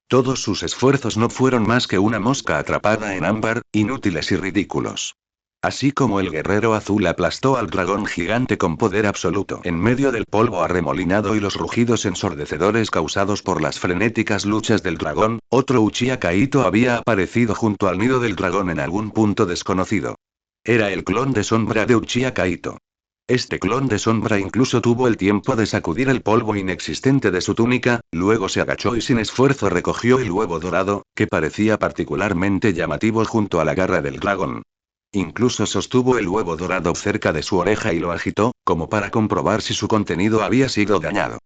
Todos sus esfuerzos no fueron más que una mosca atrapada en ámbar, inútiles y ridículos. Así como el guerrero azul aplastó al dragón gigante con poder absoluto en medio del polvo arremolinado y los rugidos ensordecedores causados por las frenéticas luchas del dragón, otro Uchiha Kaito había aparecido junto al nido del dragón en algún punto desconocido. Era el clon de sombra de Uchiha Kaito. Este clon de sombra incluso tuvo el tiempo de sacudir el polvo inexistente de su túnica, luego se agachó y sin esfuerzo recogió el huevo dorado, que parecía particularmente llamativo junto a la garra del dragón. Incluso sostuvo el huevo dorado cerca de su oreja y lo agitó, como para comprobar si su contenido había sido dañado.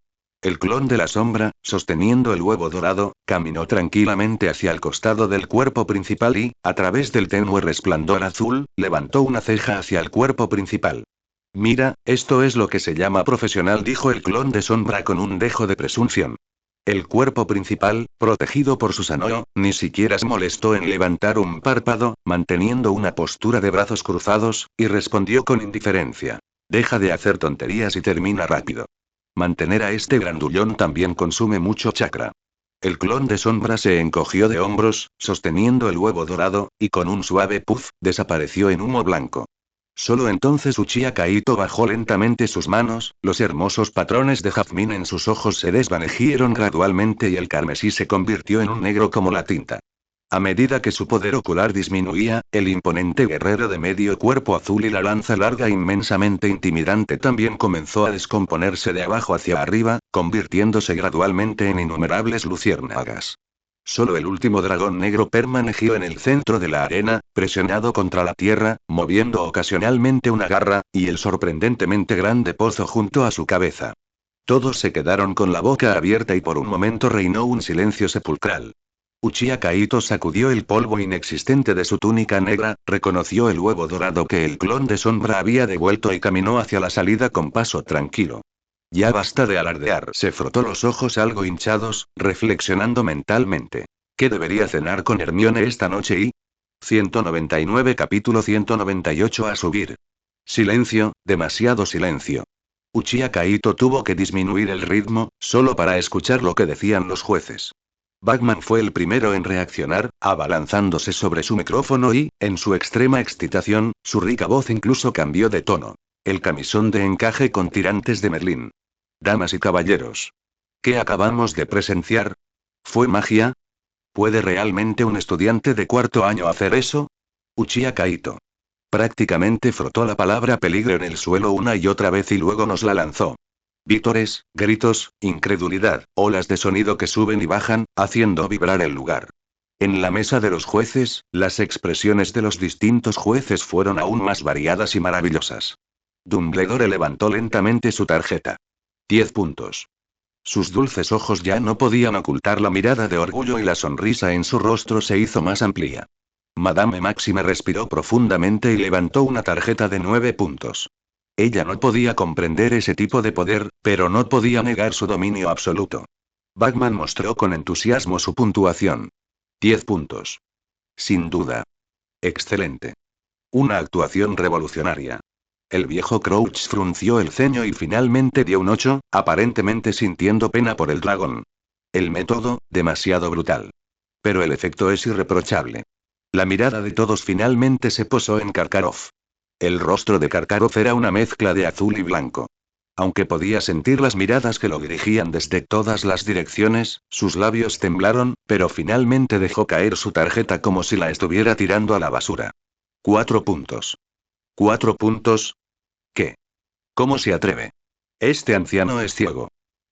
El clon de la sombra, sosteniendo el huevo dorado, caminó tranquilamente hacia el costado del cuerpo principal y, a través del tenue resplandor azul, levantó una ceja hacia el cuerpo principal. Mira, esto es lo que se llama profesional, dijo el clon de sombra con un dejo de presunción. El cuerpo principal, protegido por Susanoo, ni siquiera se molestó en levantar un párpado, manteniendo una postura de brazos cruzados, y respondió con indiferencia. Deja de hacer tonterías y termina rápido. Mantener a este grandullón también consume mucho chakra. El clon de sombra se encogió de hombros, sosteniendo el huevo dorado, y con un suave puff, desapareció en humo blanco. Solo entonces Uchiha Kaito bajó lentamente sus manos, los hermosos patrones de jazmín en sus ojos se desvanecieron gradualmente y el carmesí se convirtió en un negro como la tinta. A medida que su poder ocular disminuía, el imponente guerrero de medio cuerpo azul y la lanza larga inmensamente intimidante también comenzó a descomponerse de abajo hacia arriba, convirtiéndose gradualmente en innumerables luciérnagas. Solo el último dragón negro permaneció en el centro de la arena, presionado contra la tierra, moviendo ocasionalmente una garra, y el sorprendentemente grande pozo junto a su cabeza. Todos se quedaron con la boca abierta y por un momento reinó un silencio sepulcral. Uchiha Kaito sacudió el polvo inexistente de su túnica negra, reconoció el huevo dorado que el clon de sombra había devuelto y caminó hacia la salida con paso tranquilo. Ya basta de alardear. Se frotó los ojos algo hinchados, reflexionando mentalmente. ¿Qué debería cenar con Hermione esta noche y? 199 capítulo 198 a subir. Silencio, demasiado silencio. Uchiha Kaito tuvo que disminuir el ritmo, solo para escuchar lo que decían los jueces. Bagman fue el primero en reaccionar, abalanzándose sobre su micrófono y, en su extrema excitación, su rica voz incluso cambió de tono. El camisón de encaje con tirantes de Merlín. Damas y caballeros. ¿Qué acabamos de presenciar? ¿Fue magia? ¿Puede realmente un estudiante de cuarto año hacer eso? Uchiha Kaito. Prácticamente frotó la palabra peligro en el suelo una y otra vez y luego nos la lanzó. Vítores, gritos, incredulidad, olas de sonido que suben y bajan, haciendo vibrar el lugar. En la mesa de los jueces, las expresiones de los distintos jueces fueron aún más variadas y maravillosas. Dumbledore levantó lentamente su tarjeta. 10 puntos. Sus dulces ojos ya no podían ocultar la mirada de orgullo y la sonrisa en su rostro se hizo más amplia. Madame Máxime respiró profundamente y levantó una tarjeta de 9 puntos. Ella no podía comprender ese tipo de poder, pero no podía negar su dominio absoluto. Bagman mostró con entusiasmo su puntuación. 10 puntos. Sin duda. Excelente. Una actuación revolucionaria. El viejo Crouch frunció el ceño y finalmente dio un 8, aparentemente sintiendo pena por el dragón. El método, demasiado brutal. Pero el efecto es irreprochable. La mirada de todos finalmente se posó en Karkaroff. El rostro de Karkaroff era una mezcla de azul y blanco. Aunque podía sentir las miradas que lo dirigían desde todas las direcciones, sus labios temblaron, pero finalmente dejó caer su tarjeta como si la estuviera tirando a la basura. 4 puntos. 4 puntos. ¿Qué? ¿Cómo se atreve? Este anciano es ciego.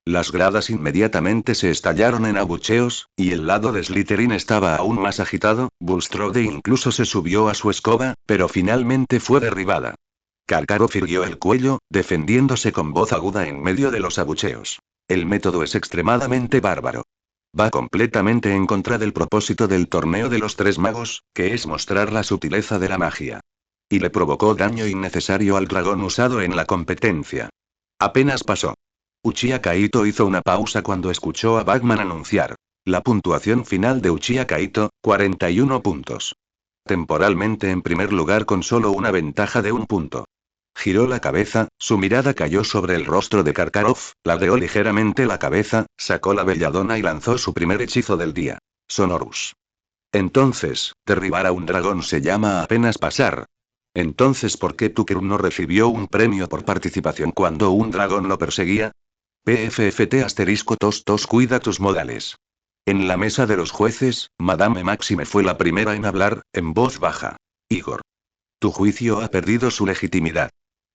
Las gradas inmediatamente se estallaron en abucheos, y el lado de Slytherin estaba aún más agitado. Bulstrode incluso se subió a su escoba, pero finalmente fue derribada. Karkaroff irguió el cuello, defendiéndose con voz aguda en medio de los abucheos. El método es extremadamente bárbaro. Va completamente en contra del propósito del torneo de los tres magos, que es mostrar la sutileza de la magia. Y le provocó daño innecesario al dragón usado en la competencia. Apenas pasó. Uchiha Kaito hizo una pausa cuando escuchó a Batman anunciar. La puntuación final de Uchiha Kaito, 41 puntos. Temporalmente en primer lugar con solo una ventaja de un punto. Giró la cabeza, su mirada cayó sobre el rostro de Karkaroff, ladeó ligeramente la cabeza, sacó la belladona y lanzó su primer hechizo del día. Sonorus. Entonces, derribar a un dragón se llama apenas pasar. Entonces, ¿por qué Tucker no recibió un premio por participación cuando un dragón lo perseguía? PFFT asterisco tos tos cuida tus modales. En la mesa de los jueces, Madame Maxime fue la primera en hablar, en voz baja. Igor. Tu juicio ha perdido su legitimidad.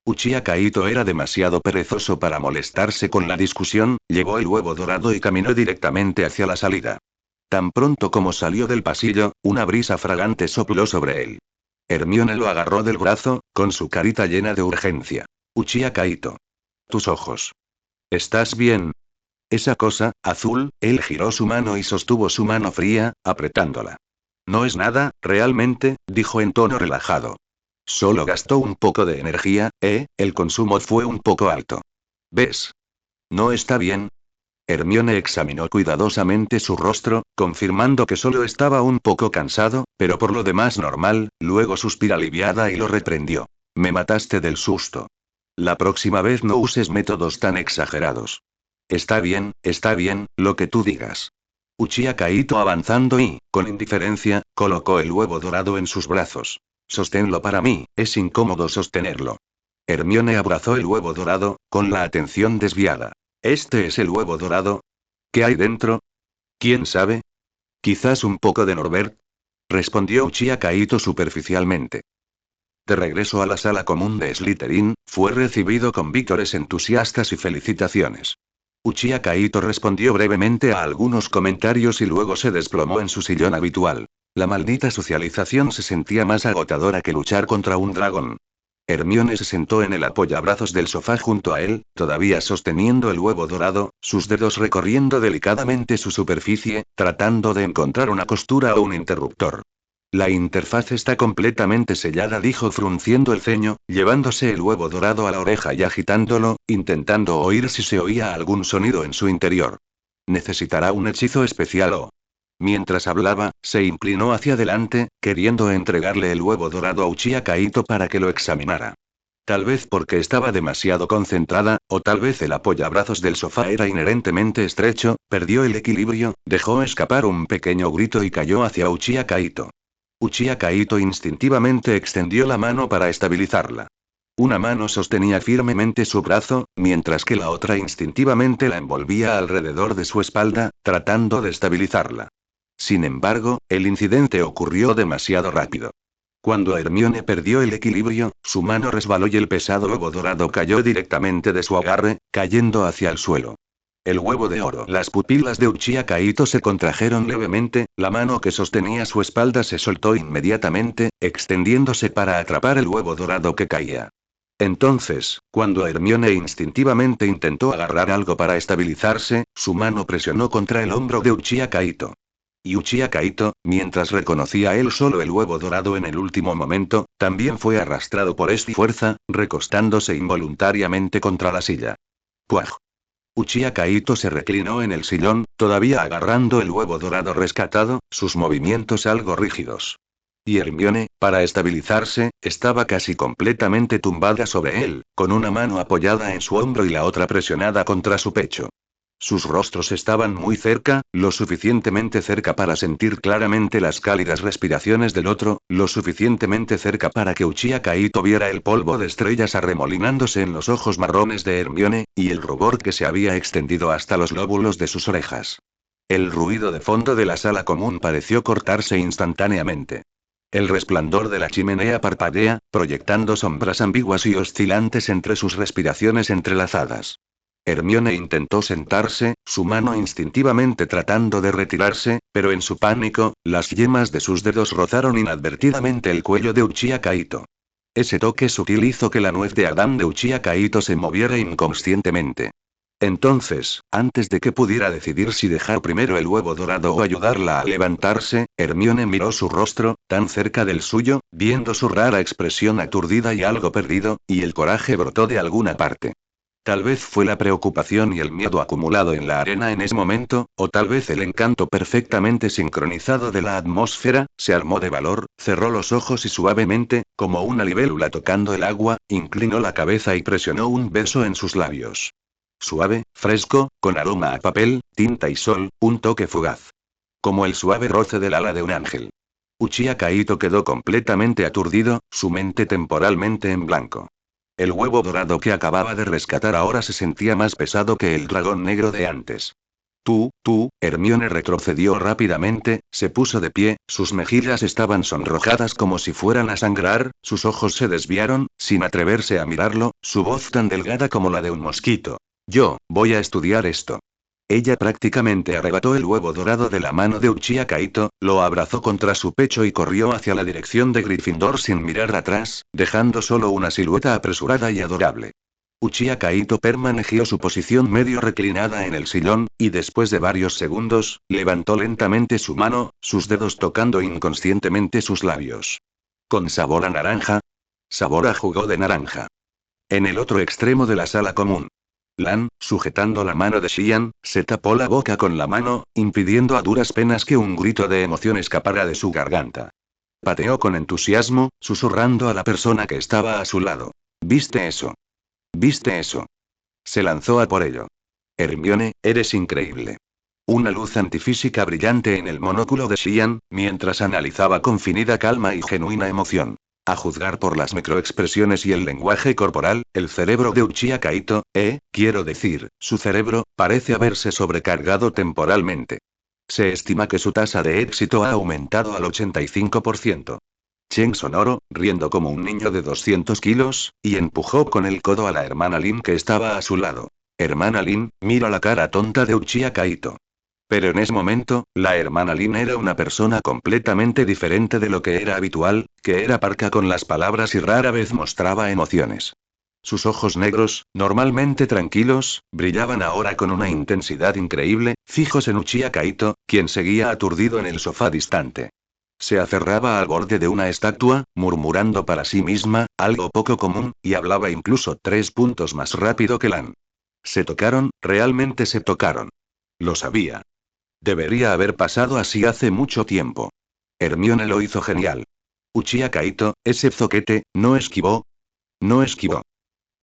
Uchiha Kaito era demasiado perezoso para molestarse con la discusión, llevó el huevo dorado y caminó directamente hacia la salida. Tan pronto como salió del pasillo, una brisa fragante sopló sobre él. Hermione lo agarró del brazo, con su carita llena de urgencia. Uchiha Kaito. Tus ojos. ¿Estás bien? Esa cosa, azul, él giró su mano y sostuvo su mano fría, apretándola. No es nada, realmente, dijo en tono relajado. Solo gastó un poco de energía, el consumo fue un poco alto. ¿Ves? ¿No está bien? Hermione examinó cuidadosamente su rostro, confirmando que solo estaba un poco cansado, pero por lo demás normal, luego suspiró aliviada y lo reprendió. Me mataste del susto. La próxima vez no uses métodos tan exagerados. Está bien, lo que tú digas. Uchiha Kaito avanzando y, con indiferencia, colocó el huevo dorado en sus brazos. Sosténlo para mí, es incómodo sostenerlo. Hermione abrazó el huevo dorado, con la atención desviada. ¿Este es el huevo dorado? ¿Qué hay dentro? ¿Quién sabe? Quizás un poco de Norbert. Respondió Uchiha Kaito superficialmente. De regreso a la sala común de Slytherin, fue recibido con vítores entusiastas y felicitaciones. Uchiha Kaito respondió brevemente a algunos comentarios y luego se desplomó en su sillón habitual. La maldita socialización se sentía más agotadora que luchar contra un dragón. Hermione se sentó en el apoyabrazos del sofá junto a él, todavía sosteniendo el huevo dorado, sus dedos recorriendo delicadamente su superficie, tratando de encontrar una costura o un interruptor. La interfaz está completamente sellada, dijo frunciendo el ceño, llevándose el huevo dorado a la oreja y agitándolo, intentando oír si se oía algún sonido en su interior. Necesitará un hechizo especial o... Mientras hablaba, se inclinó hacia adelante, queriendo entregarle el huevo dorado a Uchiha Kaito para que lo examinara. Tal vez porque estaba demasiado concentrada, o tal vez el apoyabrazos del sofá era inherentemente estrecho, perdió el equilibrio, dejó escapar un pequeño grito y cayó hacia Uchiha Kaito. Uchiha Kaito instintivamente extendió la mano para estabilizarla. Una mano sostenía firmemente su brazo, mientras que la otra instintivamente la envolvía alrededor de su espalda, tratando de estabilizarla. Sin embargo, el incidente ocurrió demasiado rápido. Cuando Hermione perdió el equilibrio, su mano resbaló y el pesado huevo dorado cayó directamente de su agarre, cayendo hacia el suelo. El huevo de oro. Las pupilas de Uchiha Kaito se contrajeron levemente, la mano que sostenía su espalda se soltó inmediatamente, extendiéndose para atrapar el huevo dorado que caía. Entonces, cuando Hermione instintivamente intentó agarrar algo para estabilizarse, su mano presionó contra el hombro de Uchiha Kaito. Y Uchiha Kaito, mientras reconocía él solo el huevo dorado en el último momento, también fue arrastrado por esta fuerza, recostándose involuntariamente contra la silla. ¡Puaj! Uchiha Kaito se reclinó en el sillón, todavía agarrando el huevo dorado rescatado, sus movimientos algo rígidos. Y Hermione, para estabilizarse, estaba casi completamente tumbada sobre él, con una mano apoyada en su hombro y la otra presionada contra su pecho. Sus rostros estaban muy cerca, lo suficientemente cerca para sentir claramente las cálidas respiraciones del otro, lo suficientemente cerca para que Uchiha Kaito viera el polvo de estrellas arremolinándose en los ojos marrones de Hermione, y el rubor que se había extendido hasta los lóbulos de sus orejas. El ruido de fondo de la sala común pareció cortarse instantáneamente. El resplandor de la chimenea parpadea, proyectando sombras ambiguas y oscilantes entre sus respiraciones entrelazadas. Hermione intentó sentarse, su mano instintivamente tratando de retirarse, pero en su pánico, las yemas de sus dedos rozaron inadvertidamente el cuello de Uchiha Kaito. Ese toque sutil hizo que la nuez de Adán de Uchiha Kaito se moviera inconscientemente. Entonces, antes de que pudiera decidir si dejar primero el huevo dorado o ayudarla a levantarse, Hermione miró su rostro, tan cerca del suyo, viendo su rara expresión aturdida y algo perdido, y el coraje brotó de alguna parte. Tal vez fue la preocupación y el miedo acumulado en la arena en ese momento, o tal vez el encanto perfectamente sincronizado de la atmósfera. Se armó de valor, cerró los ojos y suavemente, como una libélula tocando el agua, inclinó la cabeza y presionó un beso en sus labios. Suave, fresco, con aroma a papel, tinta y sol, un toque fugaz. Como el suave roce del ala de un ángel. Uchiha Kaito quedó completamente aturdido, su mente temporalmente en blanco. El huevo dorado que acababa de rescatar ahora se sentía más pesado que el dragón negro de antes. Hermione retrocedió rápidamente, se puso de pie, sus mejillas estaban sonrojadas como si fueran a sangrar, sus ojos se desviaron, sin atreverse a mirarlo, su voz tan delgada como la de un mosquito. Yo, voy a estudiar esto. Ella prácticamente arrebató el huevo dorado de la mano de Uchiha Kaito, lo abrazó contra su pecho y corrió hacia la dirección de Gryffindor sin mirar atrás, dejando solo una silueta apresurada y adorable. Uchiha Kaito permaneció su posición medio reclinada en el sillón, y después de varios segundos, levantó lentamente su mano, sus dedos tocando inconscientemente sus labios. ¿Con sabor a naranja? Sabor a jugo de naranja. En el otro extremo de la sala común. Lan, sujetando la mano de Xian, se tapó la boca con la mano, impidiendo a duras penas que un grito de emoción escapara de su garganta. Pateó con entusiasmo, susurrando a la persona que estaba a su lado. ¿Viste eso? ¿Viste eso? Se lanzó a por ello. Hermione, eres increíble. Una luz antifísica brillante en el monóculo de Xian, mientras analizaba con finida calma y genuina emoción. A juzgar por las microexpresiones y el lenguaje corporal, el cerebro de Uchiha Kaito, quiero decir, su cerebro, parece haberse sobrecargado temporalmente. Se estima que su tasa de éxito ha aumentado al 85%. Chen sonoro, riendo como un niño de 200 kilos, y empujó con el codo a la hermana Lin que estaba a su lado. Hermana Lin, mira la cara tonta de Uchiha Kaito. Pero en ese momento, la hermana Lin era una persona completamente diferente de lo que era habitual, que era parca con las palabras y rara vez mostraba emociones. Sus ojos negros, normalmente tranquilos, brillaban ahora con una intensidad increíble, fijos en Uchiha Kaito, quien seguía aturdido en el sofá distante. Se aferraba al borde de una estatua, murmurando para sí misma, algo poco común, y hablaba incluso 3 puntos más rápido que Lan. Se tocaron, realmente se tocaron. Lo sabía. Debería haber pasado así hace mucho tiempo. Hermione lo hizo genial. Uchiha Kaito, ese zoquete, no esquivó. No esquivó.